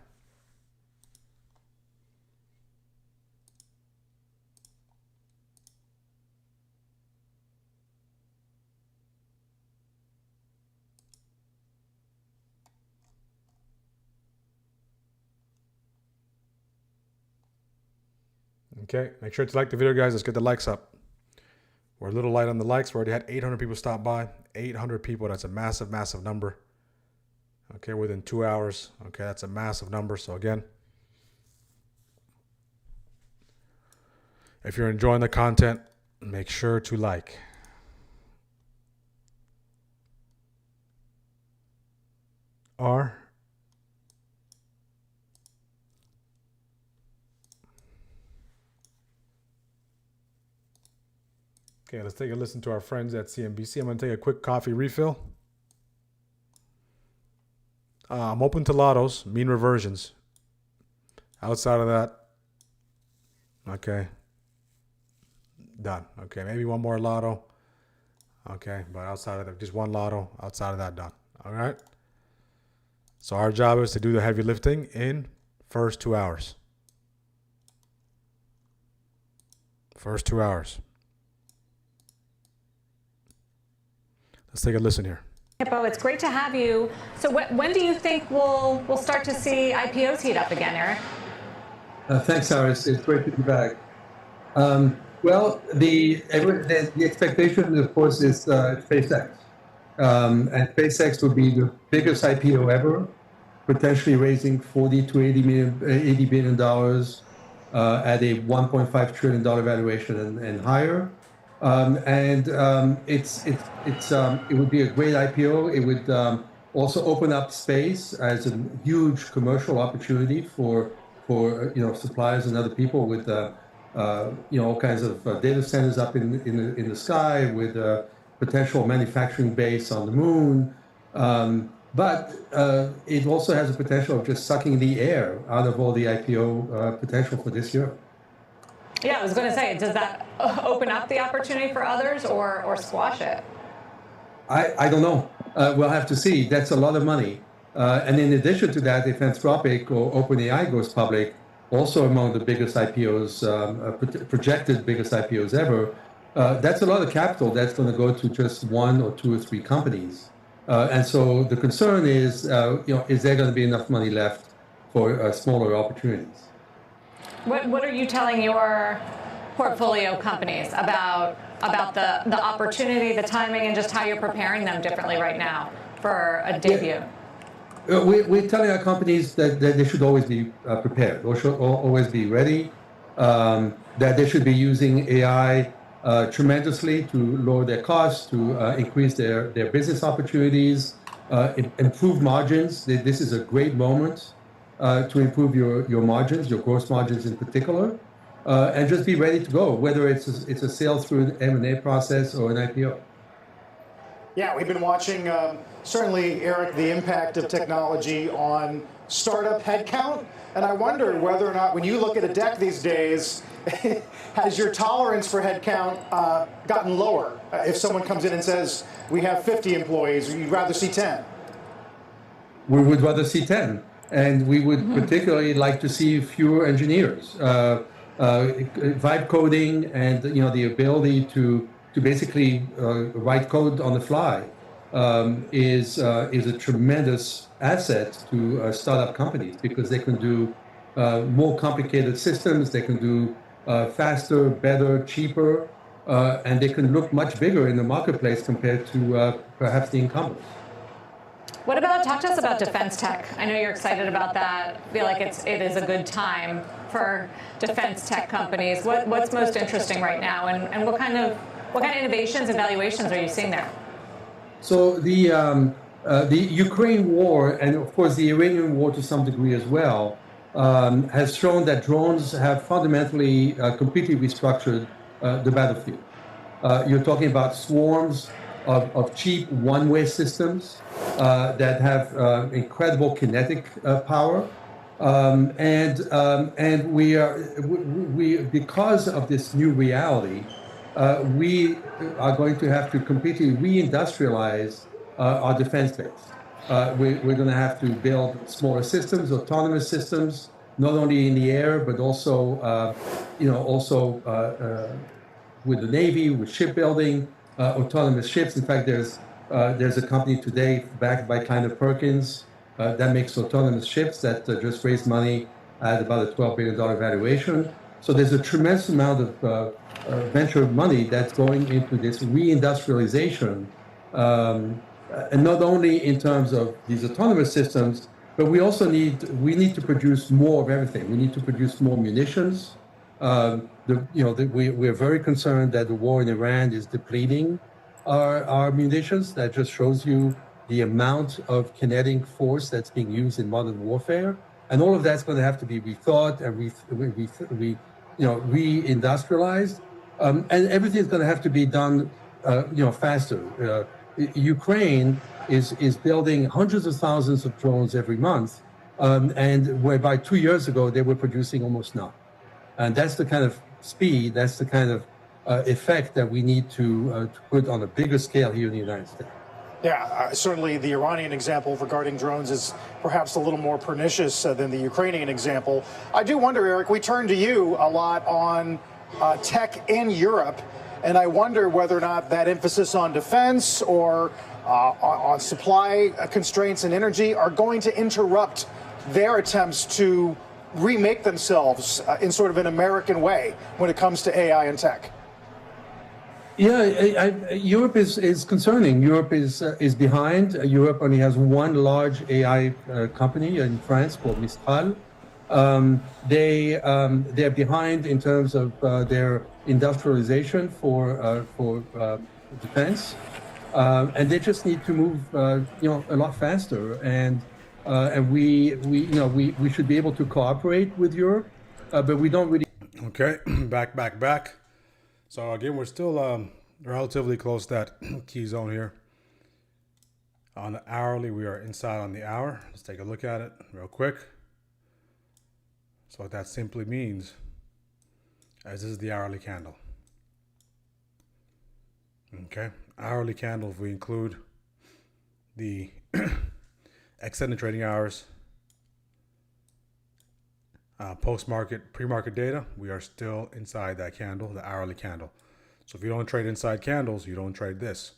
Okay, make sure to like the video, guys. Let's get the likes up. We're a little light on the likes. We already had 800 people stop by. 800 people. That's a massive, massive number. Okay, within 2 hours. Okay, that's a massive number. So again, if you're enjoying the content, make sure to like. R. Okay, let's take a listen to our friends at CNBC. I'm going to take a quick coffee refill. I'm open to lottos, mean reversions. Outside of that, okay, done. Okay, maybe one more lotto. Okay, but outside of that, just one lotto. Outside of that, done. All right. So our job is to do the heavy lifting in first 2 hours. First 2 hours. Let's take a listen here. Hippo, it's great to have you. So when do you think we'll start to see IPOs heat up again, Eric? Thanks, Sarah. It's great to be back. Well, the expectation, of course, is SpaceX. And SpaceX will be the biggest IPO ever, potentially raising $40 to $80 billion at a $1.5 trillion valuation and higher. It would be a great IPO. It would also open up space as a huge commercial opportunity for suppliers and other people with all kinds of data centers up in the sky, with potential manufacturing base on the moon. But it also has the potential of just sucking the air out of all the IPO potential for this year. Yeah, I was going to say, does that open up the opportunity for others or squash it? I don't know. We'll have to see. That's a lot of money. And in addition to that, if Anthropic or OpenAI goes public, also among the biggest IPOs, projected biggest IPOs ever, that's a lot of capital that's going to go to just one or two or three companies. And so the concern is, is there going to be enough money left for smaller opportunities? What are you telling your portfolio companies about the opportunity, the timing, and just how you're preparing them differently right now for a debut? We're telling our companies that they should always be prepared, or should always be ready, that they should be using AI tremendously to lower their costs, to increase their business opportunities, improve margins. This is a great moment to improve your margins, your gross margins in particular, and just be ready to go, whether it's a sale through an M&A process or an IPO. Yeah, we've been watching, certainly, Eric, the impact of technology on startup headcount. And I wonder whether or not, when you look at a deck these days, has your tolerance for headcount gotten lower? If someone comes in and says, we have 50 employees, you'd rather see 10? We would rather see 10. And we would particularly like to see fewer engineers. Vibe coding and the ability to basically write code on the fly is a tremendous asset to startup companies, because they can do more complicated systems, they can do faster, better, cheaper, and they can look much bigger in the marketplace compared to perhaps the incumbents. Talk to us about defense tech. I know you're excited about that. I feel like it is a good time for defense tech companies. What's most interesting right now, and what kind of innovations and valuations are you seeing there? So the Ukraine war, and of course the Iranian war to some degree as well, has shown that drones have fundamentally completely restructured the battlefield. You're talking about swarms of cheap one-way systems that have incredible kinetic power, and we because of this new reality, we are going to have to completely reindustrialize our defense base. We're going to have to build smaller systems, autonomous systems, not only in the air but also, with the Navy, with shipbuilding, autonomous ships. In fact, there's a company today backed by Kleiner Perkins that makes autonomous ships that just raised money at about a $12 billion valuation. So there's a tremendous amount of venture money that's going into this reindustrialization, and not only in terms of these autonomous systems, but we need to produce more of everything. We need to produce more munitions. We're very concerned that the war in Iran is depleting our munitions. That just shows you the amount of kinetic force that's being used in modern warfare, and all of that's going to have to be rethought and reindustrialized, and everything's going to have to be done, faster. Ukraine is building hundreds of thousands of drones every month, and whereby 2 years ago they were producing almost none. And that's the kind of speed, that's the kind of effect that we need to put on a bigger scale here in the United States. Yeah, certainly the Iranian example regarding drones is perhaps a little more pernicious than the Ukrainian example. I do wonder, Eric, we turn to you a lot on tech in Europe, and I wonder whether or not that emphasis on defense or on supply constraints and energy are going to interrupt their attempts to remake themselves in sort of an American way when it comes to AI and tech. Yeah, Europe is concerning. Europe is behind. Europe only has one large AI company in France called Mistral. They're behind in terms of their industrialization for defense, and they just need to move a lot faster. And we should be able to cooperate with Europe, but we don't really. Okay, back. So again, we're still relatively close to that key zone here. On the hourly, we are inside on the hour. Let's take a look at it real quick. So what that simply means is this is the hourly candle. Okay, hourly candle, if we include the extended trading hours, post-market, pre-market data, we are still inside that candle, the hourly candle. So if you don't trade inside candles, you don't trade this.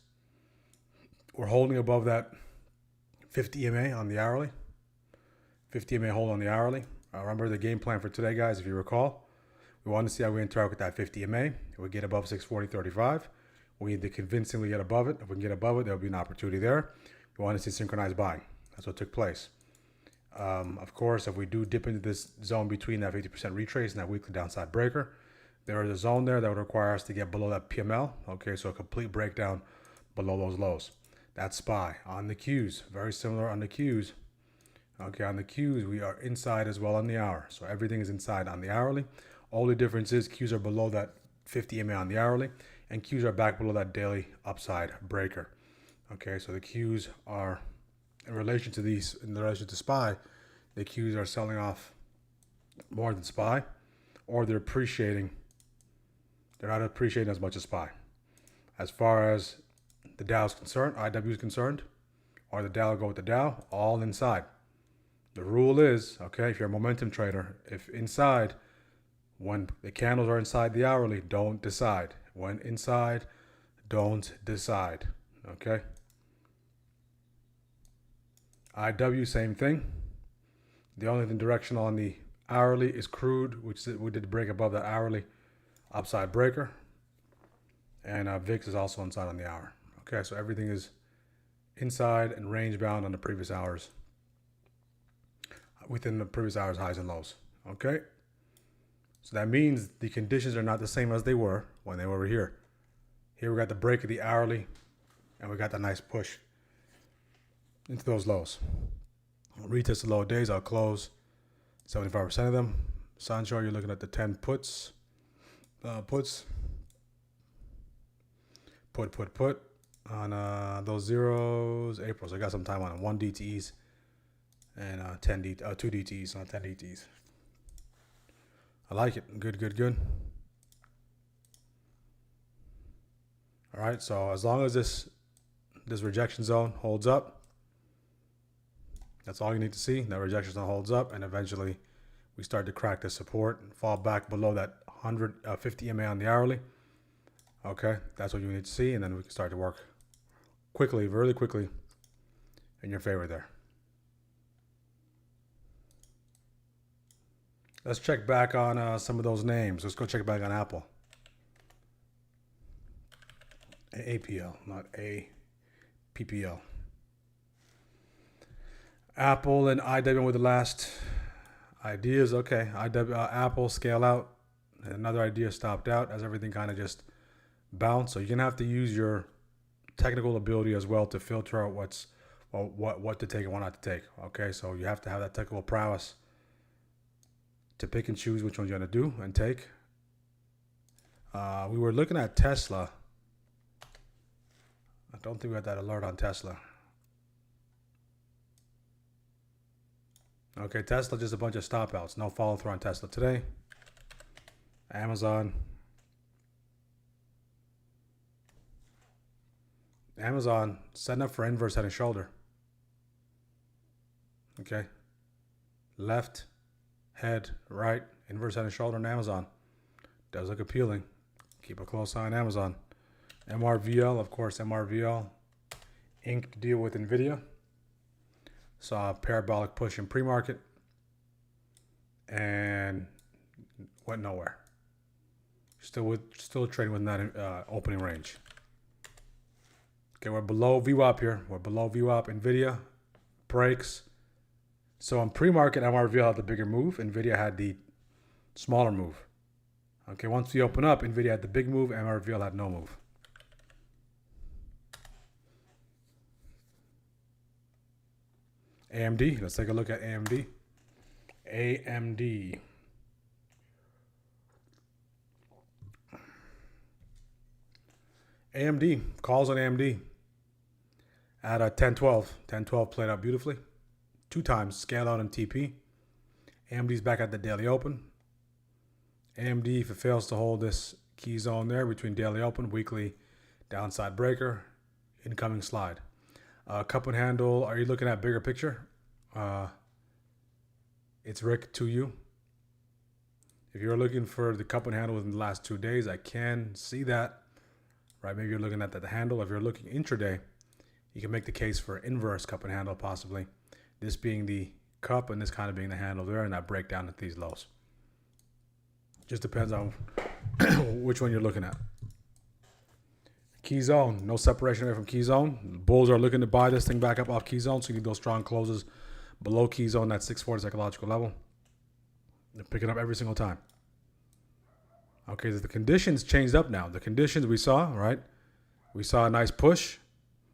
we're holding above that 50 EMA on the hourly. 50 EMA hold on the hourly. Remember the game plan for today, guys, if you recall. We want to see how we interact with that 50 EMA. If we get above 640.35, we need to convincingly get above it. If we can get above it, there'll be an opportunity there. We want to see synchronized buying. That's what took place. Of course, if we do dip into this zone between that 50% retrace and that weekly downside breaker, there is a zone there that would require us to get below that PML. Okay, so a complete breakdown below those lows. That's SPY. On the Qs, very similar on the Qs. Okay, on the Qs, we are inside as well on the hour. So everything is inside on the hourly. All the difference is Qs are below that 50 EMA on the hourly, and Qs are back below that daily upside breaker. Okay, so the Qs are, in relation to SPY, the Qs are selling off more than SPY, or they're appreciating. They're not appreciating as much as SPY. As far as the Dow is concerned, IW is concerned, or the Dow go with the Dow, all inside. The rule is, okay, if you're a momentum trader, if inside, when the candles are inside the hourly, don't decide. When inside, don't decide. Okay. IW, same thing. The only thing directional on the hourly is crude, which we did break above that hourly upside breaker. And VIX is also inside on the hour. Okay, so everything is inside and range bound on the previous hours, within the previous hours highs and lows. Okay, so that means the conditions are not the same as they were when they were over here. Here we got the break of the hourly, and we got the nice push into those lows. Retest the low days. I'll close 75% of them. Sancho, you're looking at the 10 puts. Put on those zeros. April. So I got some time on it. 1 DTEs and 2 DTEs on 10 DTEs. I like it. Good. All right. So as long as this rejection zone holds up, that's all you need to see. That rejection zone holds up, and eventually we start to crack the support and fall back below that 150 EMA on the hourly. Okay, that's what you need to see, and then we can start to work quickly, really quickly, in your favor there. Let's check back on some of those names. Let's go check back on Apple. APL, not APPL. Apple and IW with the last ideas. Okay, Apple scale out. Another idea stopped out as everything kind of just bounced. So you're gonna have to use your technical ability as well to filter out what to take and what not to take. Okay, so you have to have that technical prowess to pick and choose which ones you're gonna do and take. We were looking at Tesla. I don't think we got that alert on Tesla. Okay, Tesla, just a bunch of stop outs. No follow through on Tesla today. Amazon, setting up for inverse head and shoulder. Okay. Left, head, right, inverse head and shoulder on Amazon. Does look appealing. Keep a close eye on Amazon. MRVL, of course, MRVL. Inked deal with NVIDIA. Saw a parabolic push in pre-market and went nowhere. Still trading within that opening range. Okay, we're below VWAP here. We're below VWAP. NVIDIA breaks. So on pre-market, MRVL had the bigger move. NVIDIA had the smaller move. Okay, once we open up, NVIDIA had the big move. MRVL had no move. AMD, let's take a look at AMD. AMD. AMD, calls on AMD at 10-12. 10-12 played out beautifully. 2 times, scale out and TP. AMD's back at the daily open. AMD, if it fails to hold this key zone there between daily open, weekly downside breaker, incoming slide. Cup and handle, are you looking at bigger picture? It's Rick to you. If you're looking for the cup and handle within the last 2 days, I can see that. Right, maybe you're looking at the handle. If you're looking intraday, You can make the case for inverse cup and handle possibly. This being the cup and this kind of being the handle there, and that breakdown at these lows. Just depends on which one you're looking at. Key zone, no separation away from key zone. Bulls are looking to buy this thing back up off key zone, so you need those strong closes below key zone, that 640 psychological level. They're picking up every single time. Okay, so the conditions changed up now. The conditions we saw, right? We saw a nice push,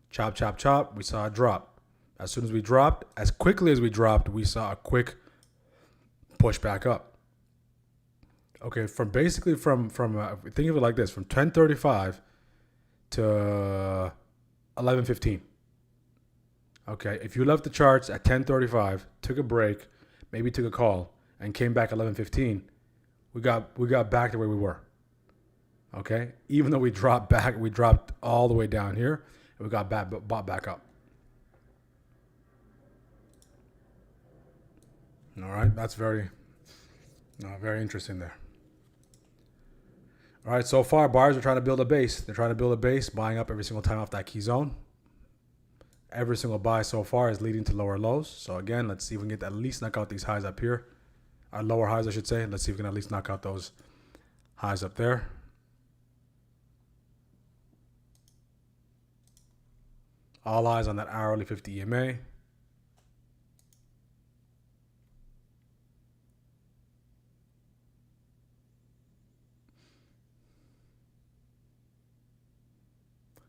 chop, chop, chop. We saw a drop. As soon as we dropped, as quickly as we dropped, we saw a quick push back up. Okay, from think of it like this, from 1035 to 1115. Okay, if you left the charts at 1035, took a break, maybe took a call, and came back at 1115, we got back to where we were. Okay, even though we dropped back, we dropped all the way down here, and we got bought back up. All right, that's very interesting there. All right, so far, buyers are trying to build a base. They're trying to build a base, buying up every single time off that key zone. Every single buy so far is leading to lower lows. So again, let's see if we can get at least knock out these highs up here. Our lower highs, I should say. Let's see if we can at least knock out those highs up there. All eyes on that hourly 50 EMA.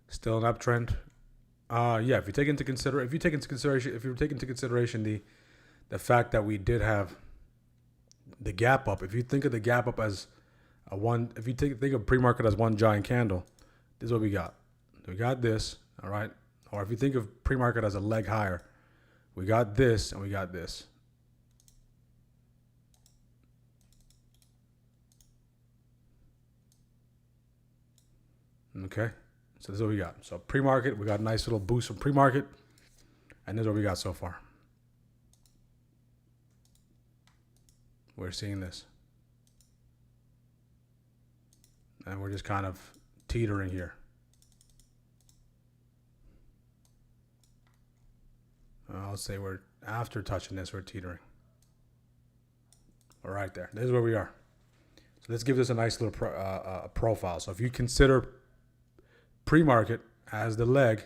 Still an uptrend. Yeah, if you take into consideration the fact that we did have the gap up. If you think of the gap up as a one, if you think of pre-market as one giant candle, this is what we got. We got this, all right. Or if you think of pre-market as a leg higher, we got this and we got this. Okay. So this is what we got. So pre-market, we got a nice little boost from pre-market. And this is what we got so far. We're seeing this. And we're just kind of teetering here. I'll say we're after touching this, we're teetering. We're right there. This is where we are. So this gives us a nice little profile. So if you consider pre-market as the leg,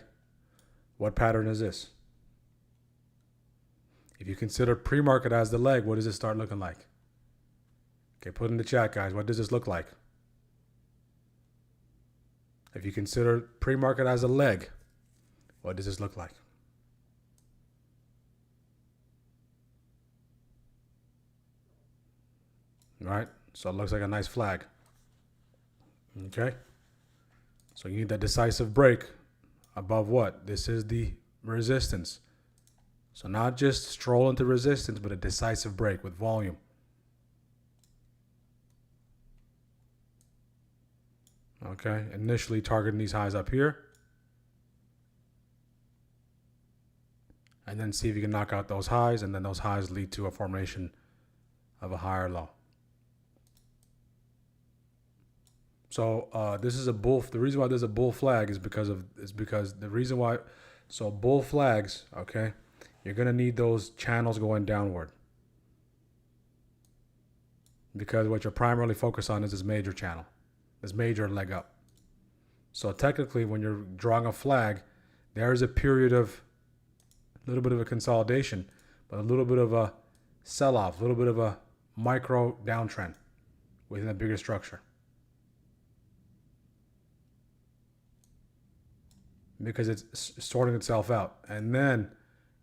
what pattern is this? If you consider pre-market as the leg, what does it start looking like? Okay, put in the chat, guys. What does this look like? If you consider pre-market as a leg, what does this look like? All right, so it looks like a nice flag. Okay. So you need that decisive break above what? This is the resistance. So not just stroll into resistance, but a decisive break with volume. Okay, initially targeting these highs up here. And then see if you can knock out those highs, and then those highs lead to a formation of a higher low. So this is a bull. The reason why there's a bull flag is because the reason why. So bull flags, okay, you're gonna need those channels going downward, because what you're primarily focused on is this major channel, this major leg up. So technically, when you're drawing a flag, there is a period of a little bit of a consolidation, but a little bit of a sell-off, a little bit of a micro downtrend within a bigger structure. Because it's sorting itself out. And then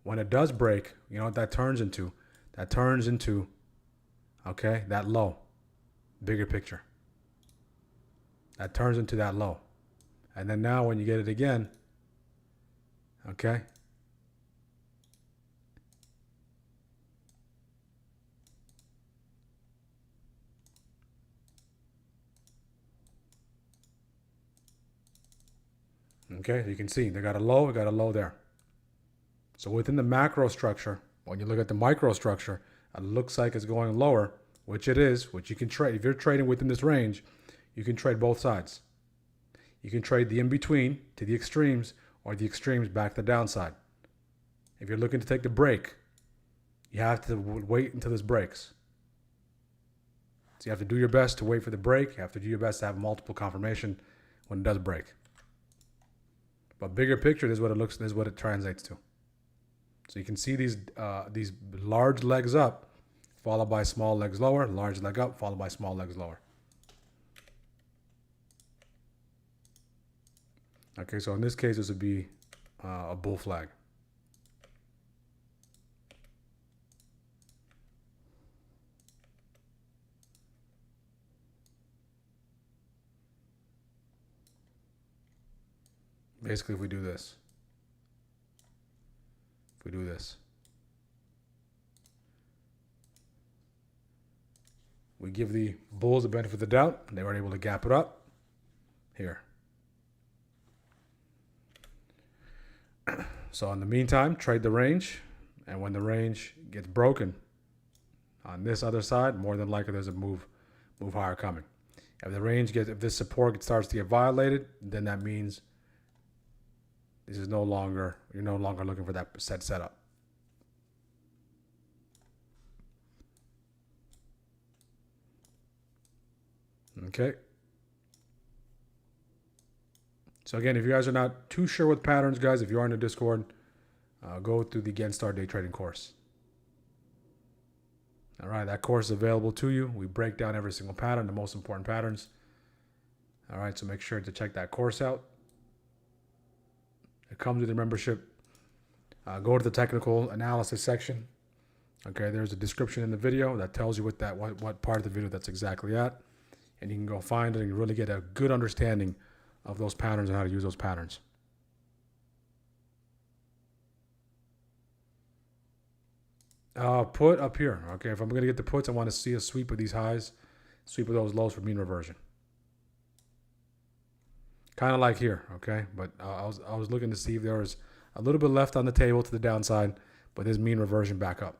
when it does break, you know what that turns into? That turns into, okay, that low. Bigger picture. That turns into that low. And then now when you get it again, okay, okay, you can see they got a low, we got a low there. So within the macro structure, when you look at the micro structure, it looks like it's going lower, which it is, which you can trade. If you're trading within this range, you can trade both sides. You can trade the in-between to the extremes, or the extremes back to the downside. If you're looking to take the break, you have to wait until this breaks. So you have to do your best to wait for the break. You have to do your best to have multiple confirmation when it does break. But bigger picture, this is what it looks. This is what it translates to. So you can see these large legs up, followed by small legs lower. Large leg up, followed by small legs lower. Okay, so in this case, this would be a bull flag. Basically, if we do this, we give the bulls the benefit of the doubt. They were able to gap it up here. So in the meantime, trade the range, and when the range gets broken on this other side, more than likely there's a move higher coming. If this support starts to get violated, then that means you're no longer looking for that setup. Okay. So again, if you guys are not too sure with patterns, guys, if you are in the Discord, go through the Genstar Day Trading course. All right, that course is available to you. We break down every single pattern, the most important patterns. All right, so make sure to check that course out. It comes with the membership. Go to the technical analysis section. Okay, there's a description in the video that tells you what part of the video that's exactly at. And you can go find it and really get a good understanding of those patterns and how to use those patterns. Put up here. Okay, if I'm going to get the puts, I want to see a sweep of these highs, sweep of those lows for mean reversion. Kind of like here, okay? But I was looking to see if there was a little bit left on the table to the downside, but there's mean reversion back up.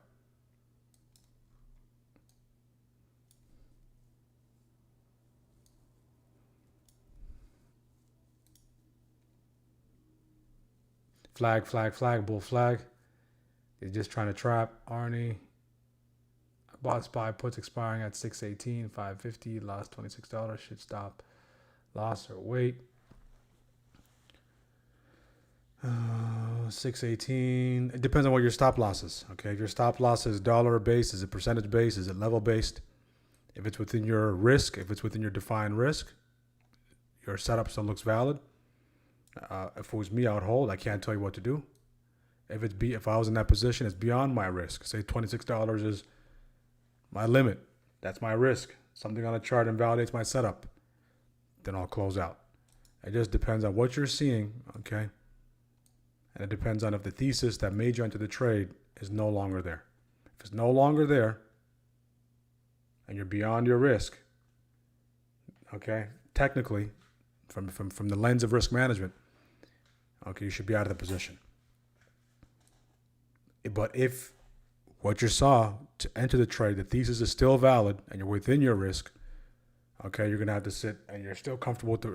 Flag, flag, flag, bull flag. They're just trying to trap Arnie. Bought SPY puts expiring at 618, 550, lost $26. Should stop loss or wait. 618. It depends on what your stop loss is. Okay, if your stop loss is dollar based, is it percentage based, is it level based? If it's within your risk, if it's within your defined risk, your setup still looks valid. If it was me, I would hold. I can't tell you what to do. If I was in that position, it's beyond my risk. Say $26 is my limit. That's my risk. Something on a chart invalidates my setup. Then I'll close out. It just depends on what you're seeing, okay? And it depends on if the thesis that made you enter the trade is no longer there. If it's no longer there and you're beyond your risk, okay, technically, from the lens of risk management, okay, you should be out of the position. But if what you saw to enter the trade, the thesis is still valid and you're within your risk, okay, you're gonna have to sit and you're still comfortable with the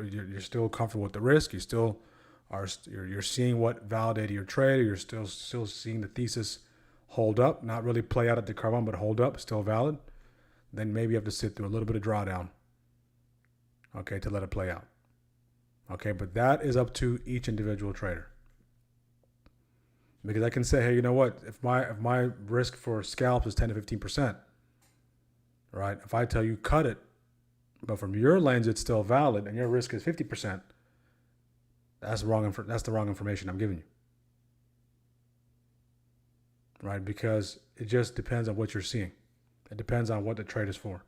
risk. You're seeing what validated your trade. Or you're still seeing the thesis hold up, not really play out at the curve, but hold up, still valid. Then maybe you have to sit through a little bit of drawdown, okay, to let it play out. Okay, but that is up to each individual trader. Because I can say, hey, you know what? If my risk for scalps is 10 to 15%, right? If I tell you cut it, but from your lens it's still valid and your risk is 50%, that's the wrong information I'm giving you. Right? Because it just depends on what you're seeing. It depends on what the trade is for.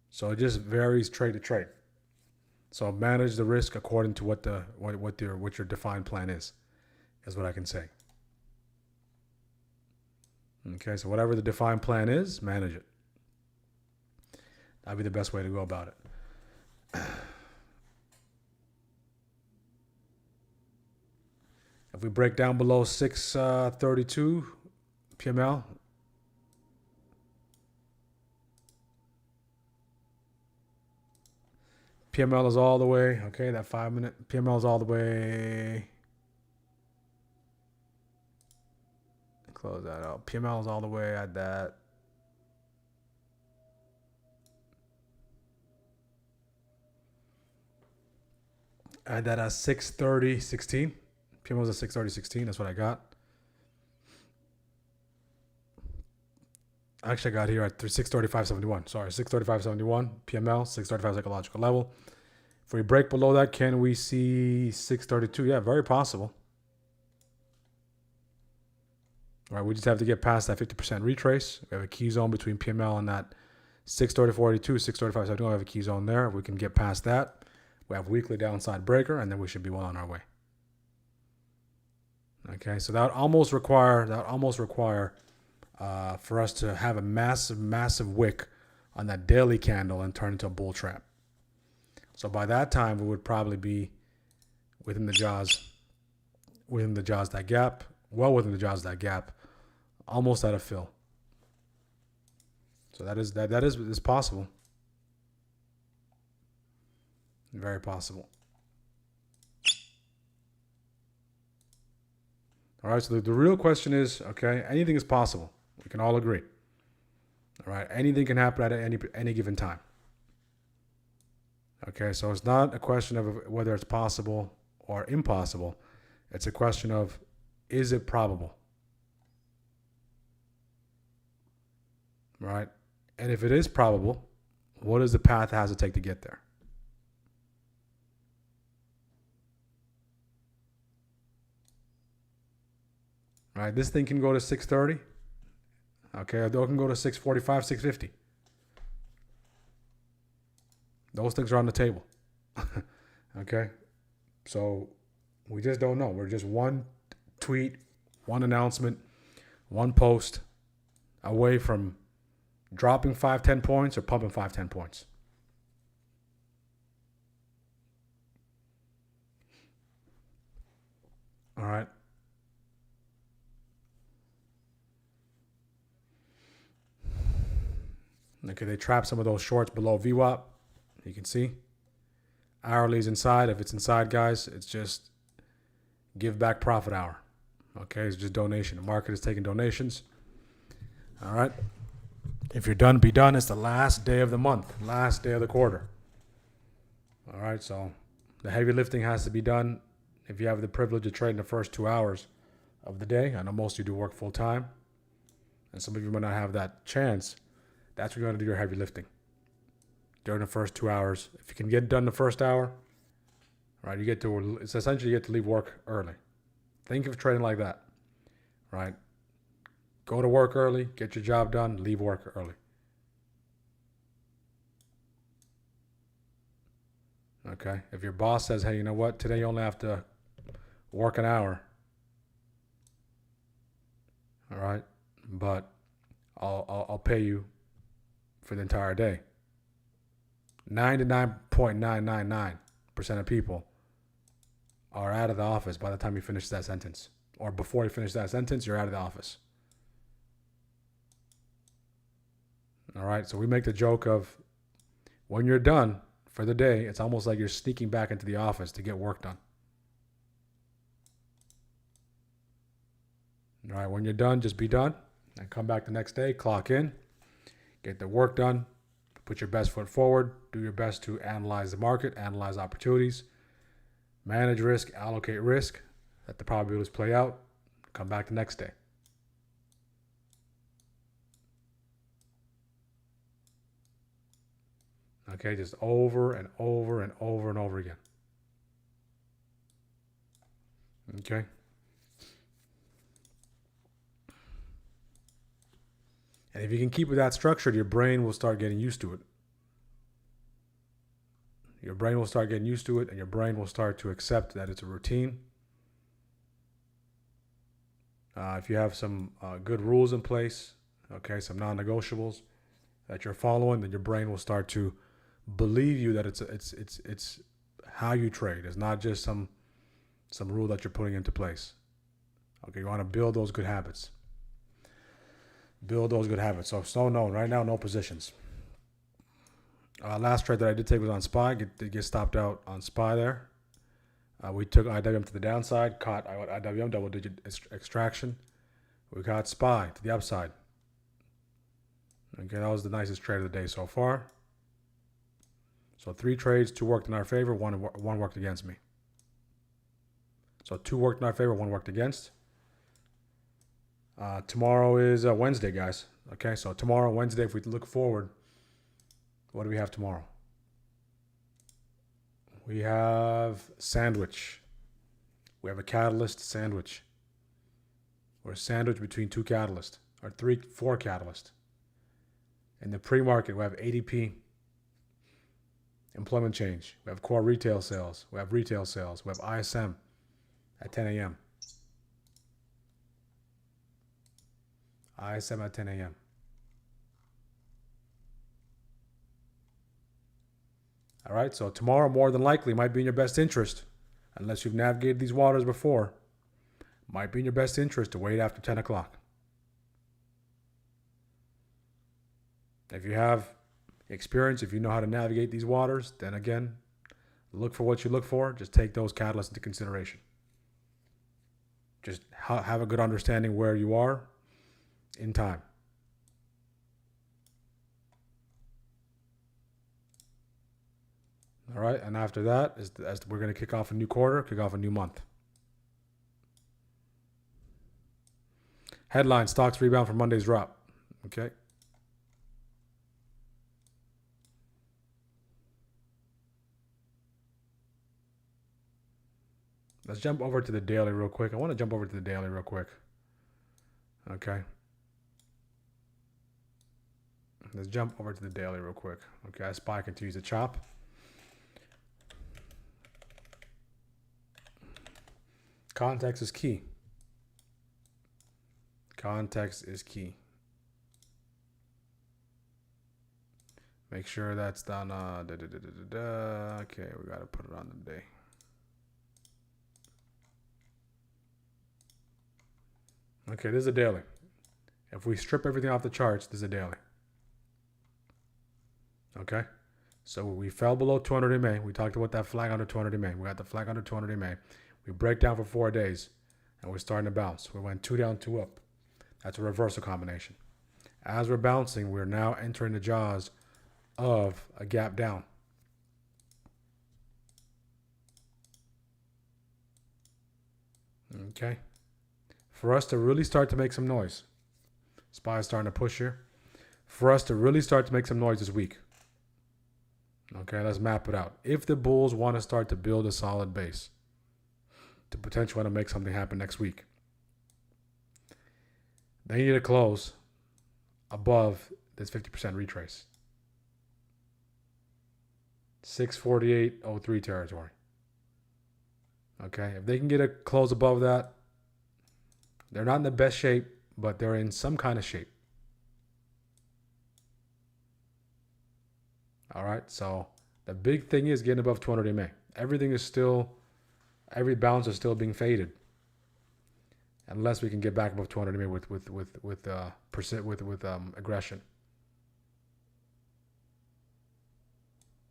So it just varies trade to trade. So manage the risk according to what your defined plan is what I can say. Okay, so whatever the defined plan is, manage it. That'd be the best way to go about it. If we break down below 632 PML, PML is all the way. Okay, that 5 minute PML is all the way. Close that out. PML is all the way at that. Add that at 630.16. PML was at 630.16. That's what I got. Actually, I got here at 635.71. Sorry, 635.71 PML, 635 psychological level. If we break below that, can we see 632? Yeah, very possible. All right, we just have to get past that 50% retrace. We have a key zone between PML and that 634.82, 635.71. We have a key zone there. If we can get past that, we have weekly downside breaker, and then we should be well on our way. Okay, so that would almost require for us to have a massive wick on that daily candle and turn into a bull trap. So by that time, we would probably be within the jaws that gap, well within the jaws that gap, almost at a fill. So that is possible. Very possible. All right, so the real question is, okay, anything is possible. We can all agree. All right, anything can happen at any given time. Okay, so it's not a question of whether it's possible or impossible. It's a question of, is it probable? Right? And if it is probable, what is the path it has to take to get there? Right, this thing can go to 630. Okay, or it can go to 645, 650. Those things are on the table. Okay, so we just don't know. We're just one tweet, one announcement, one post away from dropping 5-10 points or pumping 5-10 points. All right. Okay, they trap some of those shorts below VWAP. You can see. Hourly's inside. If it's inside, guys, it's just give back profit hour. Okay, it's just donation. The market is taking donations. All right. If you're done, be done. It's the last day of the month, last day of the quarter. All right, so the heavy lifting has to be done. If you have the privilege of trading the first 2 hours of the day, I know most of you do work full time, and some of you might not have that chance. That's when you're going to do your heavy lifting during the first 2 hours. If you can get done the first hour, right, it's essentially you get to leave work early. Think of trading like that, right? Go to work early, get your job done, leave work early. Okay, if your boss says, hey, you know what, today you only have to work an hour, all right, but I'll pay you for the entire day. 99.999% of people are out of the office by the time you finish that sentence. Or before you finish that sentence, you're out of the office. All right, so we make the joke of when you're done for the day, it's almost like you're sneaking back into the office to get work done. All right, when you're done, just be done and come back the next day, clock in, get the work done, put your best foot forward, do your best to analyze the market, analyze opportunities, manage risk, allocate risk, let the probabilities play out, come back the next day. Okay, just over and over and over and over again. Okay. And if you can keep it that structured, your brain will start getting used to it. Your brain will start getting used to it, and your brain will start to accept that it's a routine. If you have some good rules in place, okay, some non-negotiables that you're following, then your brain will start to believe you that it's how you trade. It's not just some rule that you're putting into place. Okay, you want to build those good habits. Build those good habits. So no, right now, no positions. Last trade that I did take was on SPY. Did get stopped out on SPY there. We took IWM to the downside, caught IWM double-digit extraction. We caught SPY to the upside. Okay, that was the nicest trade of the day so far. So 3 trades, 2 worked in our favor, one worked against me. So 2 worked in our favor, 1 worked against. Tomorrow is Wednesday, guys. Okay, so tomorrow, Wednesday, if we look forward, what do we have tomorrow? We have sandwich. We have a catalyst sandwich. We're sandwiched between 2 catalysts, or 4 catalysts. In the pre-market, we have ADP, employment change. We have core retail sales. We have retail sales. We have ISM at 10 a.m. ISM at 10 a.m. All right, so tomorrow more than likely might be in your best interest, unless you've navigated these waters before, might be in your best interest to wait after 10 o'clock. If you have experience, if you know how to navigate these waters, then again, look for what you look for. Just take those catalysts into consideration. Just have a good understanding where you are in time. All right, and after that, as we're going to kick off a new quarter, kick off a new month. Headline, stocks rebound from Monday's drop. Okay. Let's jump over to the daily real quick. I want to jump over to the daily real quick. Okay. Let's jump over to the daily real quick. Okay, SPY continues to chop. Context is key. Context is key. Make sure that's done. Okay, we got to put it on the day. Okay, this is a daily. If we strip everything off the charts, this is a daily. Okay, so we fell below 200 MA. We talked about that flag under 200 MA. We got the flag under 200 MA. We break down for 4 days, and we're starting to bounce. We went 2 down, 2 up. That's a reversal combination. As we're bouncing, we're now entering the jaws of a gap down. Okay. For us to really start to make some noise, SPY is starting to push here. For us to really start to make some noise this week. Okay, let's map it out. If the bulls want to start to build a solid base, to potentially want to make something happen next week, they need to close above this 50% retrace. 648.03 territory. Okay, if they can get a close above that, they're not in the best shape, but they're in some kind of shape. All right, so the big thing is getting above 200 MA. Everything is still, every bounce is still being faded, unless we can get back above 200 MA with aggression.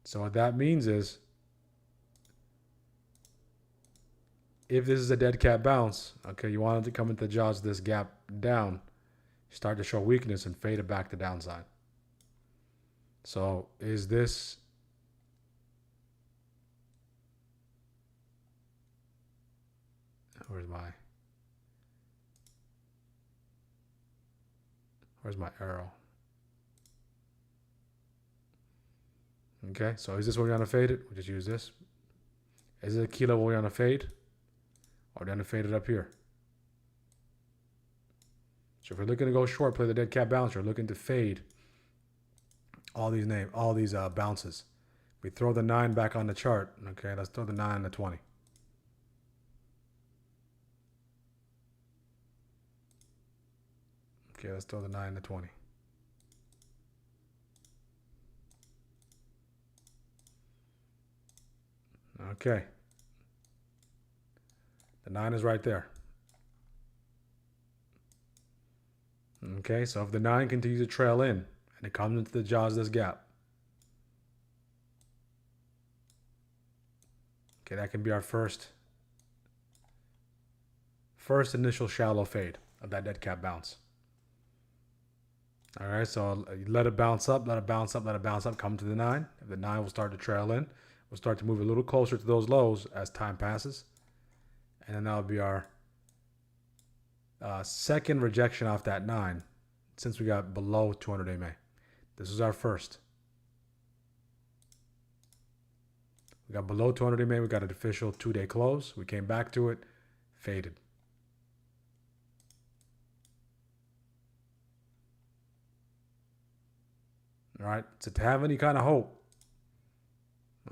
So what that means is, if this is a dead cat bounce, okay, you want it to come into the jaws of this gap down, start to show weakness and fade it back to downside. So is this where's my arrow? Okay, so is this where we're gonna fade it? We'll just use this. Is it a key level we're gonna fade? Or we're gonna fade it up here? So if we're looking to go short, play the dead cat bounce, we're looking to fade all these bounces. We throw the 9 back on the chart. Okay, let's throw the 9 and the 20. Okay, let's throw the 9 and the 20. Okay. The 9 is right there. Okay, so if the 9 continues to trail in and it comes into the jaws of this gap, Okay, that can be our first initial shallow fade of that dead cat bounce. All right, so let it bounce up, let it bounce up, let it bounce up, come to the 9. If the 9 will start to trail in, we'll start to move a little closer to those lows as time passes. And then that'll be our second rejection off that 9 since we got below 200 EMA. This is our first. We got below 200 EMA, we got an official 2-day close. We came back to it, faded. All right, so to have any kind of hope,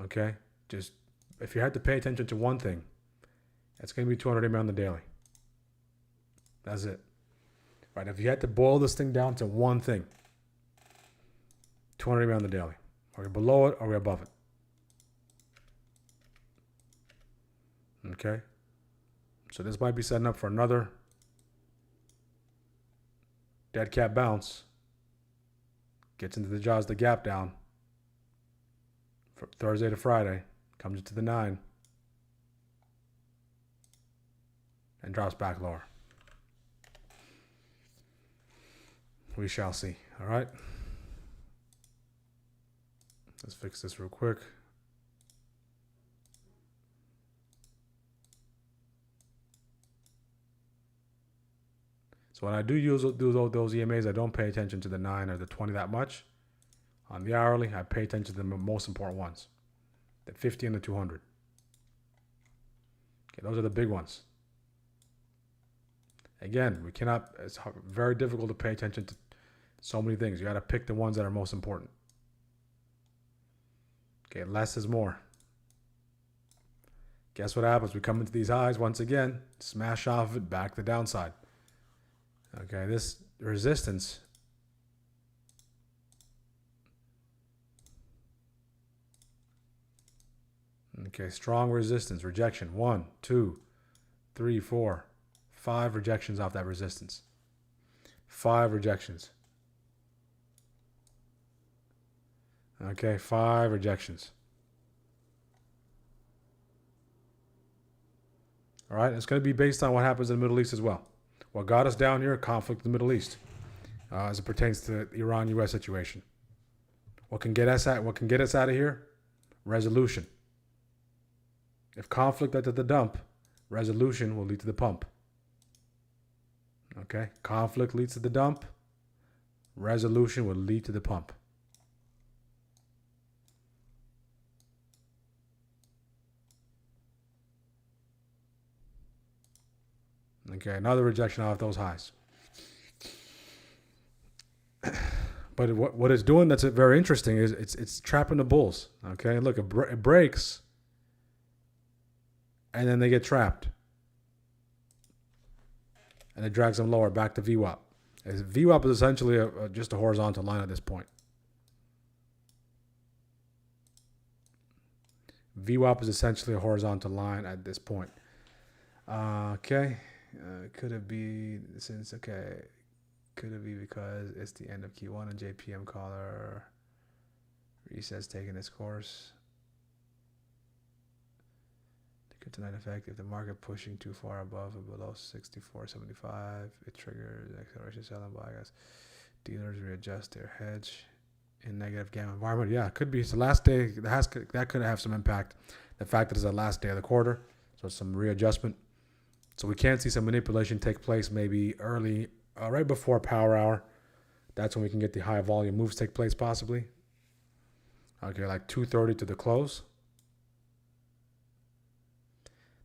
okay, just if you had to pay attention to one thing, it's going to be 200 EMA on the daily. That's it. Right, if you had to boil this thing down to one thing, 200 EMA on the daily. Are we below it or are we above it? Okay, so this might be setting up for another dead cat bounce. Gets into the jaws, the gap down. From Thursday to Friday, comes into the 9, and drops back lower. We shall see. All right. Let's fix this real quick. So when I do those EMAs, I don't pay attention to the 9 or the 20 that much. On the hourly, I pay attention to the most important ones. The 50 and the 200. Okay, those are the big ones. Again, it's very difficult to pay attention to so many things. You got to pick the ones that are most important. Okay, less is more. Guess what happens? We come into these highs once again, smash off of it, back to the downside. Okay, this resistance okay, strong resistance, rejection. 1, 2, 3, 4, 5 rejections off that resistance. 5 rejections. Okay, 5 rejections. All right, it's going to be based on what happens in the Middle East as well. What got us down here, conflict in the Middle East, as it pertains to the Iran-U.S. situation. What can get us out of here? Resolution. If conflict led to the dump, resolution will lead to the pump. Okay? Conflict leads to the dump, resolution will lead to the pump. Okay, another rejection off those highs. But what it's doing that's very interesting is it's trapping the bulls. Okay, look, it breaks, and then they get trapped, and it drags them lower back to VWAP. VWAP is essentially just a horizontal line at this point. VWAP is essentially a horizontal line at this point. Okay. Could it be since could it be because it's the end of Q1 and JPM caller resets taking its course? The kryptonite effect, if the market pushing too far above or below 64.75, it triggers acceleration selling by, I guess. Dealers readjust their hedge in negative gamma environment. Yeah, it could be. It's the last day. That could have some impact. The fact that it's the last day of the quarter, so some readjustment. So we can see some manipulation take place maybe early, right before power hour. That's when we can get the high volume moves take place possibly. Okay, like 2:30 to the close.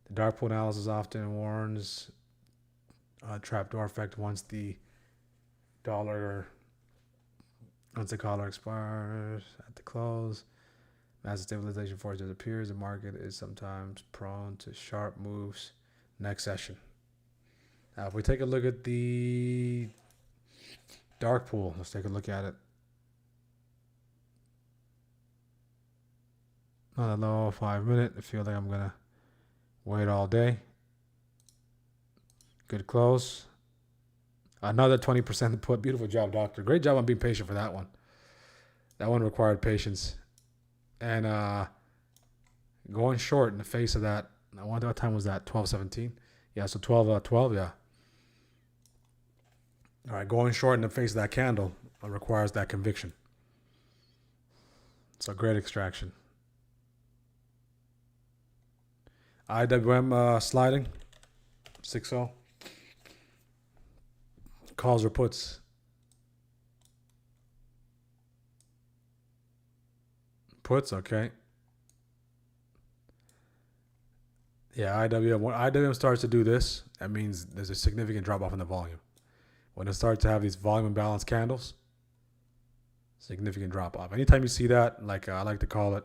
The dark pool analysis often warns trapdoor effect once the collar expires at the close. Massive stabilization force disappears. The market is sometimes prone to sharp moves. Next session. Now, if we take a look at the dark pool, let's take a look at it. Not a low 5 minute. I feel like I'm gonna wait all day. Good close. Another 20% put. Beautiful job, doctor. Great job on being patient for that one. That one required patience. And Going short in the face of that. I wonder what time was that? 12:17. Yeah, so 12, yeah. All right, going short in the face of that candle requires that conviction. It's a great extraction. IWM sliding, 6-0. Calls or puts? Puts, okay. Yeah, IWM. When IWM starts to do this, that means there's a significant drop off in the volume. When it starts to have these volume imbalance candles, significant drop off. Anytime you see that, like I like to call it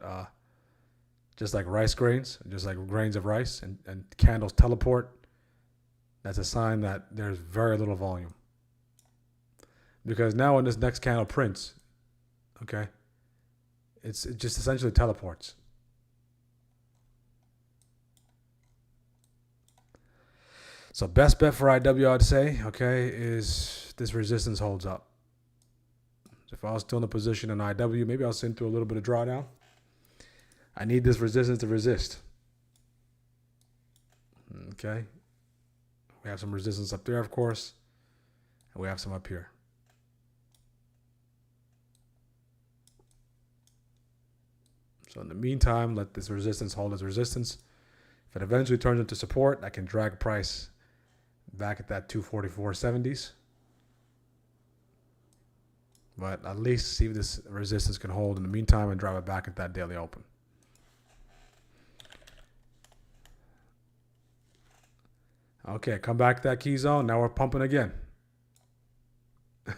just like rice grains, just like grains of rice, and candles teleport, that's a sign that there's very little volume. Because now when this next candle prints, okay, it just essentially teleports. So best bet for IW, I'd say, okay, is this resistance holds up. So if I was still in a position in IW, maybe I'll send through a little bit of drawdown. I need this resistance to resist. Okay. We have some resistance up there, of course. And we have some up here. So in the meantime, let this resistance hold as resistance. If it eventually turns into support, I can drag price back at that 244.70s. But at least see if this resistance can hold in the meantime and drive it back at that daily open. Okay, come back to that key zone. Now we're pumping again. All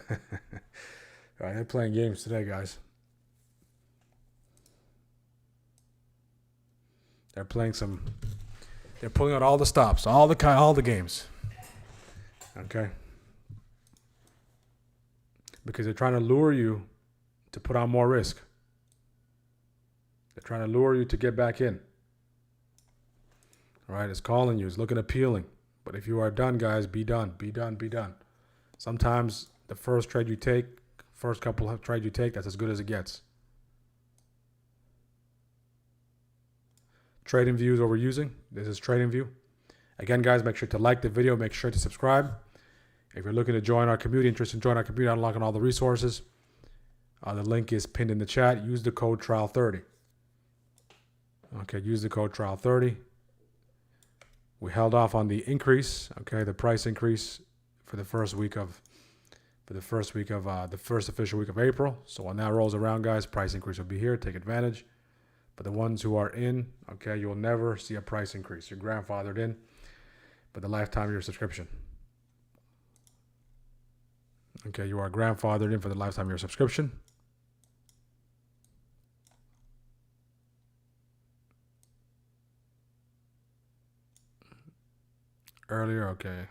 right, they're playing games today, guys. They're playing some. They're pulling out all the stops, all the games. Okay. Because they're trying to lure you to put on more risk. They're trying to lure you to get back in. All right, it's calling you. It's looking appealing. But if you are done, guys, be done. Be done. Be done. Sometimes the first trade you take, first couple of trades you take, that's as good as it gets. Trading views what we're using. This is Trading View. Again, guys, make sure to like the video. Make sure to subscribe. If you're looking to join our community, interested in joining our community, unlocking all the resources, the link is pinned in the chat. Use the code TRIAL30. Okay, use the code TRIAL30. We held off on the increase, okay, the price increase for the first official week of April. So when that rolls around, guys, price increase will be here. Take advantage. But the ones who are in, okay, you'll never see a price increase. You're grandfathered in for the lifetime of your subscription. Okay, you are grandfathered in for the lifetime of your subscription. Earlier, okay.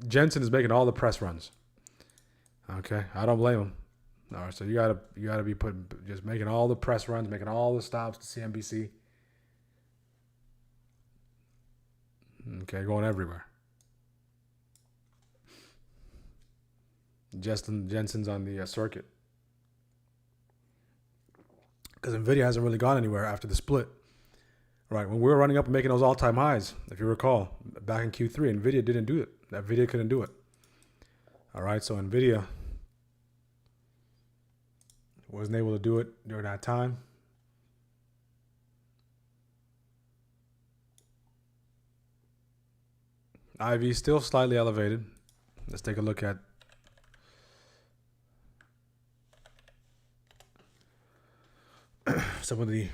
Jensen is making all the press runs. Okay, I don't blame him. All right, so you gotta be just making all the press runs, making all the stops to CNBC. Okay, going everywhere. Jensen's on the circuit because NVIDIA hasn't really gone anywhere after the split. Right, when we were running up and making those all-time highs, if you recall, back in Q3, NVIDIA didn't do it. NVIDIA couldn't do it. All right, so NVIDIA wasn't able to do it during that time. IV still slightly elevated. Let's take a look at some of the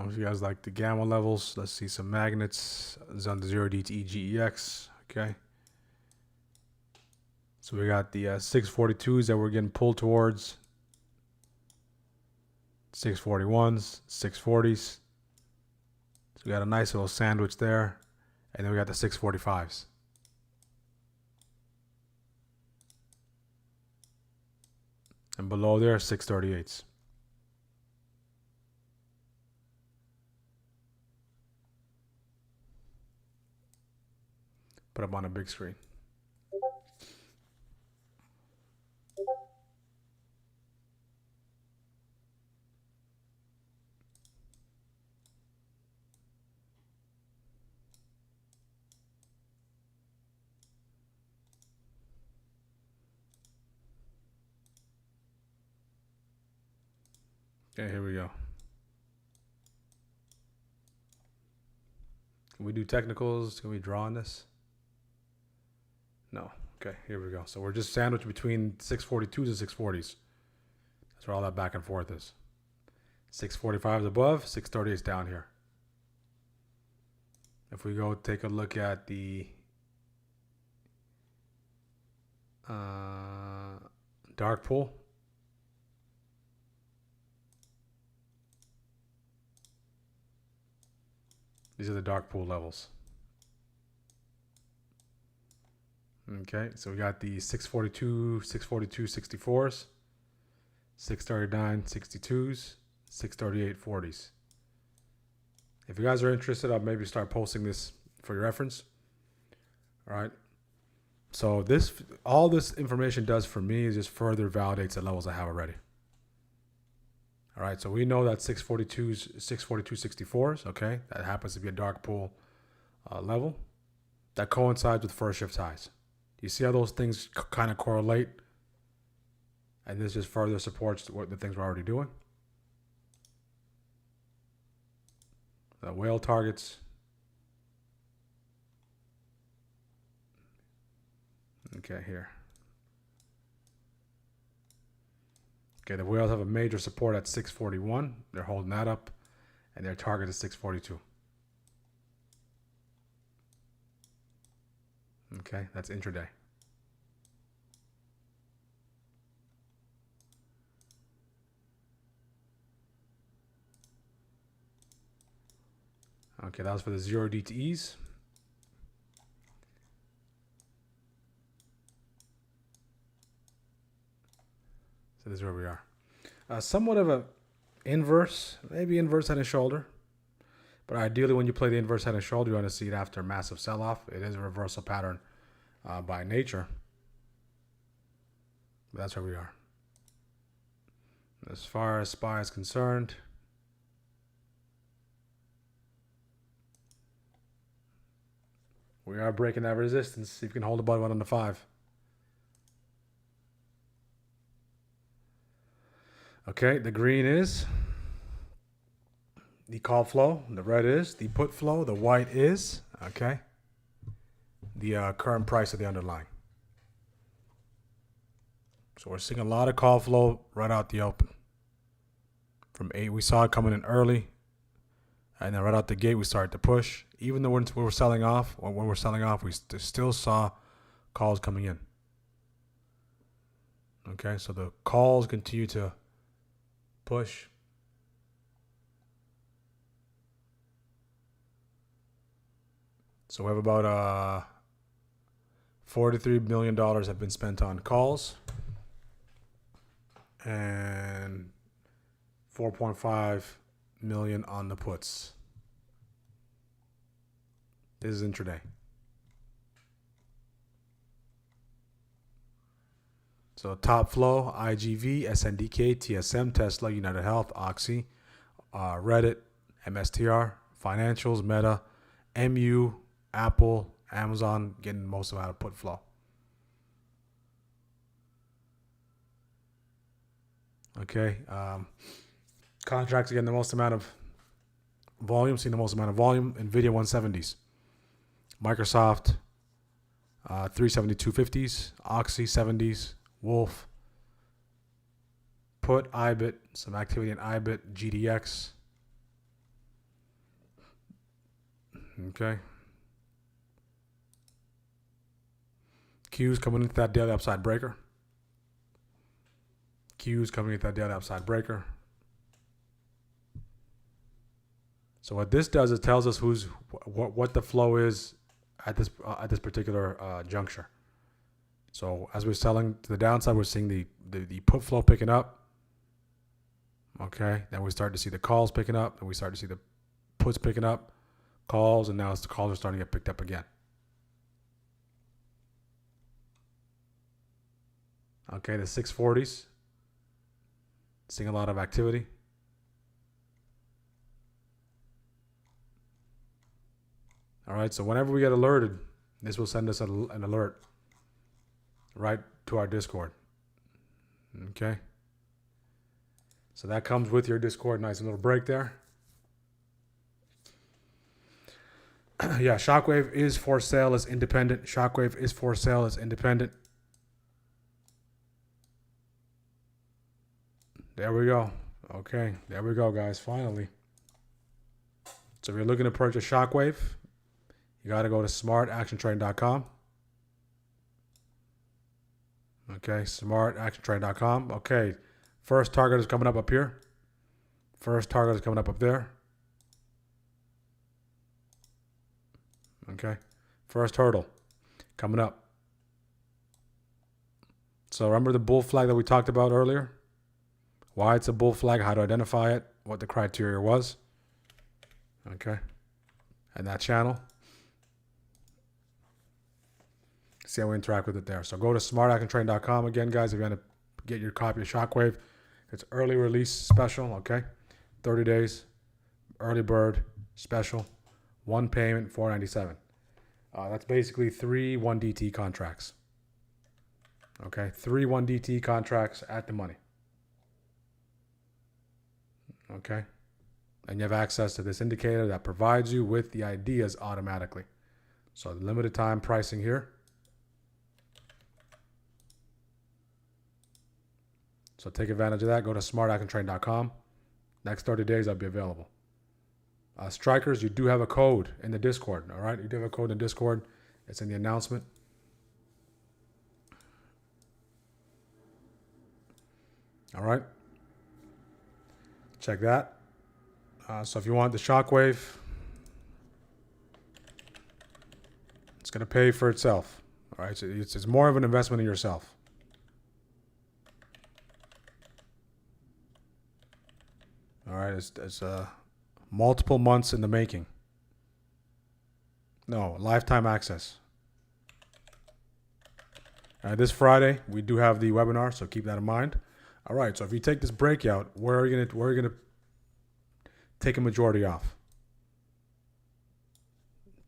if you guys like the gamma levels, let's see some magnets. It's on the 0D to EGEX. Okay. So we got the 642s that we're getting pulled towards. 641s, 640s. So we got a nice little sandwich there. And then we got the 645s. And below there, 638s. Put up on a big screen. Okay, here we go. Can we do technicals? Can we draw on this? No. Okay, here we go. So we're just sandwiched between 642s and 640s. That's where all that back and forth is. 645 is above, 630 is down here. If we go take a look at the dark pool, these are the dark pool levels. Okay, so we got the 642, 64s, 639, 62s, 638, 40s. If you guys are interested, I'll maybe start posting this for your reference. All right. So all this information does for me is just further validates the levels I have already. All right. So we know that 642s, 642, 64s. Okay. That happens to be a dark pool level that coincides with first shift highs. You see how those things kind of correlate? And this just further supports what the things we're already doing. The whale targets. Okay, here. Okay, the whales have a major support at 641. They're holding that up. And their target is 642. Okay, that's intraday. Okay, that was for the 0 DTEs. So this is where we are. Somewhat of a inverse, maybe inverse head and shoulder. But ideally, when you play the inverse head and shoulder, you want to see it after a massive sell-off. It is a reversal pattern by nature. But that's where we are. As far as SPY is concerned, we are breaking that resistance. See if you can hold above 1 on the 5. Okay, the green is the call flow. The red is the put flow. The white is, okay, the current price of the underlying. So we're seeing a lot of call flow right out the open. From 8, we saw it coming in early. And then right out the gate, we started to push. Even though when we're selling off, we still saw calls coming in. Okay, so the calls continue to push. So we have about $43 million have been spent on calls. And 4.5 million on the puts. This is intraday. So top flow, IGV, SNDK, TSM, Tesla, United Health, Oxy, Reddit, MSTR, financials, Meta, MU, Apple, Amazon, getting most of it out of put flow. Okay. Contracts getting the most amount of volume, seeing the most amount of volume. NVIDIA 170s. Microsoft 372.50s. Oxy 70s. Wolf. Put IBIT. Some activity in IBIT. GDX. Okay. Q's coming into that daily upside breaker. Q's coming into that daily upside breaker. So what this does, it tells us what the flow is at this particular juncture. So as we're selling to the downside, we're seeing the put flow picking up. Okay, then we start to see the calls picking up, and we start to see the puts picking up, calls, and now the calls are starting to get picked up again. Okay, the 640s, seeing a lot of activity. All right, so whenever we get alerted, this will send us an alert right to our Discord. Okay. So that comes with your Discord. Nice little break there. Yeah, Shockwave is for sale as independent. Shockwave is for sale as independent. There we go. Okay, there we go, guys. Finally. So if you're looking to purchase Shockwave, you got to go to smartactiontrade.com. Okay, smartactiontrade.com. Okay, first target is coming up here. First target is coming up there. Okay, first hurdle coming up. So remember the bull flag that we talked about earlier? Why it's a bull flag, how to identify it, what the criteria was. Okay, and that channel. See how we interact with it there. So go to smartactiontrade.com again, guys, if you want to get your copy of Shockwave. It's early release special, okay? 30 days, early bird special, one payment, $497. That's basically 3 1DT contracts. Okay, 3 1DT contracts at the money. Okay, and you have access to this indicator that provides you with the ideas automatically. So the limited time pricing here. So take advantage of that. Go to smartactiontrade.com. Next 30 days, I'll be available. Strikers, you do have a code in the Discord. All right, you do have a code in Discord. It's in the announcement. All right. Check that. So if you want the Shockwave, it's going to pay for itself. All right, so it's more of an investment in yourself. All right, it's multiple months in the making. No, lifetime access. This Friday we do have the webinar, so keep that in mind. All right, so if you take this breakout, where are you gonna take a majority off?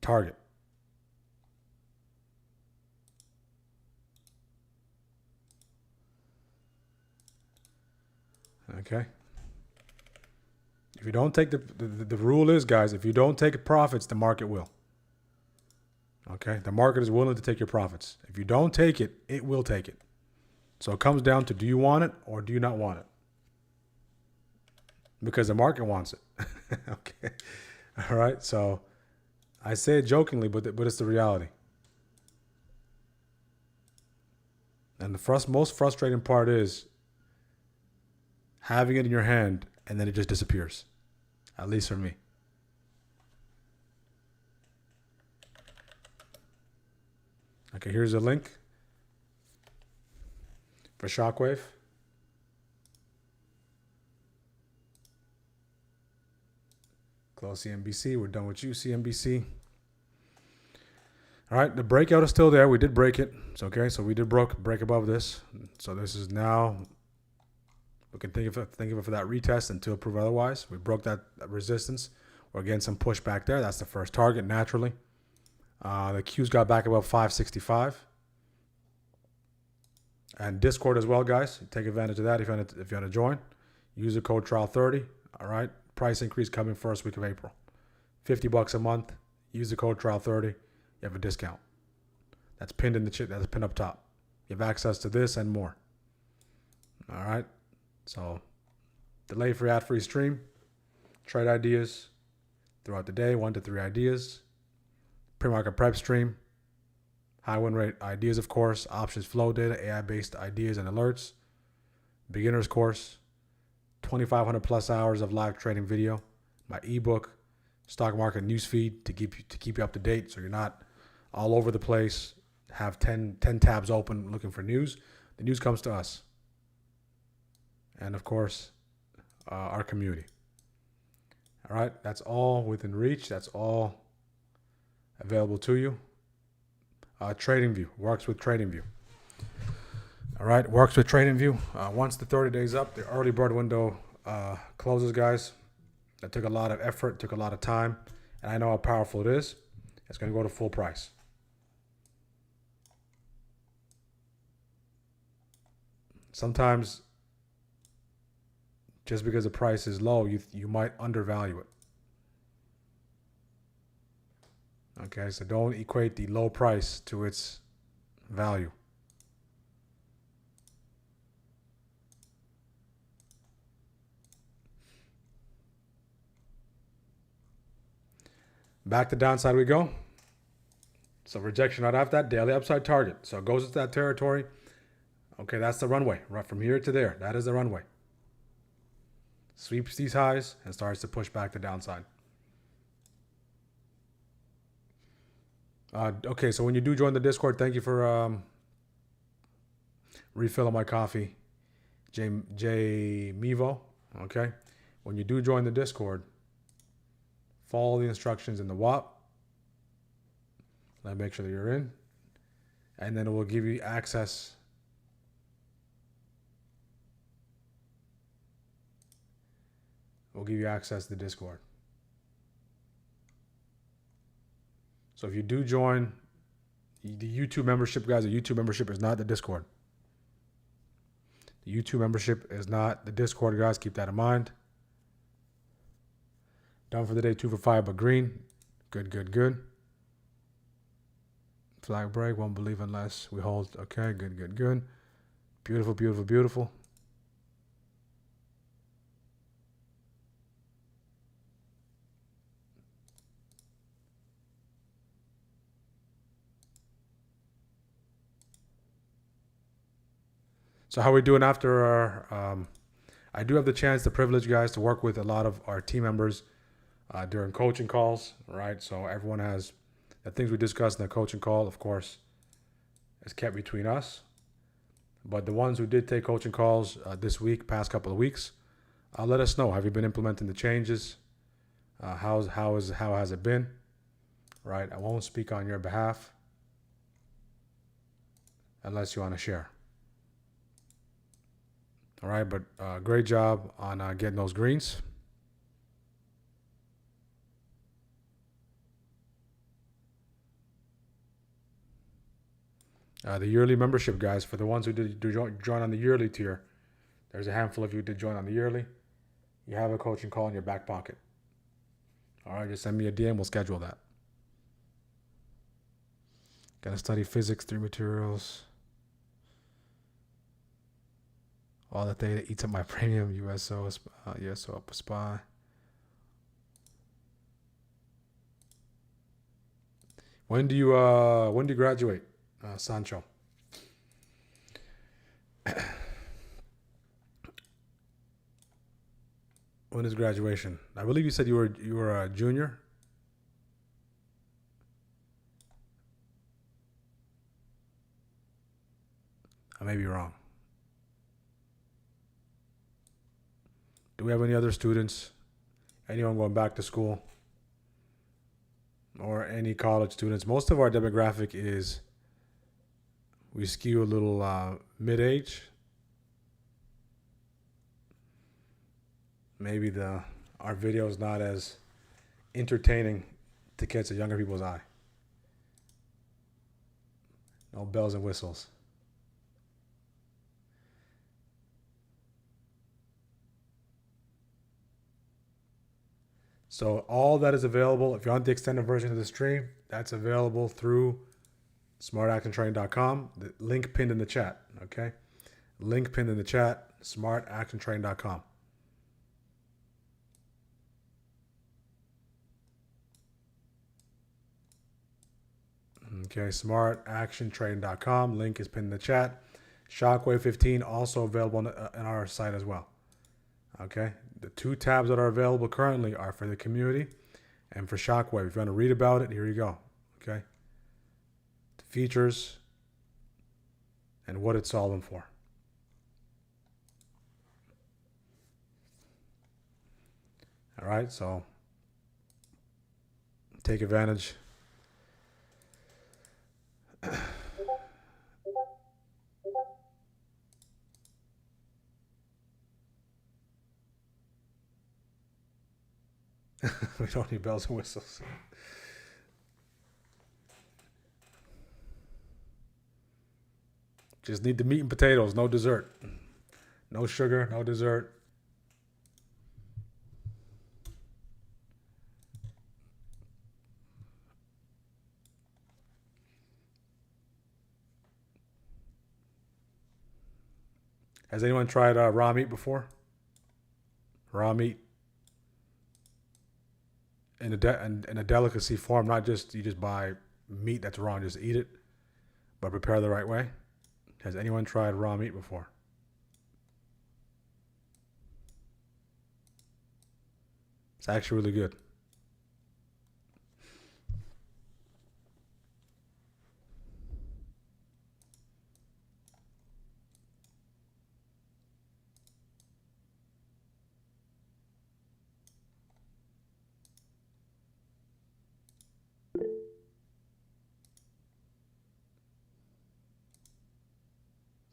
Target. Okay. If you don't take the rule is, guys, if you don't take profits, the market will. Okay, the market is willing to take your profits. If you don't take it, it will take it. So it comes down to, do you want it or do you not want it? Because the market wants it. Okay. All right. So I say it jokingly, but it's the reality. And the most frustrating part is having it in your hand and then it just disappears. At least for me. Okay, here's a link for Shockwave. Close CNBC. We're done with you, CNBC. All right, the breakout is still there. We did break it. It's okay. So we did break above this. So this is now, we can think of it for that retest until prove otherwise. We broke that resistance. We're getting some pushback there. That's the first target naturally. The Q's got back above 565. And Discord as well, guys. Take advantage of that if you want to join. Use the code trial30. All right. Price increase coming first week of April. $50 a month. Use the code trial30. You have a discount. That's pinned in the chip. That's pinned up top. You have access to this and more. All right. So delay free ad-free stream. Trade ideas throughout the day. 1 to 3 ideas. Pre-market prep stream. High win rate ideas, of course. Options flow data. AI-based ideas and alerts. Beginner's course. 2,500 plus hours of live trading video. My ebook. Stock market newsfeed to keep you up to date so you're not all over the place. Have 10 tabs open looking for news. The news comes to us. And of course, our community. All right, that's all within reach. That's all available to you. TradingView works with TradingView. All right, works with TradingView. Once the 30 days up, the early bird window closes, guys. That took a lot of effort, took a lot of time, and I know how powerful it is. It's going to go to full price. Sometimes just because the price is low, you might undervalue it. Okay, so don't equate the low price to its value. Back to downside we go. So rejection right after that, daily upside target. So it goes into that territory. Okay, that's the runway. Right from here to there. That is the runway. Sweeps these highs and starts to push back to downside. Okay, so when you do join the Discord, thank you for refilling my coffee. J Mevo. Okay. When you do join the Discord, follow the instructions in the WAP. Let me make sure that you're in. And then it will give you access. We'll give you access to the Discord. So if you do join the YouTube membership, guys, the YouTube membership is not the Discord. The YouTube membership is not the Discord, guys. Keep that in mind. Done for the day, 2 for 5, but green. Good, good, good. Flag break, won't believe unless we hold. Okay, good, good, good. Beautiful, beautiful, beautiful. So how are we doing after our, I do have the chance, the privilege, guys, to work with a lot of our team members during coaching calls, right? So everyone has the things we discussed in the coaching call, of course, is kept between us. But the ones who did take coaching calls this week, past couple of weeks, let us know. Have you been implementing the changes? How has it been? Right? I won't speak on your behalf unless you want to share. All right, but great job on getting those greens. The yearly membership, guys, for the ones who did join on the yearly tier, there's a handful of you who did join on the yearly. You have a coaching call in your back pocket. All right, just send me a DM. We'll schedule that. Got to study physics, 3 materials. All that data eats up my premium. USO up a SPY. When do you graduate, Sancho? When is graduation? I believe you said you were a junior. I may be wrong. Do we have any other students? Anyone going back to school? Or any college students? Most of our demographic is, we skew a little mid-age. Maybe our video is not as entertaining to catch the younger people's eye. No bells and whistles. So all that is available, if you want the extended version of the stream, that's available through smartactiontraining.com. The link pinned in the chat, okay? Link pinned in the chat, smartactiontraining.com. Okay, smartactiontraining.com. Link is pinned in the chat. Shockwave 15 also available on our site as well. Okay, the 2 tabs that are available currently are for the community and for Shockwave. If you want to read about it, here you go. Okay, the features and what it's solving for. All right, so take advantage. We don't need bells and whistles. Just need the meat and potatoes, no dessert. No sugar, no dessert. Has anyone tried raw meat before? Raw meat in a delicacy form, not just you just buy meat that's raw and just eat it, but prepare the right way. Has anyone tried raw meat before? It's actually really good.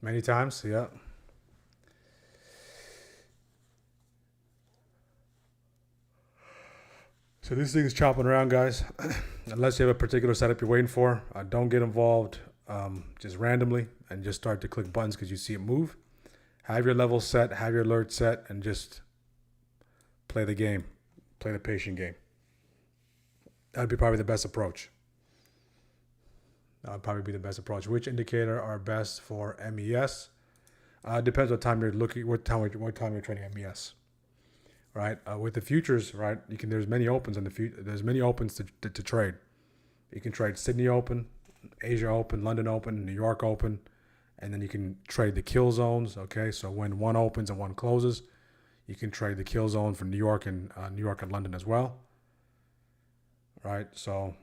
Many times, yeah. So this thing is chopping around, guys. Unless you have a particular setup you're waiting for, don't get involved just randomly and just start to click buttons because you see it move. Have your level set, have your alert set, and just play the game. Play the patient game. That'd be probably the best approach. That would probably be the best approach. Which indicator are best for MES? Depends what time you're looking, what time you're trading MES. Right, with the futures, right? There's many opens in the future. There's many opens to trade. You can trade Sydney Open, Asia Open, London Open, New York Open, and then you can trade the kill zones. Okay, so when one opens and one closes, you can trade the kill zone for New York and London as well. Right, so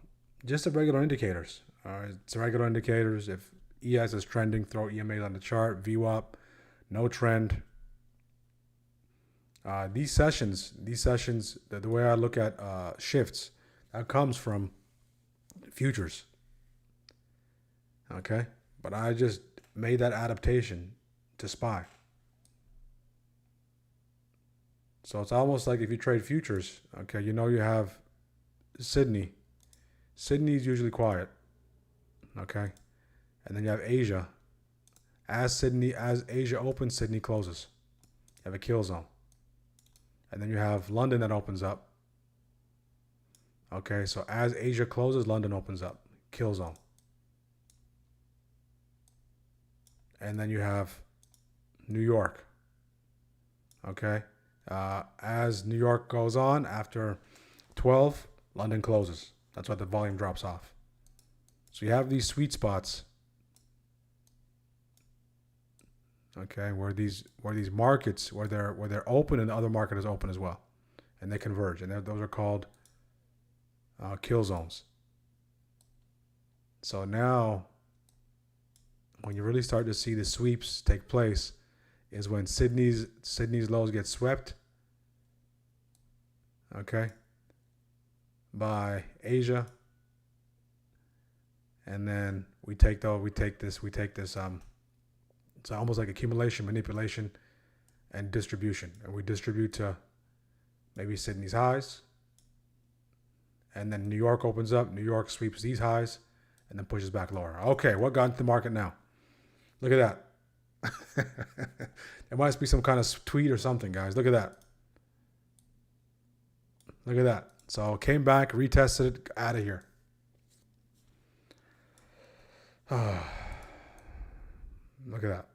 just the regular indicators. It's regular indicators. If ES is trending, throw EMAs on the chart. VWAP, no trend. These sessions, the way I look at shifts, that comes from futures. Okay, but I just made that adaptation to SPY. So it's almost like if you trade futures, okay, you have Sydney. Sydney is usually quiet. Okay, and then you have Asia. As Asia opens, Sydney closes. You have a kill zone. And then you have London that opens up. Okay, so as Asia closes, London opens up. Kill zone. And then you have New York. Okay, as New York goes on, after 12, London closes. That's why the volume drops off. So you have these sweet spots. Okay, where these markets where they're open and the other market is open as well, and they converge, and those are called kill zones. So now, when you really start to see the sweeps take place, is when Sydney's lows get swept. Okay, by Asia, and then we take this. It's almost like accumulation, manipulation, and distribution. And we distribute to maybe Sydney's highs. And then New York opens up. New York sweeps these highs and then pushes back lower. Okay, what got into the market now? Look at that. There must be some kind of tweet or something, guys. Look at that. Look at that. So came back, retested it, out of here. Look at that.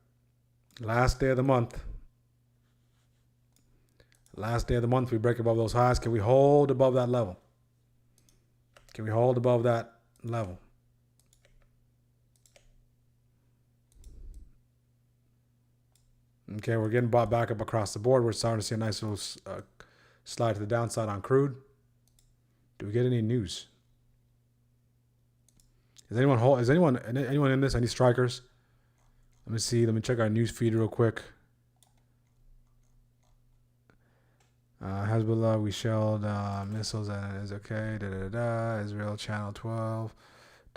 Last day of the month. We break above those highs. Can we hold above that level? Can we hold above that level? Okay, we're getting bought back up across the board. We're starting to see a nice little slide to the downside on crude. Do we get any news? Is anyone in this? Any strikers? Let me see. Let me check our news feed real quick. Hezbollah, we shelled missiles and it is okay. Israel, Channel 12.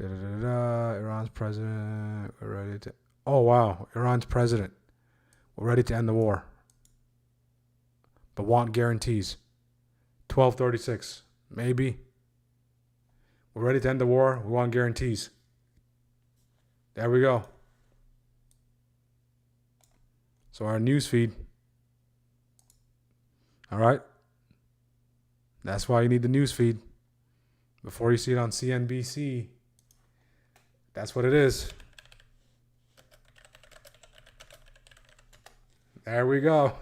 Iran's president. We're ready to. Oh wow, Iran's president. We're ready to end the war, but want guarantees. 12:36, maybe. We're ready to end the war. We want guarantees. There we go. So our news feed. All right. That's why you need the news feed. Before you see it on CNBC. That's what it is. There we go.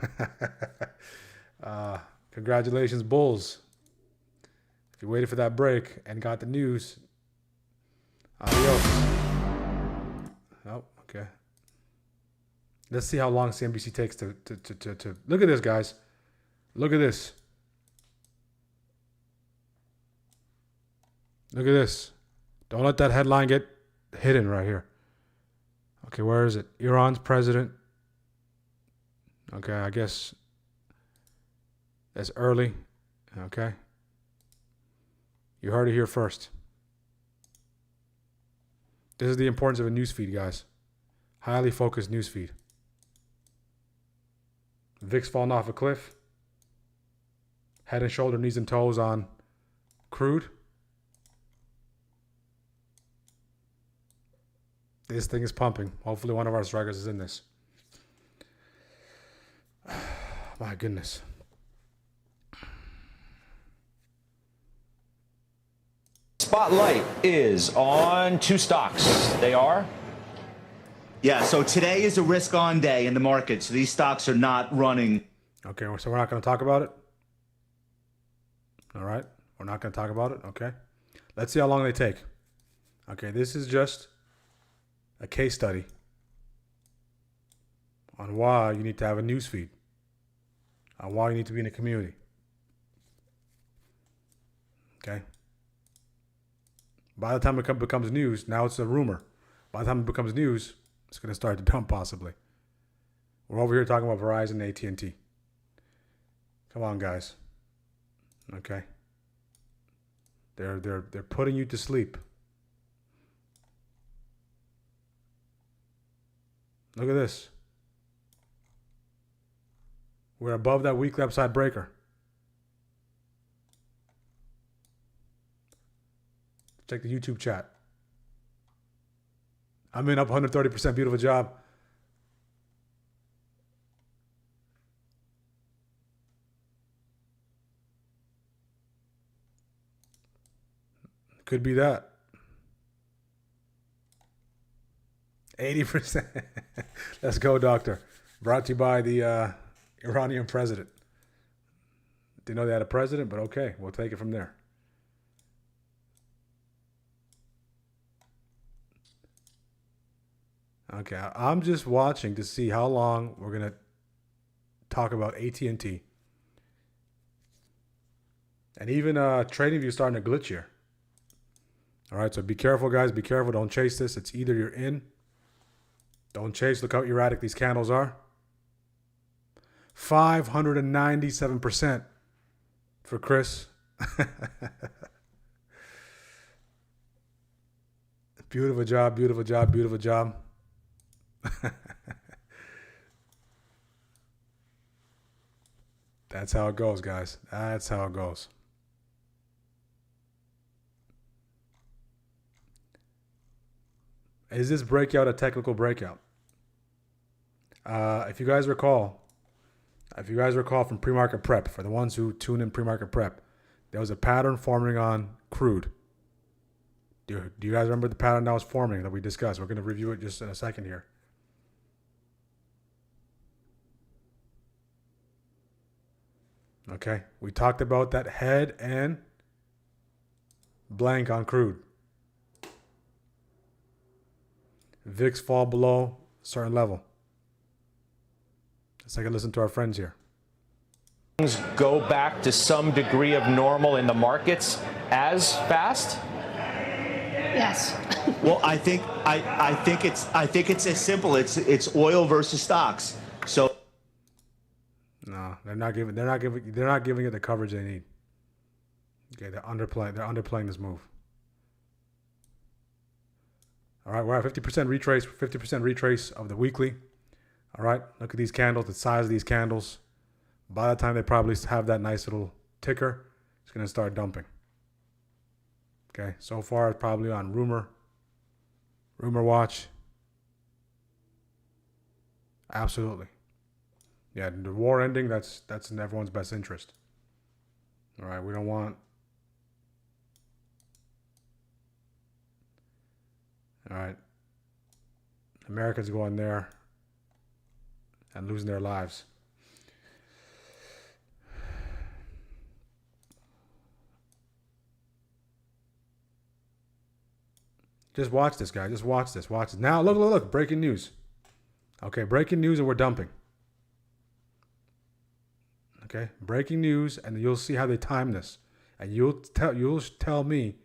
Congratulations, Bulls. If you waited for that break and got the news, adios. Oh, okay. Let's see how long CNBC takes to look at this, guys. Look at this. Look at this. Don't let that headline get hidden right here. Okay, where is it? Iran's president. Okay, I guess that's early. Okay. You heard it here first. This is the importance of a newsfeed, guys. Highly focused newsfeed. VIX falling off a cliff. Head and shoulder, knees and toes on crude. This thing is pumping. Hopefully one of our strikers is in this. My goodness. Spotlight is on two stocks. They are? Yeah, so today is a risk-on day in the market, so these stocks are not running. Okay, so we're not going to talk about it? All right, we're not going to talk about it? Okay. Let's see how long they take. Okay, this is just a case study on why you need to have a news feed, on why you need to be in a community. Okay. By the time it becomes news, now it's a rumor. By the time it becomes news, it's going to start to dump possibly. We're over here talking about Verizon, AT&T. Come on, guys. Okay. They're putting you to sleep. Look at this. We're above that weekly upside breaker. Check the YouTube chat. I'm in up 130%. Beautiful job. Could be that. 80%. Let's go, doctor. Brought to you by the Iranian president. Didn't know they had a president, but okay. We'll take it from there. Okay, I'm just watching to see how long we're going to talk about AT&T. And even TradingView is starting to glitch here. All right, so be careful, guys. Be careful. Don't chase this. It's either you're in. Don't chase. Look how erratic these candles are. 597% for Chris. Beautiful job, beautiful job, beautiful job. That's how it goes, guys. That's how it goes. Is this breakout a technical breakout? If you guys recall from pre-market prep, for the ones who tune in pre-market prep, there was a pattern forming on crude. Do you guys remember the pattern that was forming that we discussed? We're going to review it just in a second here. Okay, we talked about that head and blank on crude. VIX fall below a certain level. Let's take a listen to our friends here. Things go back to some degree of normal in the markets as fast? Yes. Well, I think it's as simple. It's oil versus stocks. So No, they're not giving it the coverage they need. Okay, they're underplaying this move. All right, we're at 50% retrace of the weekly. All right, look at these candles, the size of these candles. By the time they probably have that nice little ticker, it's going to start dumping. Okay, so far it's probably on rumor watch. Absolutely. Yeah, the war ending, that's in everyone's best interest. All right, we don't want... All right. Americans going there. and losing their lives. Just watch this, guy. Just watch this. Watch this. Now, look. Breaking news. Okay, breaking news, and we're dumping. Okay, breaking news, and you'll see how they time this, and you'll tell me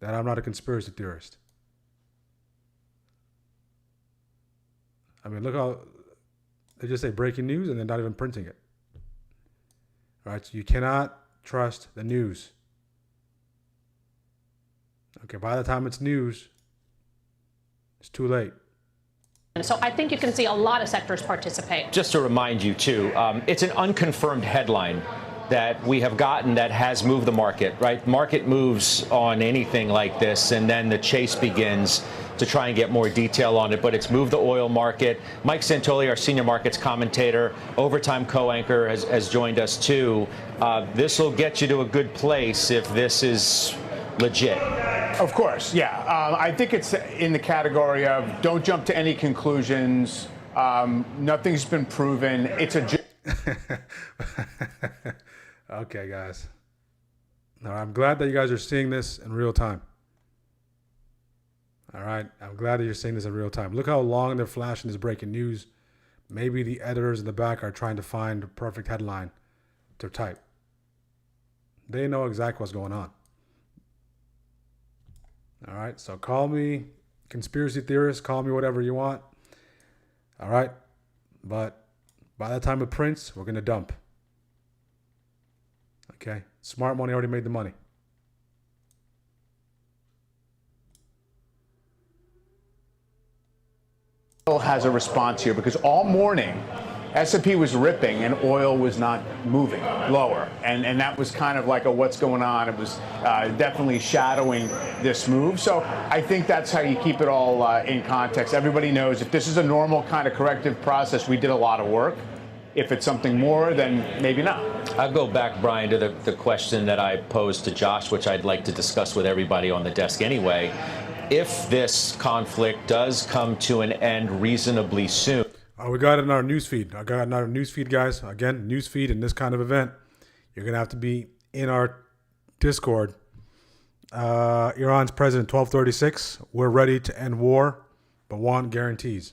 that I'm not a conspiracy theorist. I mean, look how they just say breaking news, and they're not even printing it. All right, so you cannot trust the news. Okay, by the time it's news, it's too late. And so I think you can see a lot of sectors participate. Just to remind you, too, it's an unconfirmed headline that we have gotten that has moved the market, right? Market moves on anything like this, and then the chase begins to try and get more detail on it. But it's moved the oil market. Mike Santoli, our senior markets commentator, overtime co-anchor, has joined us, too. This will get you to a good place if this is legit. Of course, yeah. I think it's in the category of don't jump to any conclusions. Nothing's been proven. It's a... Okay, guys. Now, I'm glad that you guys are seeing this in real time. All right. I'm glad that you're seeing this in real time. Look how long they're flashing this breaking news. Maybe the editors in the back are trying to find a perfect headline to type. They know exactly what's going on. All right. So call me conspiracy theorist. Call me whatever you want. All right. But by the time it prints, we're going to dump. Okay. Smart money already made the money. has a response here because all morning S&P was ripping and oil was not moving lower. And that was kind of like a what's going on. It was definitely shadowing this move. So I think that's how you keep it all in context. Everybody knows if this is a normal kind of corrective process, we did a lot of work. If it's something more, then maybe not. I'll go back, Brian, to the question that I posed to Josh, which I'd like to discuss with everybody on the desk anyway. If this conflict does come to an end reasonably soon. We got it in our newsfeed. I got another newsfeed, guys. Again, newsfeed in this kind of event, you're going to have to be in our Discord. Iran's president, 1236. We're ready to end war, but want guarantees.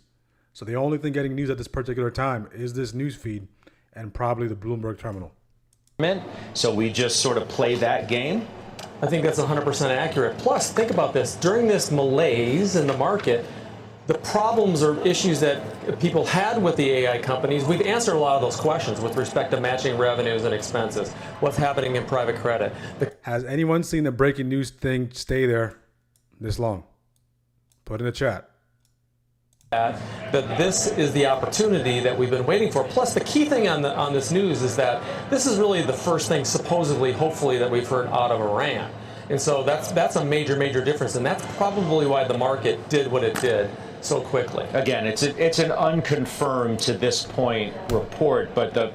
So the only thing getting news at this particular time is this newsfeed and probably the Bloomberg terminal. So we just sort of play that game? I think that's 100% accurate. Plus, think about this. During this malaise in the market, the problems or issues that people had with the AI companies, we've answered a lot of those questions with respect to matching revenues and expenses, what's happening in private credit. Has anyone seen the breaking news thing stay there this long? Put in the chat. That this is the opportunity that we've been waiting for. Plus, the key thing on this news is that this is really the first thing, supposedly, hopefully, that we've heard out of Iran. And so that's a major, major difference. And that's probably why the market did what it did so quickly. Again, it's an unconfirmed to this point report, but the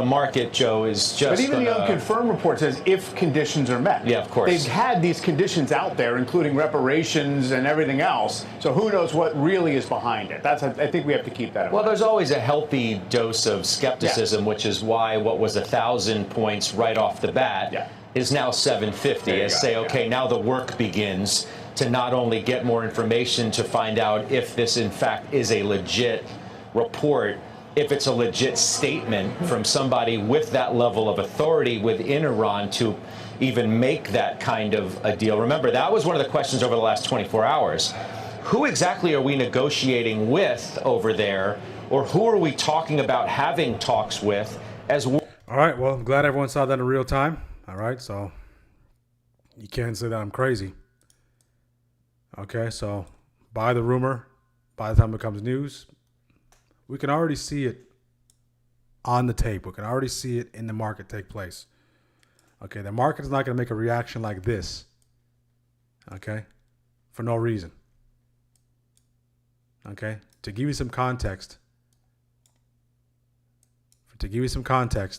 market, Joe, is just. But even the unconfirmed report says if conditions are met. Yeah, of course. They've had these conditions out there, including reparations and everything else. So who knows what really is behind it? I think we have to keep that in mind. Well, there's always a healthy dose of skepticism, which is why what was 1,000 points right off the bat is now 750. As say, okay, now the work begins to not only get more information to find out if this in fact is a legit report, if it's a legit statement from somebody with that level of authority within Iran to even make that kind of a deal. Remember, that was one of the questions over the last 24 hours. Who exactly are we negotiating with over there, or who are we talking about having talks with as well? All right, well, I'm glad everyone saw that in real time. All right, so you can't say that I'm crazy. Okay, so buy the rumor. By the time it becomes news, we can already see it on the tape. We can already see it in the market take place. Okay, the market is not going to make a reaction like this, okay, for no reason. Okay, to give you some context,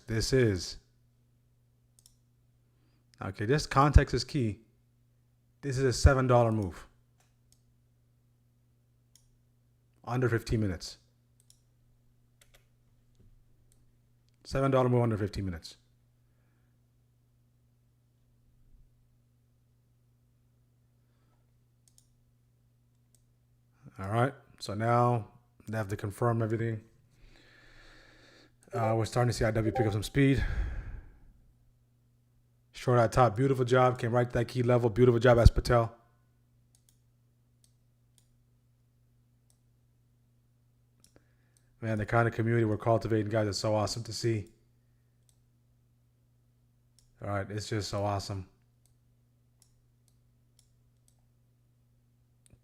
this is, okay, this context is key. This is a $7 move. Under 15 minutes. $7 move under 15 minutes. All right. So now they have to confirm everything. We're starting to see IW pick up some speed. Short at top. Beautiful job. Came right to that key level. Beautiful job, as Patel. Man, the kind of community we're cultivating, guys, is so awesome to see. All right, it's just so awesome.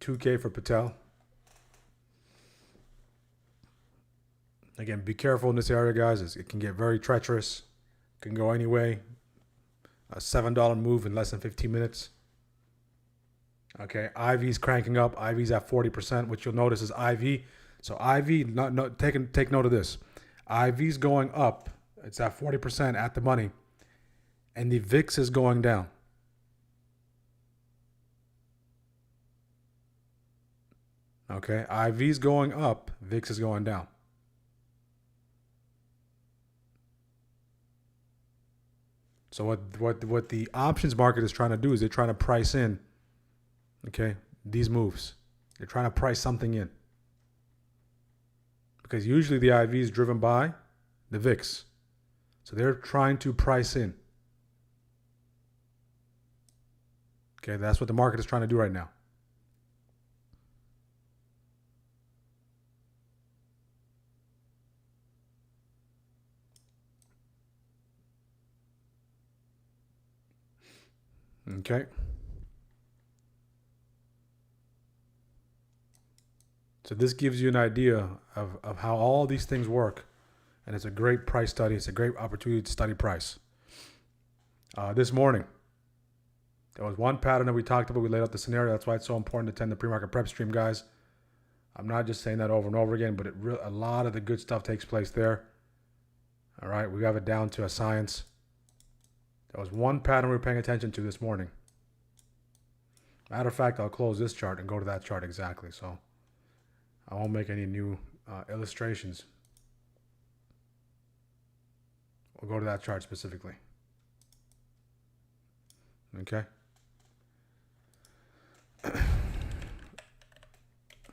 2K for Patel. Again, be careful in this area, guys. It can get very treacherous. It can go any way. A $7 move in less than 15 minutes. Okay, IV's cranking up. IV's at 40%, which you'll notice is IV. So IV, take note of this. IV's going up. It's at 40% at the money. And the VIX is going down. Okay, IV's going up. VIX is going down. So what the options market is trying to do is they're trying to price in, okay, these moves. They're trying to price something in. Because usually the IV is driven by the VIX. So they're trying to price in. Okay, that's what the market is trying to do right now. Okay. So this gives you an idea of how all these things work. And it's a great price study. It's a great opportunity to study price. This morning, there was one pattern that we talked about. We laid out the scenario. That's why it's so important to attend the pre-market prep stream, guys. I'm not just saying that over and over again, but a lot of the good stuff takes place there. All right, we have it down to a science. There was one pattern we were paying attention to this morning. Matter of fact, I'll close this chart and go to that chart exactly. So I won't make any new illustrations. We'll go to that chart specifically. Okay.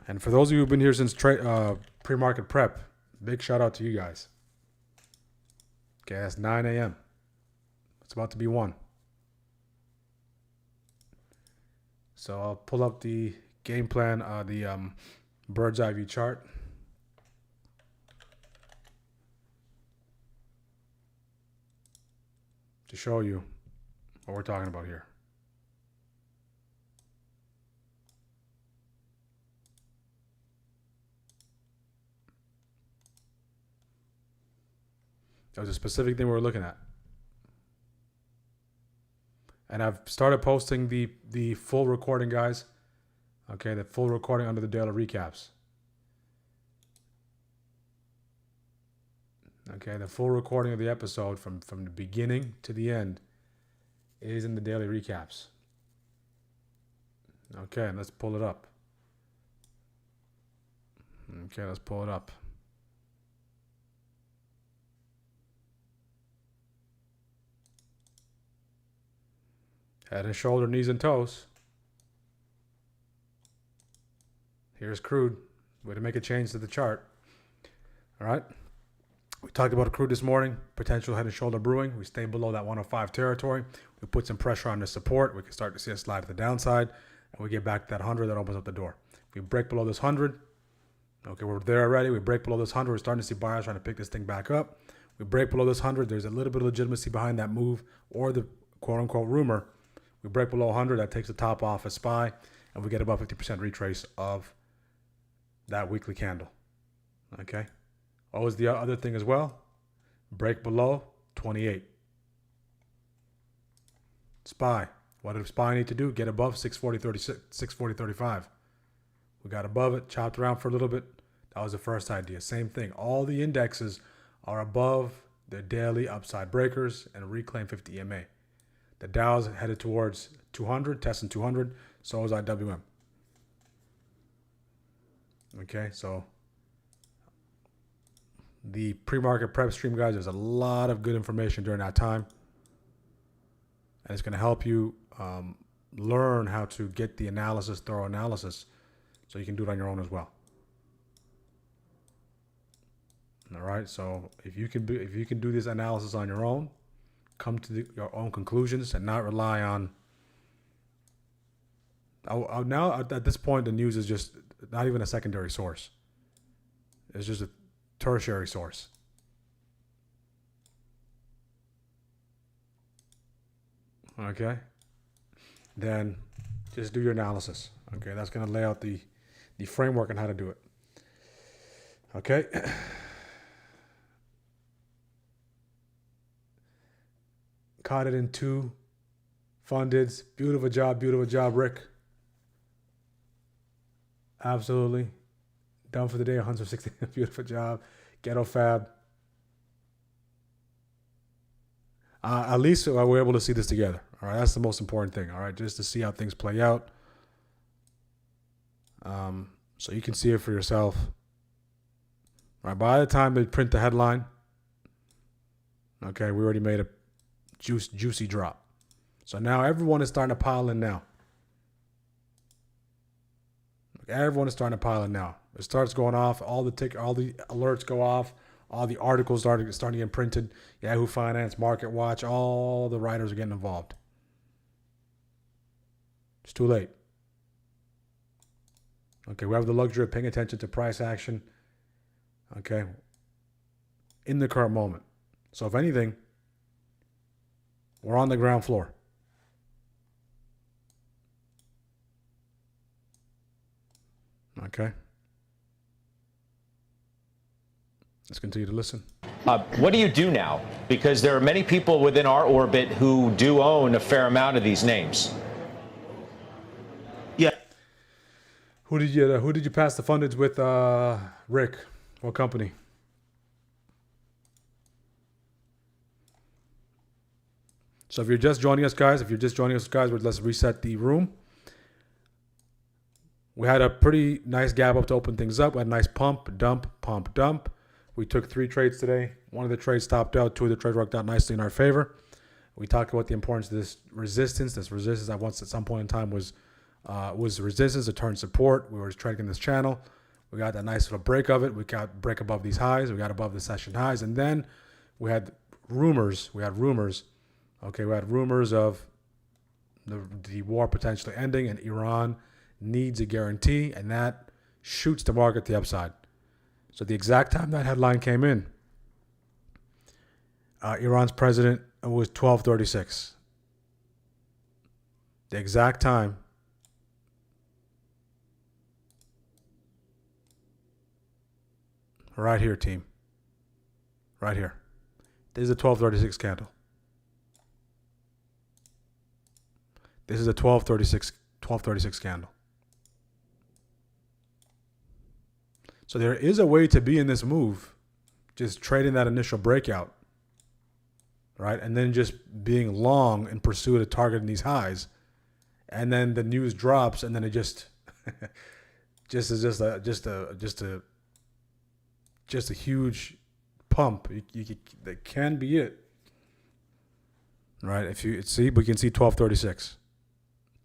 And for those of you who've been here since pre-market prep, big shout out to you guys. Okay, that's 9 a.m. It's about to be 1. So I'll pull up the game plan, the bird's eye view chart. To show you what we're talking about here. That was a specific thing we were looking at. And I've started posting the full recording, guys. Okay, the full recording under the daily recaps. Okay, the full recording of the episode from the beginning to the end is in the daily recaps. Okay, let's pull it up. Okay, let's pull it up. Head and shoulder, knees and toes. Here's crude. Way to make a change to the chart. All right. We talked about crude this morning. Potential head and shoulder brewing. We stay below that 105 territory. We put some pressure on the support. We can start to see a slide to the downside. And we get back to that 100. That opens up the door. If we break below this 100, okay, we're there already. We break below this 100. We're starting to see buyers trying to pick this thing back up. We break below this 100. There's a little bit of legitimacy behind that move or the quote-unquote rumor. We break below 100, that takes the top off a SPY, and we get about 50% retrace of that weekly candle. Okay? Always the other thing as well, break below 28. SPY. What does SPY need to do? Get above 640.35. We got above it, chopped around for a little bit. That was the first idea. Same thing. All the indexes are above their daily upside breakers and reclaim 50 EMA. The Dow's headed towards 200, testing 200. So is IWM. Okay, so the pre-market prep stream, guys. There's a lot of good information during that time. And it's going to help you learn how to get the analysis, thorough analysis, so you can do it on your own as well. All right. So if you can do this analysis on your own, come to your own conclusions and not rely on. Now at this point, the news is just not even a secondary source. It's just a tertiary source. Okay. Then just do your analysis. Okay. That's going to lay out the framework on how to do it. Okay. Caught it in 2 fundeds. Beautiful job, Rick. Absolutely. Done for the day, 160. Beautiful job. Ghetto Fab. At least we're able to see this together. All right, that's the most important thing. All right, just to see how things play out. So you can see it for yourself. All right, by the time they print the headline, okay, we already made a juicy drop. So now everyone is starting to pile in now. Everyone is starting to pile in now. It starts going off. All the alerts go off. All the articles starting to get printed. Yahoo Finance, Market Watch, all the writers are getting involved. It's too late. Okay, we have the luxury of paying attention to price action. Okay, in the current moment. So if anything, we're on the ground floor. Okay. Let's continue to listen. What do you do now? Because there are many people within our orbit who do own a fair amount of these names. Yeah. Who did you pass the fundage with, Rick? What company? So if you're just joining us, guys, let's reset the room. We had a pretty nice gap up to open things up. We had a nice pump, dump. We took 3 trades today. One of the trades stopped out. 2 of the trades worked out nicely in our favor. We talked about the importance of this resistance. This resistance that once at some point in time was resistance, a turn support. We were trading this channel. We got that nice little break of it. We got break above these highs. We got above the session highs. And then we had rumors. Okay, we had rumors of the war potentially ending, and Iran needs a guarantee, and that shoots the market to the upside. So the exact time that headline came in, Iran's president was 12:36. The exact time. Right here, team. Right here. This is a 12:36 candle. This is a 12:36 candle. So there is a way to be in this move, just trading that initial breakout, right? And then just being long in pursuit of targeting these highs. And then the news drops, and then it just a huge pump. That can be it, right? If you see, we can see 12:36.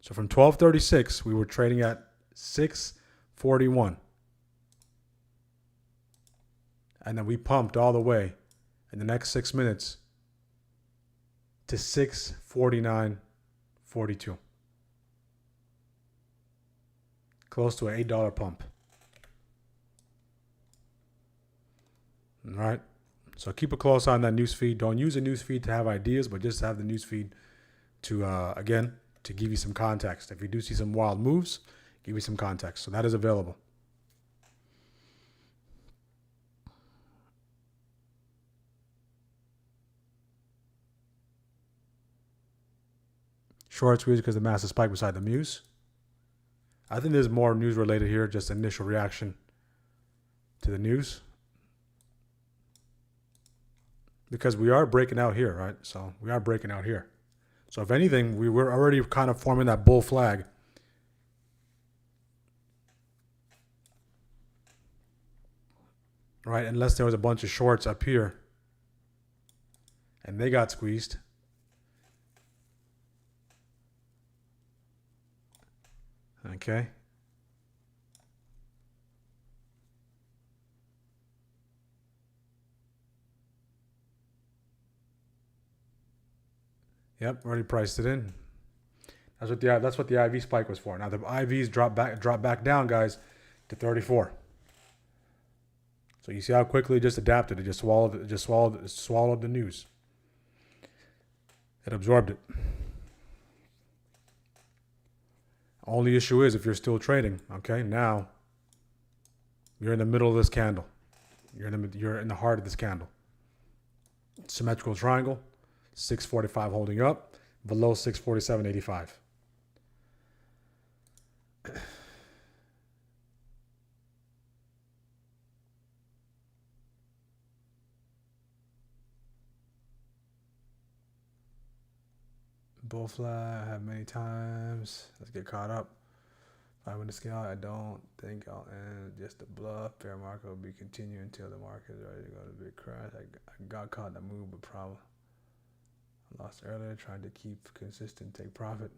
So from 12:36, we were trading at 6:41. And then we pumped all the way in the next 6 minutes to 6:49.42. Close to an $8 pump. All right. So keep a close eye on that news feed. Don't use the news feed to have ideas, but just have the news feed to, again, to give you some context. If you do see some wild moves, give you some context. So that is available. Short squeeze because the massive spike beside the Muse. I think there's more news related here, just initial reaction to the news. Because we are breaking out here, right? So we are breaking out here. So if anything, we were already kind of forming that bull flag. right? Unless there was a bunch of shorts up here and they got squeezed. Okay. Yep, already priced it in. That's what the IV spike was for. Now the IVs drop back down, guys, to 34. So you see how quickly it just adapted. It just swallowed the news. It absorbed it. Only issue is if you're still trading, okay? Now you're in the middle of this candle. You're in the heart of this candle. Symmetrical triangle, 645 holding up, below 647.85. Bull flag, I have many times. Let's get caught up. If I win the scale, I don't think I'll end just a bluff. Fair market will be continuing until the market is ready to go to big crash. I got caught in the move, but probably I lost earlier. Trying to keep consistent, take profit.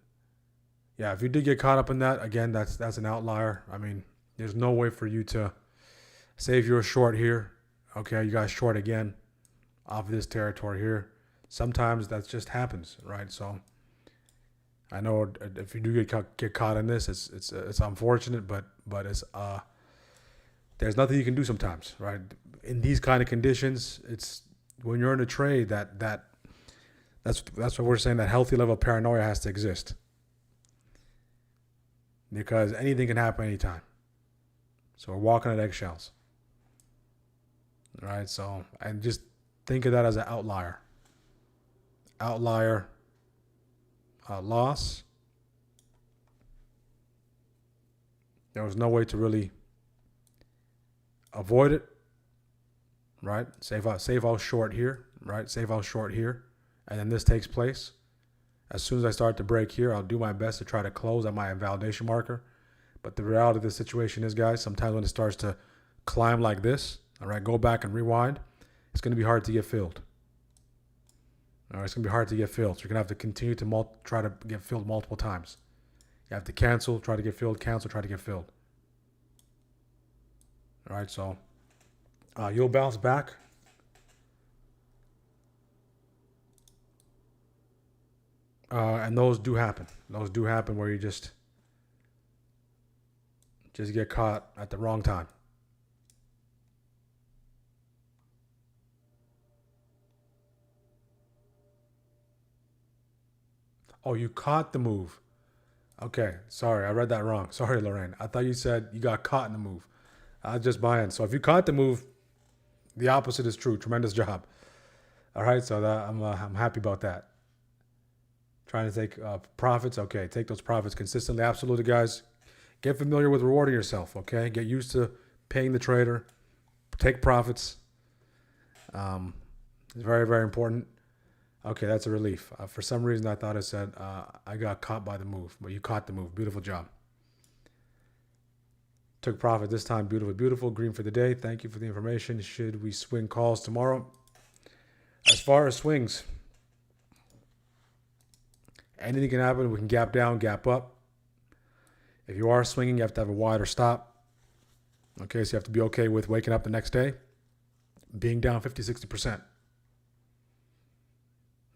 Yeah, if you did get caught up in that, again, that's an outlier. I mean, there's no way for you to say if you're short here. Okay, you guys short again off of this territory here. Sometimes that just happens, right? So I know if you do get caught in this, it's unfortunate, but it's there's nothing you can do sometimes, right? In these kind of conditions, it's when you're in a trade that's what we're saying, that healthy level of paranoia has to exist, because anything can happen anytime. So we're walking on eggshells, right? So, and just think of that as an outlier. Loss. There was no way to really avoid it, right? Say if I was short here, right? Say if I was short here, and then this takes place. As soon as I start to break here, I'll do my best to try to close at my validation marker. But the reality of the situation is, guys, sometimes when it starts to climb like this, all right, go back and rewind, it's going to be hard to get filled. All right, it's going to be hard to get filled. So you're going to have to continue to try to get filled multiple times. You have to cancel, try to get filled, cancel, try to get filled. All right, so you'll bounce back. And those do happen. Those do happen where you just get caught at the wrong time. Oh, you caught the move. Okay, sorry, I read that wrong. Sorry, Lorraine. I thought you said you got caught in the move. I was just buying. So if you caught the move, the opposite is true. Tremendous job. All right, so I'm happy about that. Trying to take profits. Okay, take those profits consistently. Absolutely, guys. Get familiar with rewarding yourself. Okay, get used to paying the trader. Take profits. It's very, very important. Okay, that's a relief. For some reason, I thought it said I got caught by the move, but you caught the move. Beautiful job. Took profit this time. Beautiful, beautiful. Green for the day. Thank you for the information. Should we swing calls tomorrow? As far as swings, anything can happen. We can gap down, gap up. If you are swinging, you have to have a wider stop. Okay, so you have to be okay with waking up the next day, being down 50, 60%.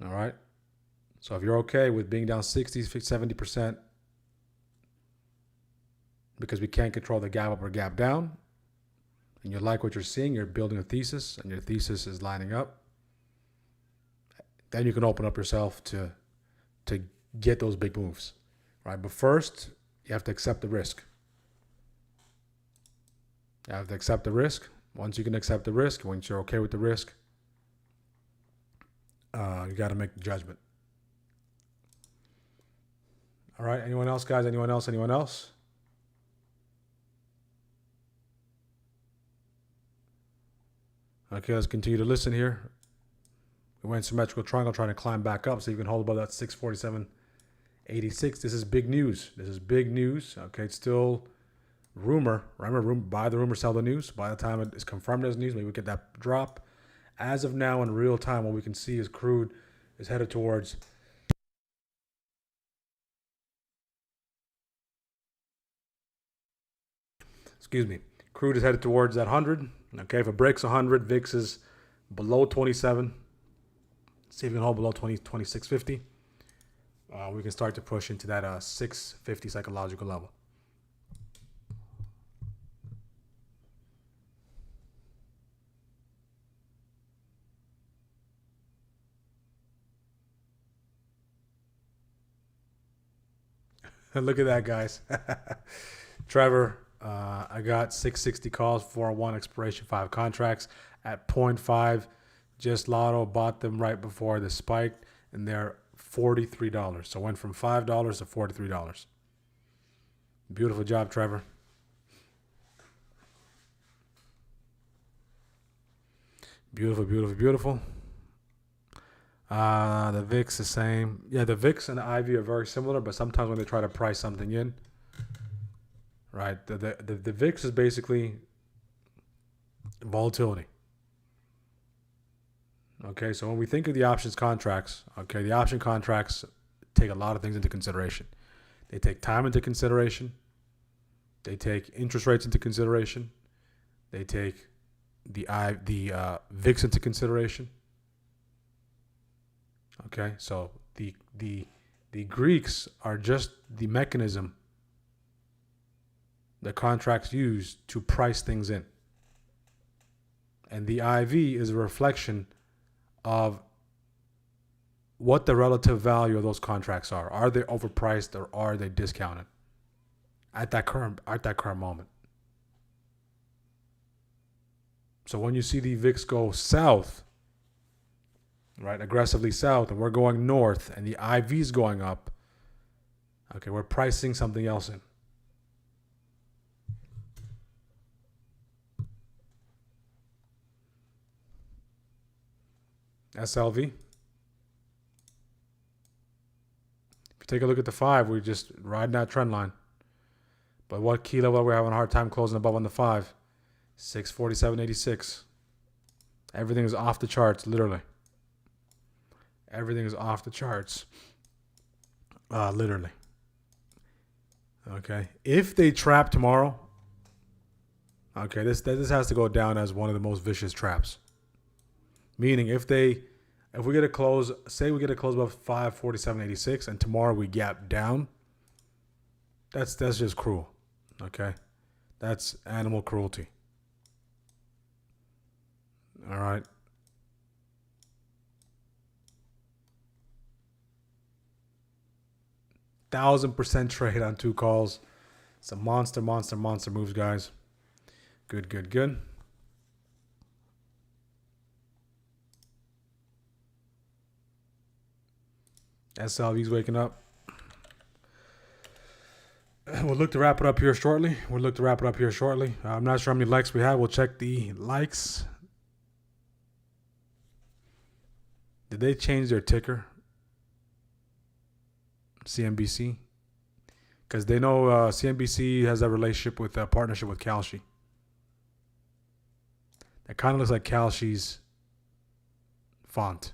All right. So if you're okay with being down 60, 70%, because we can't control the gap up or gap down, and you like what you're seeing, you're building a thesis, and your thesis is lining up, then you can open up yourself to get those big moves, right? But first, you have to accept the risk. You have to accept the risk. Once you can accept the risk, once you're okay with the risk, you got to make the judgment. All right. Anyone else, guys? Anyone else? Anyone else? Okay, let's continue to listen here. We went symmetrical triangle, trying to climb back up so you can hold above that 647.86. This is big news. This is big news. Okay, it's still rumor. Remember, buy the rumor, sell the news. By the time it is confirmed as news, maybe we get that drop. As of now, in real time, what we can see is crude is headed towards crude is headed towards that 100. Okay, if it breaks 100, VIX is below 27. See if we can hold below 2650. We can start to push into that 650 psychological level. Look at that, guys. Trevor, I got 660 calls, 401 expiration, 5 contracts at 0.5. Just Lotto bought them right before the spike, and they're $43. So went from $5 to $43. Beautiful job, Trevor. Beautiful, beautiful, beautiful. The VIX the same. Yeah, the VIX and the IV are very similar, but sometimes when they try to price something in, right, the VIX is basically volatility. Okay, so when we think of the options contracts, okay, the option contracts take a lot of things into consideration. They take time into consideration. They take interest rates into consideration. They take the VIX into consideration. Okay, so the Greeks are just the mechanism the contracts use to price things in. And the IV is a reflection of what the relative value of those contracts are. Are they overpriced or are they discounted at that current moment? So when you see the VIX go south, right, aggressively south, and we're going north, and the IV is going up, okay, we're pricing something else in. SLV. If you take a look at the 5, we're just riding that trend line. But what key level are we having a hard time closing above on the 5? 647.86. Everything is off the charts, literally. Everything is off the charts. Literally. Okay. If they trap tomorrow, okay, this has to go down as one of the most vicious traps. Meaning if we get a close, say we get a close above 547.86 and tomorrow we gap down, that's just cruel. Okay? That's animal cruelty. All right. %1,000 trade on 2 calls. Some monster moves, guys. Good. SLV's waking up. We'll look to wrap it up here shortly. I'm not sure how many likes we have. We'll check the likes. Did they change their ticker? CNBC? Because they know CNBC has that relationship with partnership with Kalshi. That kind of looks like Kalshi's font.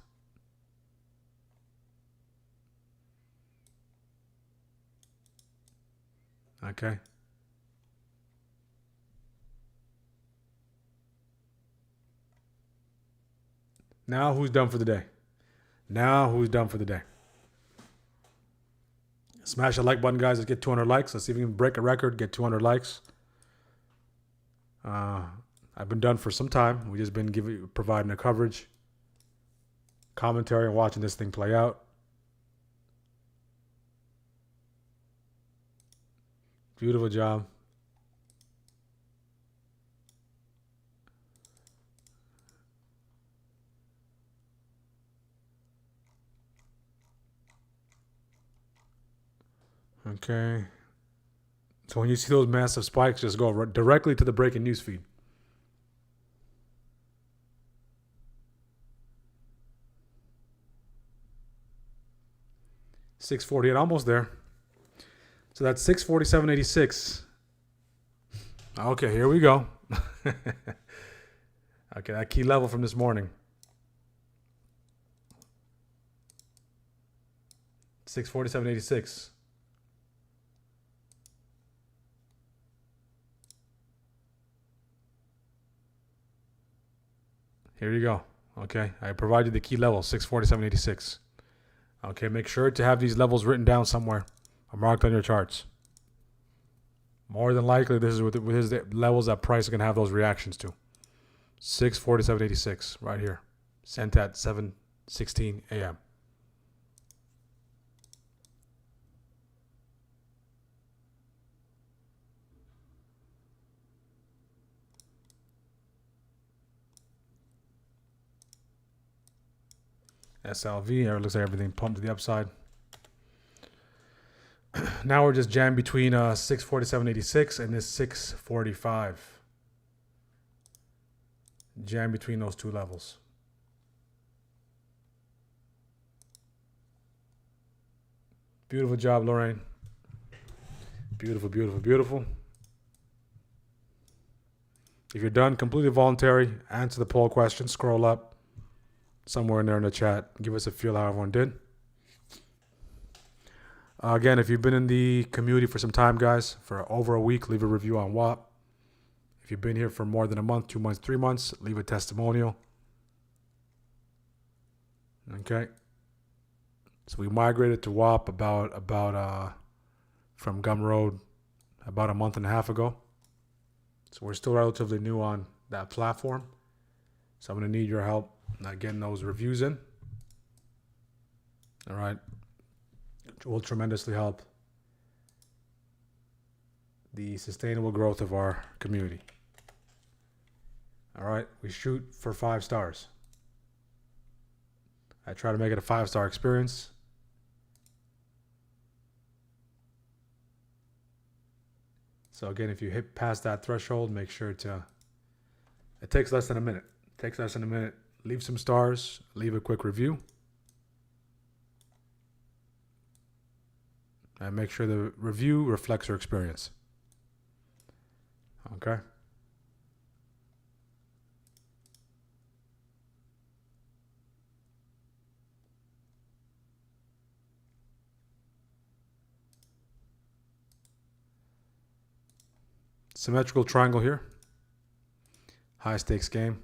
Okay. Now who's done for the day? Smash the like button, guys. Let's get 200 likes. Let's see if we can break a record, get 200 likes. I've been done for some time. We've just been providing the coverage, commentary, and watching this thing play out. Beautiful job. Okay. So when you see those massive spikes, just go directly to the breaking news feed. $648, almost there. So that's 647.86. Okay, here we go. Okay, that key level from this morning. 647.86. Here you go. Okay, I provided the key level, 647.86. Okay, make sure to have these levels written down somewhere or marked on your charts. More than likely, this is the levels that price is going to have those reactions to. 647.86 right here. Sent at 7:16 a.m. SLV, it looks like everything pumped to the upside. Now we're just jammed between 647.86 and this 645. Jam between those two levels. Beautiful job, Lorraine. Beautiful, beautiful, beautiful. If you're done, completely voluntary, answer the poll question, scroll up somewhere in there in the chat. Give us a feel how everyone did. Again, if you've been in the community for some time, guys, for over a week, leave a review on WAP. If you've been here for more than a month, 2 months, 3 months, leave a testimonial. Okay. So we migrated to WAP about from Gumroad about a month and a half ago. So we're still relatively new on that platform. So I'm going to need your help getting those reviews in. All right. It will tremendously help the sustainable growth of our community. All right. We shoot for 5 stars. I try to make it a 5-star experience. So again, if you hit past that threshold, make sure to, it takes less than a minute. It takes less than a minute. Leave some stars, leave a quick review. And make sure the review reflects your experience. Okay. Symmetrical triangle here. High stakes game.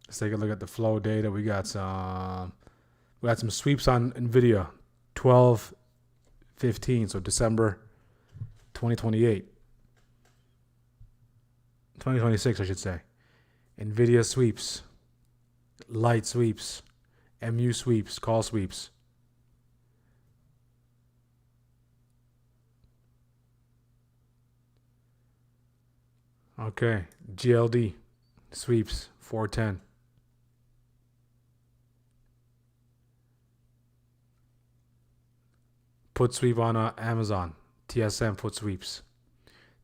Let's take a look at the flow data. We got some sweeps on Nvidia, 12/15, so December 2028. 2026, I should say. Nvidia sweeps, light sweeps, MU sweeps, call sweeps. Okay, GLD sweeps, 410. Put sweep on Amazon, TSM put sweeps.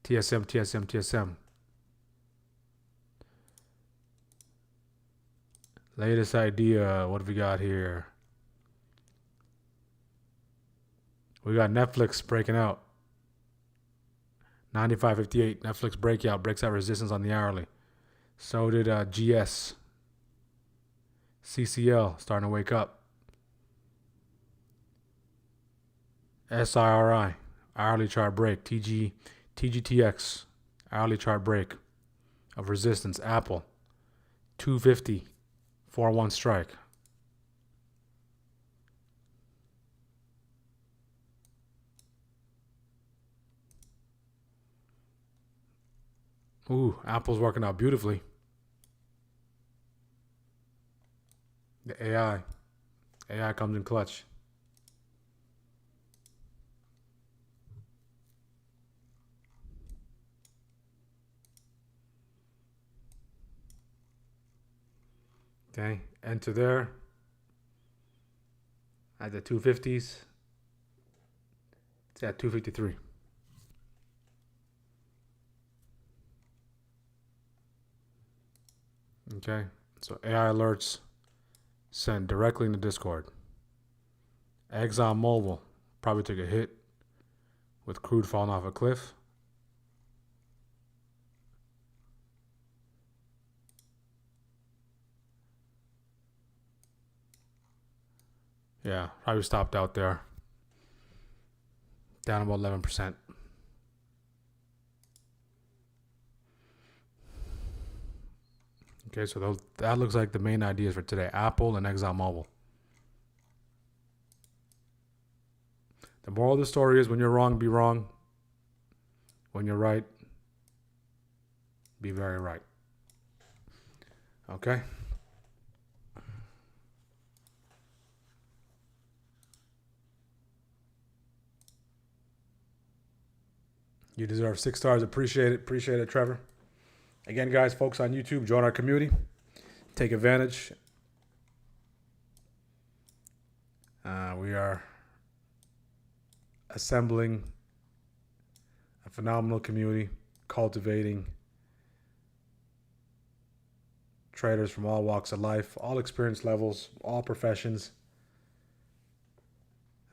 TSM, TSM, TSM. Latest idea, what have we got here? We got Netflix breaking out. 95.58, Netflix breakout, breaks out resistance on the hourly. So did GS. CCL starting to wake up. SIRI, hourly chart break. TGTX, hourly chart break of resistance. Apple, 250. 4-1 strike. Ooh, Apple's working out beautifully. The AI comes in clutch. Okay, enter there at the 250s. It's at 253. Okay, so AI alerts sent directly into Discord. ExxonMobil probably took a hit with crude falling off a cliff. Yeah, probably stopped out there. Down about 11%. Okay, so that looks like the main ideas for today. Apple and ExxonMobil. The moral of the story is when you're wrong, be wrong. When you're right, be very right. Okay? You deserve 6 stars. Appreciate it. Appreciate it, Trevor. Again, guys, folks on YouTube, join our community. Take advantage. We are assembling a phenomenal community, cultivating traders from all walks of life, all experience levels, all professions.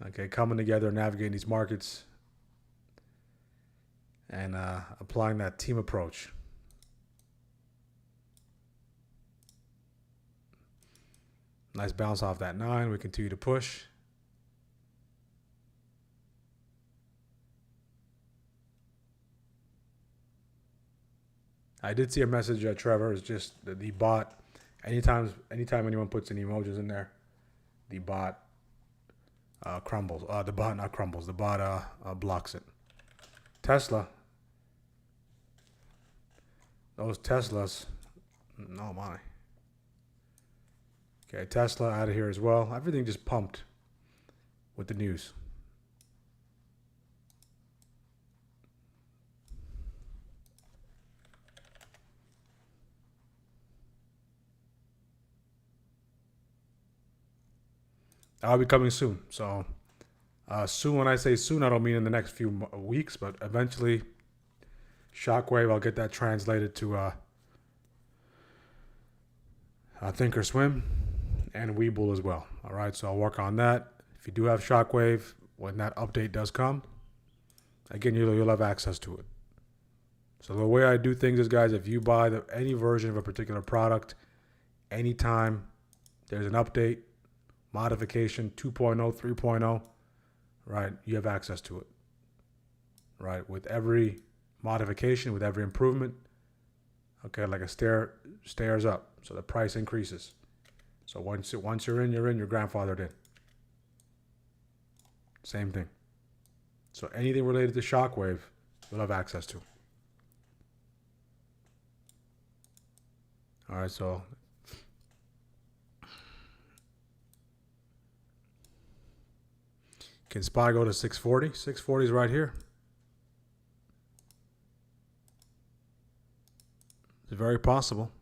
Okay, coming together, navigating these markets, and applying that team approach. Nice bounce off that 9. We continue to push. I did see a message, Trevor. It's just the bot. Anytime anyone puts any emojis in there, the bot crumbles. The bot not crumbles. The bot blocks it. Tesla. Those Teslas. Oh my. Okay, Tesla out of here as well. Everything just pumped with the news. I'll be coming soon. So soon, when I say soon, I don't mean in the next few weeks, but eventually, Shockwave, I'll get that translated to Thinkorswim and Webull as well. All right, so I'll work on that. If you do have Shockwave, when that update does come, again, you'll have access to it. So the way I do things is, guys, if you buy any version of a particular product, anytime there's an update, modification, 2.0, 3.0, right, you have access to it. Right, with every modification, with every improvement, okay, like a stairs up, so the price increases. So once you're in, your grandfathered in. Same thing. So anything related to Shockwave, you'll have access to. All right, so can SPY go to 640? 640 is right here. It's very possible.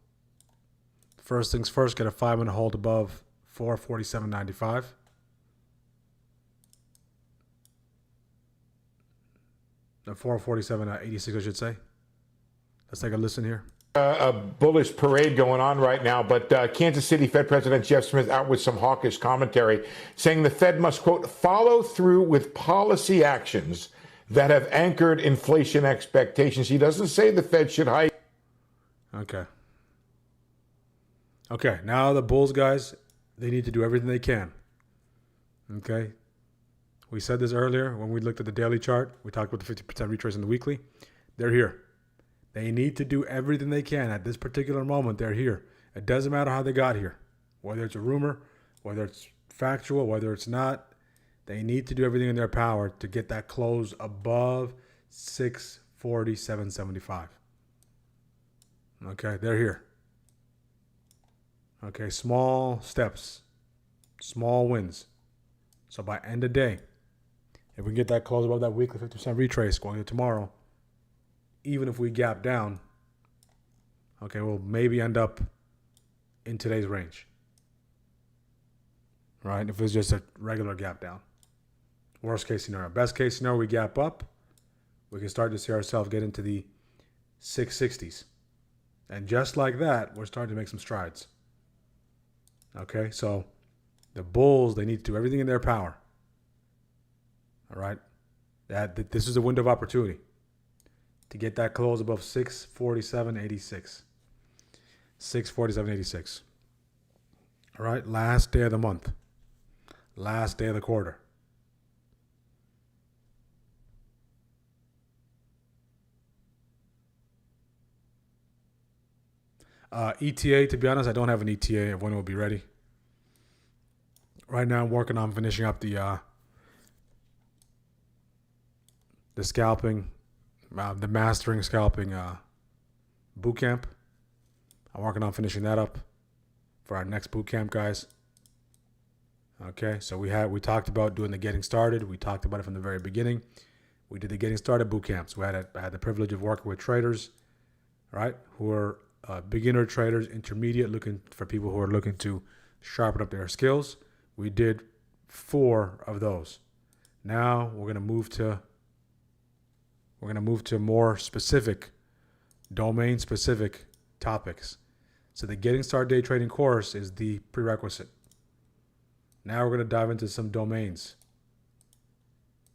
First things first, get a 5-minute hold above 447.95. The 447.86, I should say. Let's take a listen here. A bullish parade going on right now, but Kansas City Fed President Jeff Smith out with some hawkish commentary, saying the Fed must, quote, follow through with policy actions that have anchored inflation expectations. He doesn't say the Fed should hike. Okay, now the bulls, guys, they need to do everything they can. Okay? We said this earlier when we looked at the daily chart. We talked about the 50% retrace in the weekly. They're here. They need to do everything they can at this particular moment. They're here. It doesn't matter how they got here. Whether it's a rumor, whether it's factual, whether it's not, they need to do everything in their power to get that close above 647.75. Okay, they're here. Okay, small steps, small wins. So by end of day, if we can get that close above that weekly 50% retrace going to tomorrow, even if we gap down, okay, we'll maybe end up in today's range. Right? If it's just a regular gap down. Worst case scenario. Best case scenario, we gap up. We can start to see ourselves get into the 660s. And just like that, we're starting to make some strides. Okay, so the bulls, they need to do everything in their power. All right, this is a window of opportunity to get that close above 647.86. 647.86. All right, last day of the month, last day of the quarter. ETA, to be honest, I don't have an ETA of when it will be ready. Right now, I'm working on finishing up the scalping, the mastering scalping boot camp. I'm working on finishing that up for our next boot camp, guys. Okay, so we talked about doing the getting started. We talked about it from the very beginning. We did the getting started boot camps. I had the privilege of working with traders, right, who are beginner traders, intermediate, looking for people who are looking to sharpen up their skills. We did 4 of those. Now we're gonna move to more specific, domain-specific topics. So the Getting Started Day Trading course is the prerequisite. Now we're gonna dive into some domains,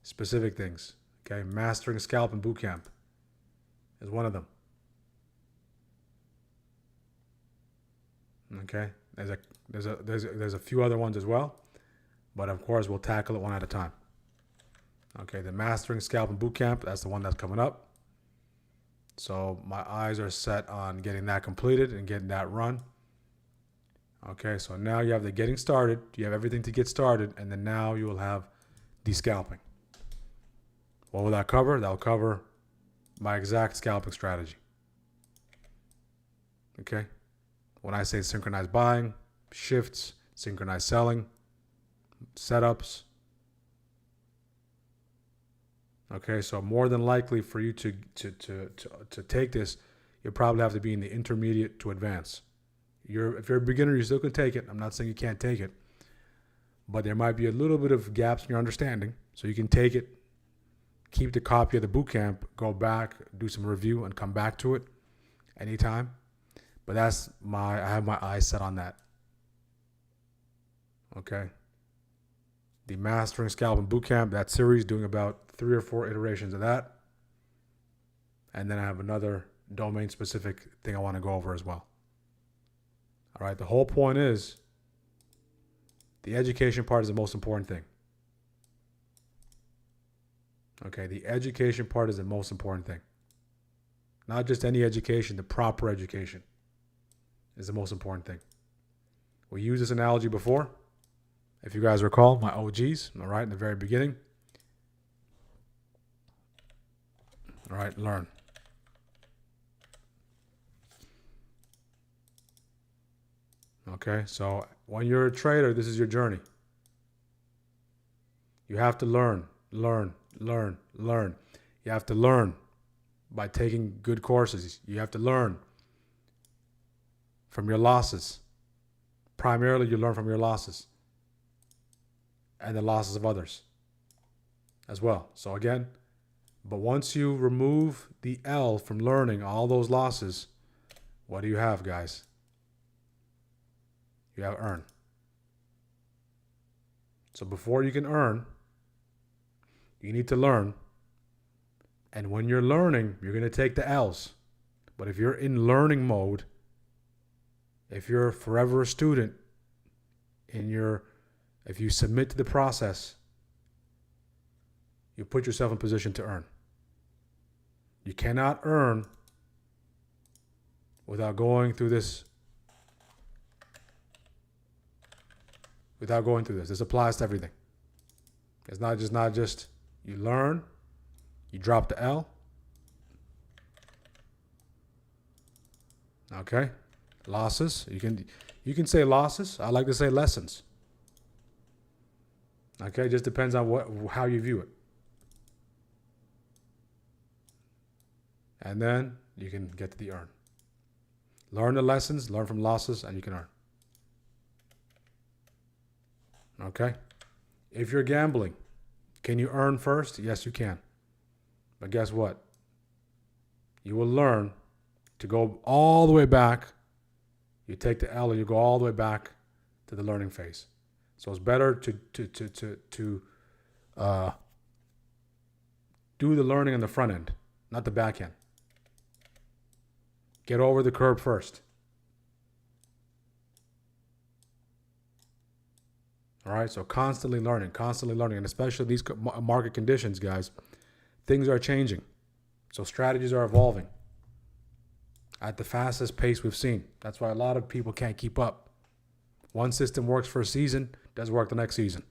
specific things. Okay, Mastering Scalping Bootcamp is one of them. Okay, there's a few other ones as well, but of course we'll tackle it one at a time. Okay, the Mastering Scalping Bootcamp, that's the one that's coming up. So my eyes are set on getting that completed and getting that run. Okay, so now you have the getting started, you have everything to get started, and then now you will have the scalping. What will that cover? That'll cover my exact scalping strategy. Okay. When I say synchronized buying, shifts, synchronized selling, setups. Okay, so more than likely for you to take this, you'll probably have to be in the intermediate to advanced. If you're a beginner, you still can take it. I'm not saying you can't take it, but there might be a little bit of gaps in your understanding. So you can take it, keep the copy of the boot camp, go back, do some review, and come back to it anytime. But I have my eyes set on that. Okay. The Mastering Scalping Bootcamp, that series, doing about 3 or 4 iterations of that. And then I have another domain-specific thing I want to go over as well. All right, the whole point is the education part is the most important thing. Okay, the education part is the most important thing. Not just any education, the proper education is the most important thing. We used this analogy before. If you guys recall, my OGs, all right, in the very beginning. All right, learn. Okay, so when you're a trader, this is your journey. You have to learn. You have to learn by taking good courses. You have to learn from your losses. Primarily, you learn from your losses and the losses of others as well. So again, but once you remove the L from learning all those losses, what do you have, guys? You have earn. So before you can earn, you need to learn. And when you're learning, you're going to take the L's. But if you're in learning mode, if you're forever a student, if you submit to the process, you put yourself in position to earn. You cannot earn without going through this. This applies to everything. It's not just you learn, you drop the L. Okay? Losses. You can say losses. I like to say lessons. Okay, just depends on how you view it. And then you can get to the earn. Learn the lessons, learn from losses, and you can earn. Okay? If you're gambling, can you earn first? Yes, you can. But guess what? You will learn To go all the way back, you take the L and you go all the way back to the learning phase. So it's better to do the learning on the front end, not the back end. Get over the curb first. All right, so constantly learning, and especially these market conditions, guys, things are changing. So strategies are evolving at the fastest pace we've seen. That's why a lot of people can't keep up. One system works for a season, doesn't work the next season.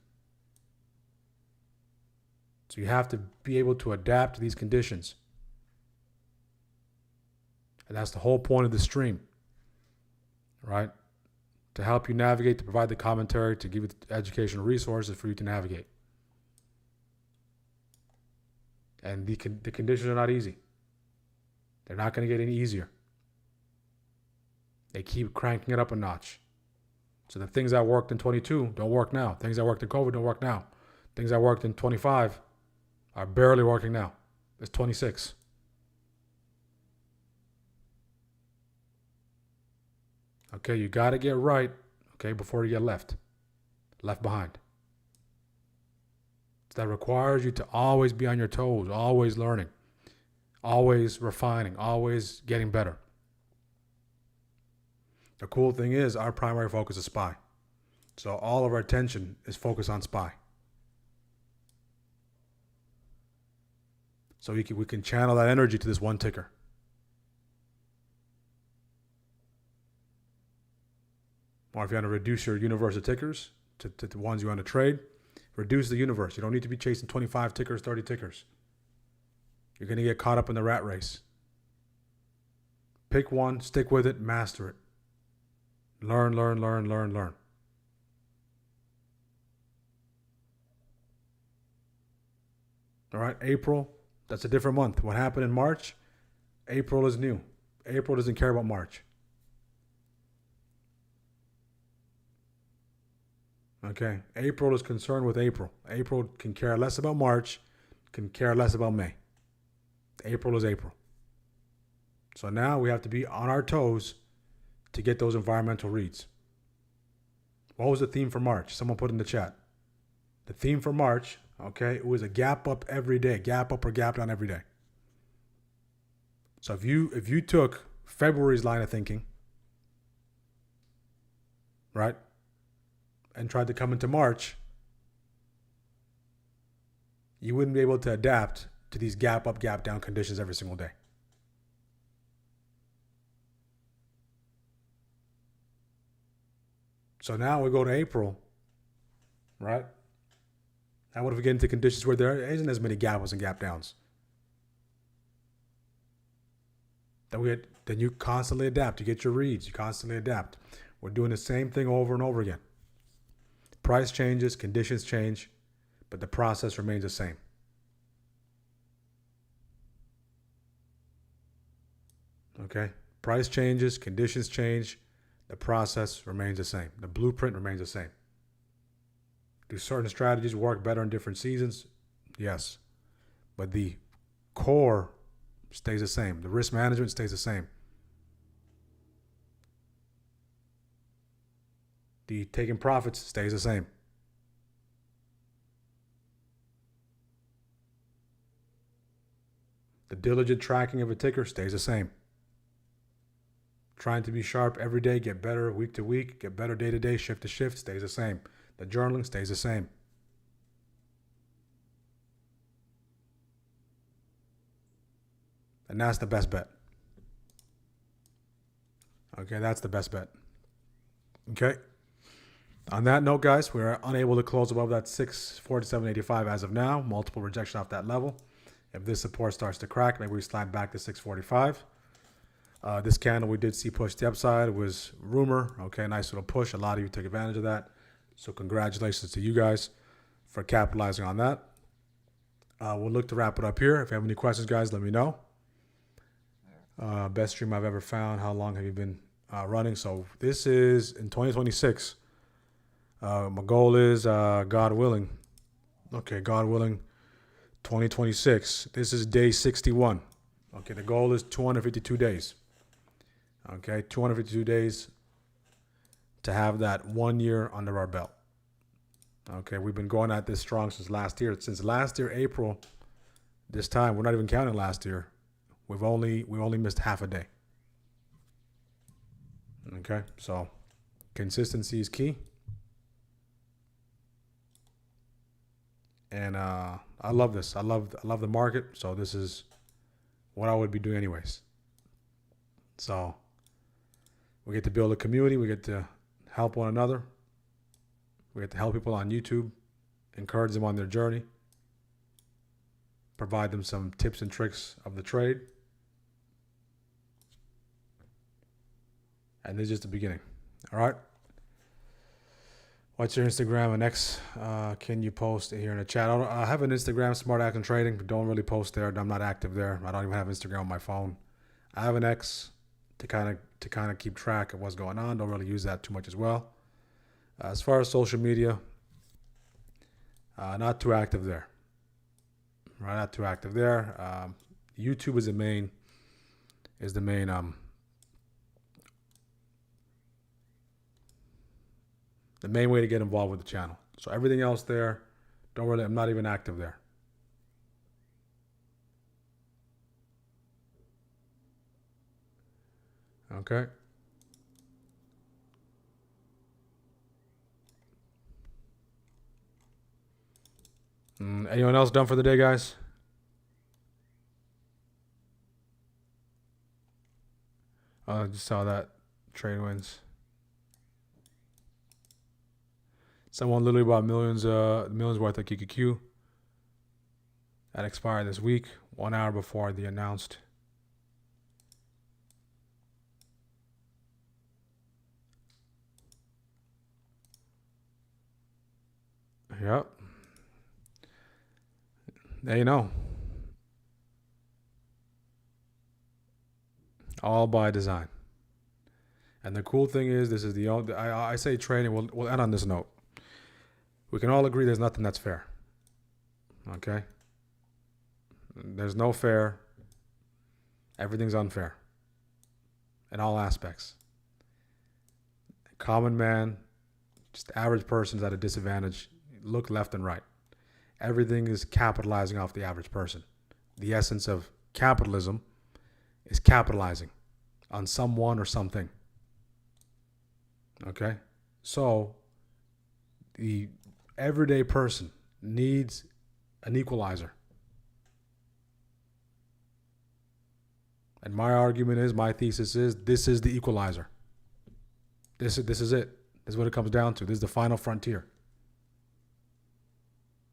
So you have to be able to adapt to these conditions. And that's the whole point of the stream, right? To help you navigate, to provide the commentary, to give you the educational resources for you to navigate. And the conditions are not easy. They're not going to get any easier. They keep cranking it up a notch. So the things that worked in 22 don't work now. Things that worked in COVID don't work now. Things that worked in 25 are barely working now. It's 26. Okay, you got to get right, okay, before you get left behind. So that requires you to always be on your toes, always learning, always refining, always getting better. The cool thing is our primary focus is SPY. So all of our attention is focused on SPY. So we can channel that energy to this one ticker. Or if you want to reduce your universe of tickers to the ones you want to trade, reduce the universe. You don't need to be chasing 25 tickers, 30 tickers. You're going to get caught up in the rat race. Pick one, stick with it, master it. Learn. All right, April, that's a different month. What happened in March? April is new. April doesn't care about March. Okay, April is concerned with April. April can care less about March, can care less about May. April is April. So now we have to be on our toes to get those environmental reads. What was the theme for March? Someone put in the chat. The theme for March, okay, it was a gap up every day, gap up or gap down every day. So if you took February's line of thinking, right, and tried to come into March, you wouldn't be able to adapt to these gap up, gap down conditions every single day. So now we go to April, right? Now what if we get into conditions where there isn't as many gap ups and gap downs? Then you constantly adapt. You get your reads. You constantly adapt. We're doing the same thing over and over again. Price changes, conditions change, but the process remains the same. Okay? Price changes, conditions change, the process remains the same. The blueprint remains the same. Do certain strategies work better in different seasons? Yes. But the core stays the same. The risk management stays the same. The taking profits stays the same. The diligent tracking of a ticker stays the same. Trying to be sharp every day, get better week to week, get better day to day, shift to shift, stays the same. The journaling stays the same. And that's the best bet. Okay, that's the best bet. Okay. On that note, guys, we are unable to close above that 647.85 as of now. Multiple rejection off that level. If this support starts to crack, maybe we slide back to 645. This candle we did see push the upside. It was rumor. Okay, nice little push. A lot of you took advantage of that. So congratulations to you guys for capitalizing on that. We'll look to wrap it up here. If you have any questions, guys, let me know. Best stream I've ever found. How long have you been running? So this is in 2026. My goal is, God willing, okay, God willing, 2026. This is day 61. Okay, the goal is 252 days. Okay, 252 days to have that 1 year under our belt. Okay, we've been going at this strong since last year. Since last year, April, this time, we're not even counting last year. We only missed half a day. Okay, so consistency is key. And I love this. I love the market. So this is what I would be doing anyways. So we get to build a community. We get to help one another. We get to help people on YouTube, encourage them on their journey, provide them some tips and tricks of the trade. And this is just the beginning. All right. What's your Instagram and X? Can you post here in the chat? I have an Instagram, Smart Action Trading, but don't really post there. I'm not active there. I don't even have Instagram on my phone. I have an X to kind of keep track of what's going on. Don't really use that too much as well. As far as social media, not too active there. Right, not too active there. YouTube is the main way to get involved with the channel. So everything else there, I'm not even active there. Okay. Anyone else done for the day, guys? I just saw that trade wins. Someone literally bought millions worth of QQQ. That expired this week, 1 hour before the announced. Yep. There you know. All by design. And the cool thing is, this is the only, I say trading, we'll end on this note. We can all agree there's nothing that's fair. Okay? There's no fair. Everything's unfair. In all aspects. Common man, just the average person's at a disadvantage. Look left and right. Everything is capitalizing off the average person. The essence of capitalism is capitalizing on someone or something. Okay? So, the everyday person needs an equalizer. And my argument is, my thesis is, this is the equalizer. This is it. This is what it comes down to. This is the final frontier.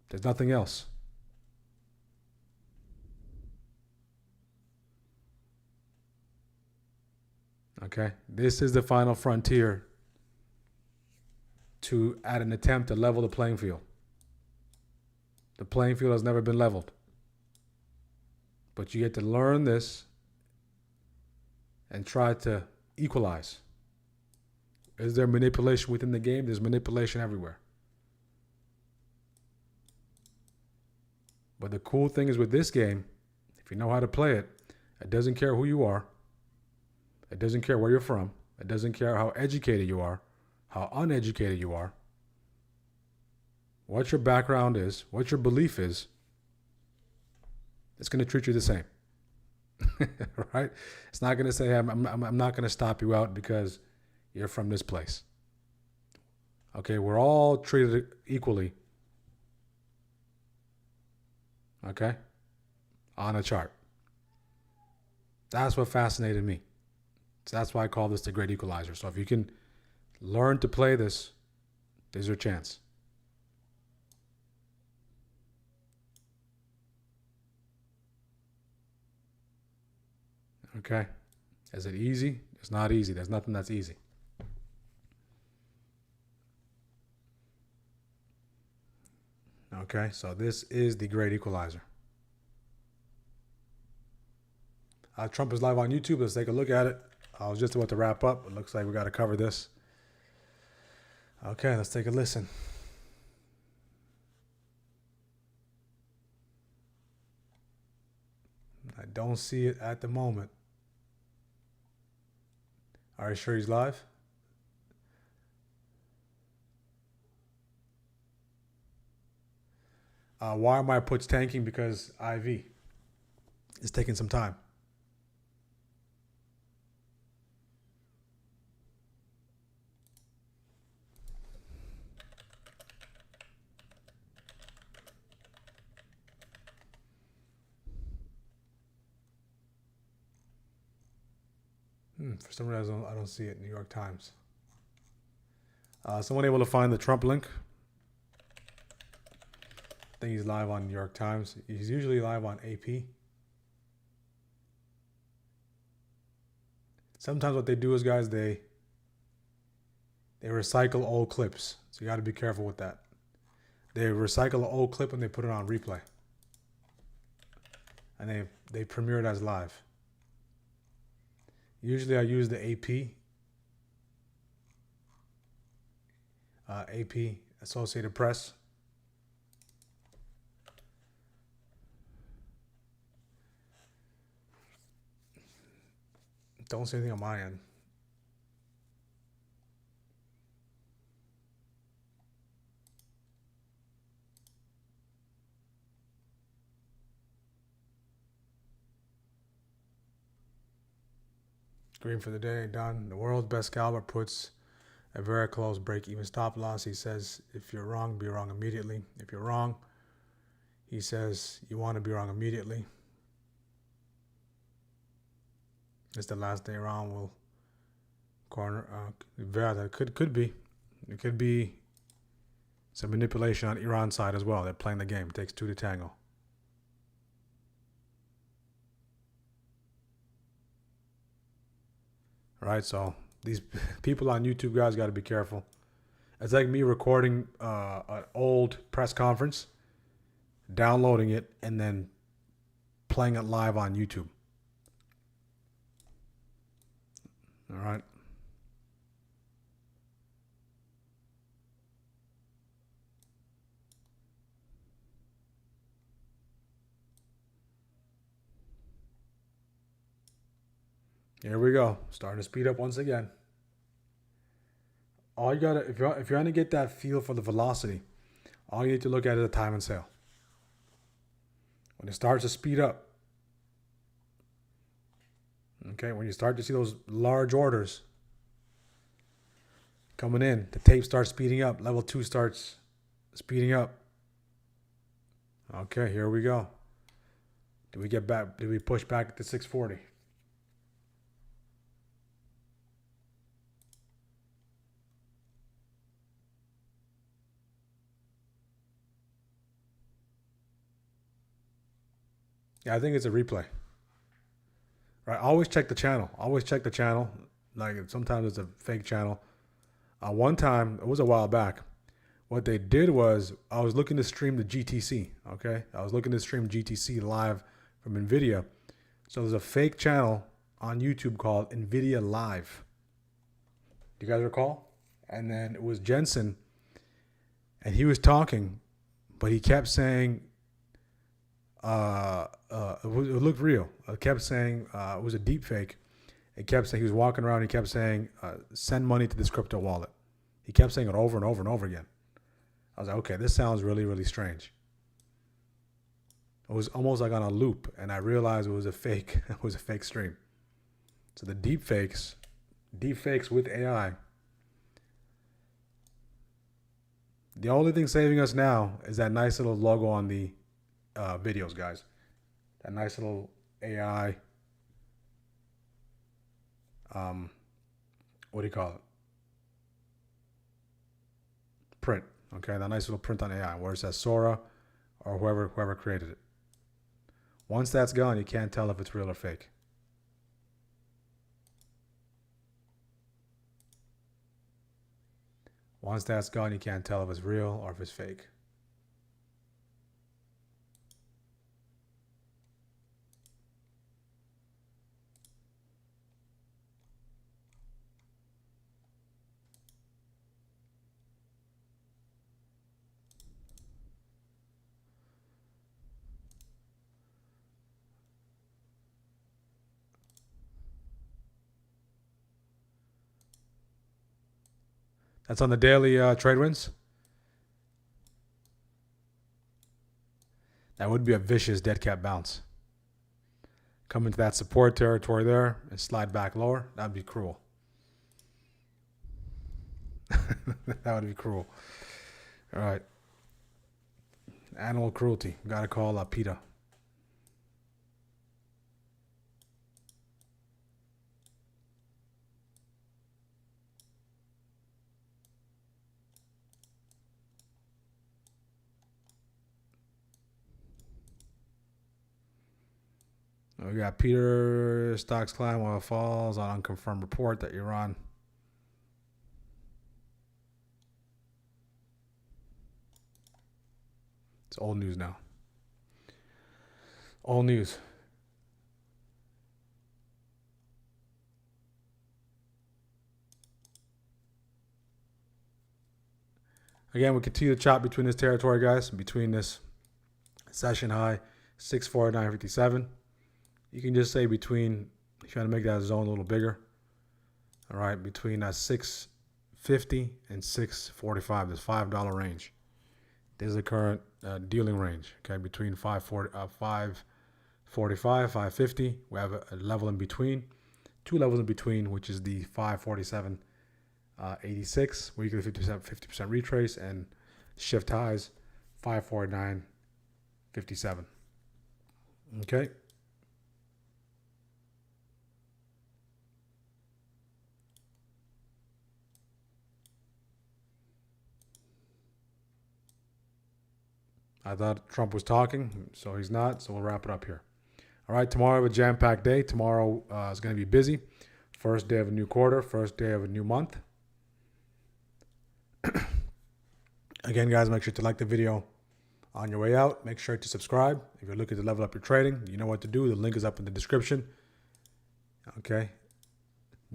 There's nothing else. Okay? This is the final frontier at an attempt to level the playing field. The playing field has never been leveled. But you get to learn this and try to equalize. Is there manipulation within the game? There's manipulation everywhere. But the cool thing is with this game, if you know how to play it, it doesn't care who you are. It doesn't care where you're from. It doesn't care how educated you are, how uneducated you are, what your background is, what your belief is. It's going to treat you the same. Right? It's not going to say, I'm not going to stop you out because you're from this place. Okay, we're all treated equally. Okay? On a chart. That's what fascinated me. So that's why I call this the great equalizer. So if you can learn to play this, there's your chance. Okay? Is it easy? It's not easy. There's nothing that's easy. Okay, so this is the great equalizer. Trump is live on YouTube. Let's take a look at it. I was just about to wrap up. It looks like we got to cover this. Okay, let's take a listen. I don't see it at the moment. Are you sure he's live? Why are my puts tanking? Because IV is taking some time. For some reason, I don't see it. New York Times. Someone able to find the Trump link? I think he's live on New York Times. He's usually live on AP. Sometimes what they do is, guys, they recycle old clips. So you got to be careful with that. They recycle an old clip and they put it on replay. And they premiere it as live. Usually I use the AP, Associated Press. Don't say anything on my end. Green for the day, done. The world's best scalper puts a very close break-even stop loss. He says, if you're wrong, be wrong immediately. If you're wrong, he says, you want to be wrong immediately. It's the last day around. Will corner. That could be. It could be some manipulation on Iran's side as well. They're playing the game. It takes two to tango. Right, so these people on YouTube, guys, got to be careful. It's like me recording an old press conference, downloading it, and then playing it live on YouTube. All right. Here we go. Starting to speed up once again. All you gotta, if you're trying to get that feel for the velocity, all you need to look at is the time and sale. When it starts to speed up, okay, when you start to see those large orders coming in, the tape starts speeding up. Level 2 starts speeding up. Okay, here we go. Did we get back? Did we push back to 640? Yeah, I think it's a replay. Right, always check the channel. Always check the channel. Like sometimes it's a fake channel. One time, it was a while back, what they did was I was looking to stream the GTC. Okay, I was looking to stream GTC live from NVIDIA. So there's a fake channel on YouTube called NVIDIA Live. Do you guys recall? And then it was Jensen, and he was talking, but he kept saying. It looked real. It kept saying it was a deep fake. It kept saying he was walking around. He kept saying, "Send money to this crypto wallet." He kept saying it over and over and over again. I was like, okay, this sounds really, really strange. It was almost like on a loop, and I realized it was a fake. It was a fake stream. So the deep fakes with AI. The only thing saving us now is that nice little logo on the videos, guys. That nice little AI. What do you call it? Print. Okay, that nice little print on AI, where it says Sora or whoever created it. Once that's gone, you can't tell if it's real or fake. Once that's gone, you can't tell if it's real or if it's fake. That's on the daily trade wins. That would be a vicious dead cat bounce. Come into that support territory there and slide back lower. That'd be cruel. That would be cruel. All right. Animal cruelty. Got to call PETA. We got Peter, stocks climb while it falls on unconfirmed report that Iran. It's old news now. Old news. Again, we continue to chop between this territory, guys, between this session high 649.57. You can just say between, if you want to make that zone a little bigger, all right, between that 650 and 645, this $5 range. This is the current dealing range, okay, between 545, 550. We have a level in between, two levels in between, which is the 547.86, weekly 50% retrace, and shift highs 549.57. Okay. I thought Trump was talking, so he's not. So we'll wrap it up here. All right, tomorrow we have a jam-packed day. Tomorrow is going to be busy. First day of a new quarter, first day of a new month. Again, guys, make sure to like the video on your way out. Make sure to subscribe. If you're looking to level up your trading, you know what to do. The link is up in the description. Okay.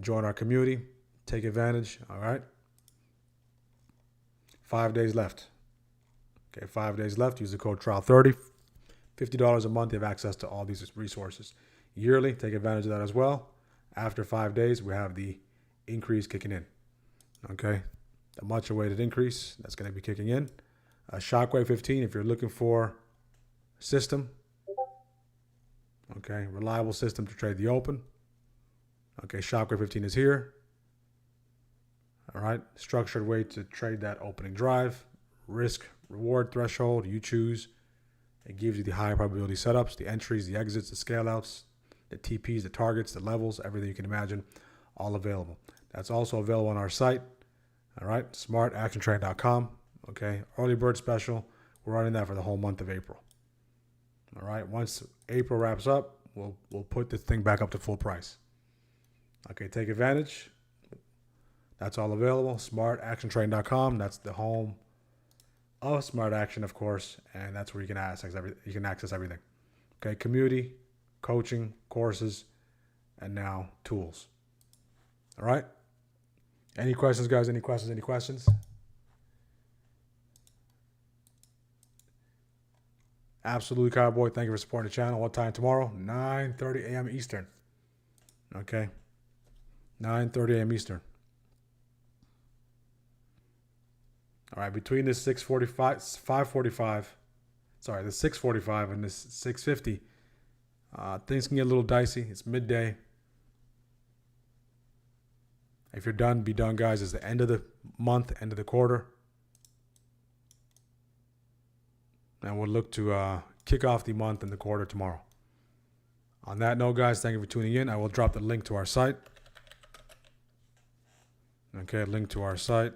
Join our community. Take advantage. All right. 5 days left. Okay, 5 days left. Use the code TRIAL30. $50 a month. You have access to all these resources. Yearly, take advantage of that as well. After 5 days, we have the increase kicking in. Okay, the much awaited increase that's going to be kicking in. Shockwave 15, if you're looking for a system. Okay, reliable system to trade the open. Okay, Shockwave 15 is here. All right, structured way to trade that opening drive. Risk reward threshold you choose. It gives you the high probability setups, the entries, the exits, the scale outs, the TPs, the targets, the levels, everything you can imagine, all available. That's also available on our site. All right, smartactiontrade.com. Okay, early bird special. We're running that for the whole month of April. All right, once April wraps up, we'll put this thing back up to full price. Okay, take advantage. That's all available. Smartactiontrade.com. That's the home of Smart Action, of course, and that's where you can access everything. Okay, community, coaching, courses, and now tools. All right. Any questions, guys? Any questions? Absolutely, Cowboy. Thank you for supporting the channel. What time tomorrow? 9:30 a.m. Eastern. Okay. 9:30 a.m. Eastern. All right, between this 545, the 645 and this 650, things can get a little dicey. It's midday. If you're done, be done, guys. It's the end of the month, end of the quarter. And we'll look to kick off the month and the quarter tomorrow. On that note, guys, thank you for tuning in. I will drop the link to our site. Okay, link to our site.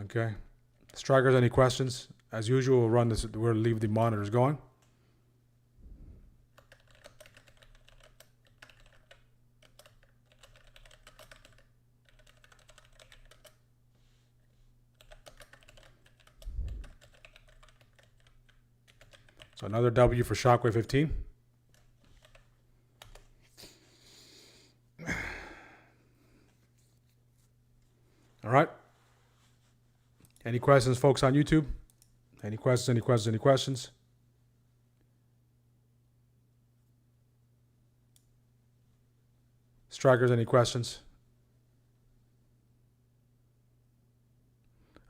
Okay. Strikers, any questions? As usual, we'll leave the monitors going. So another W for Shockwave 15. All right. Any questions, folks, on YouTube? Any questions? Strikers, any questions?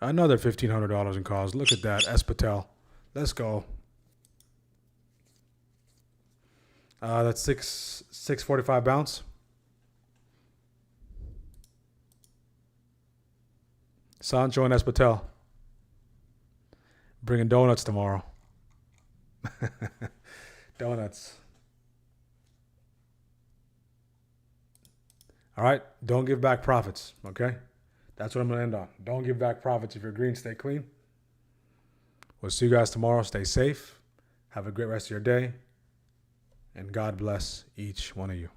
Another $1,500 in calls. Look at that. Espatel. Let's go. That's 645 bounce. Sancho and Espatel. Bringing donuts tomorrow. Donuts. All right. Don't give back profits. Okay. That's what I'm going to end on. Don't give back profits. If you're green, stay clean. We'll see you guys tomorrow. Stay safe. Have a great rest of your day. And God bless each one of you.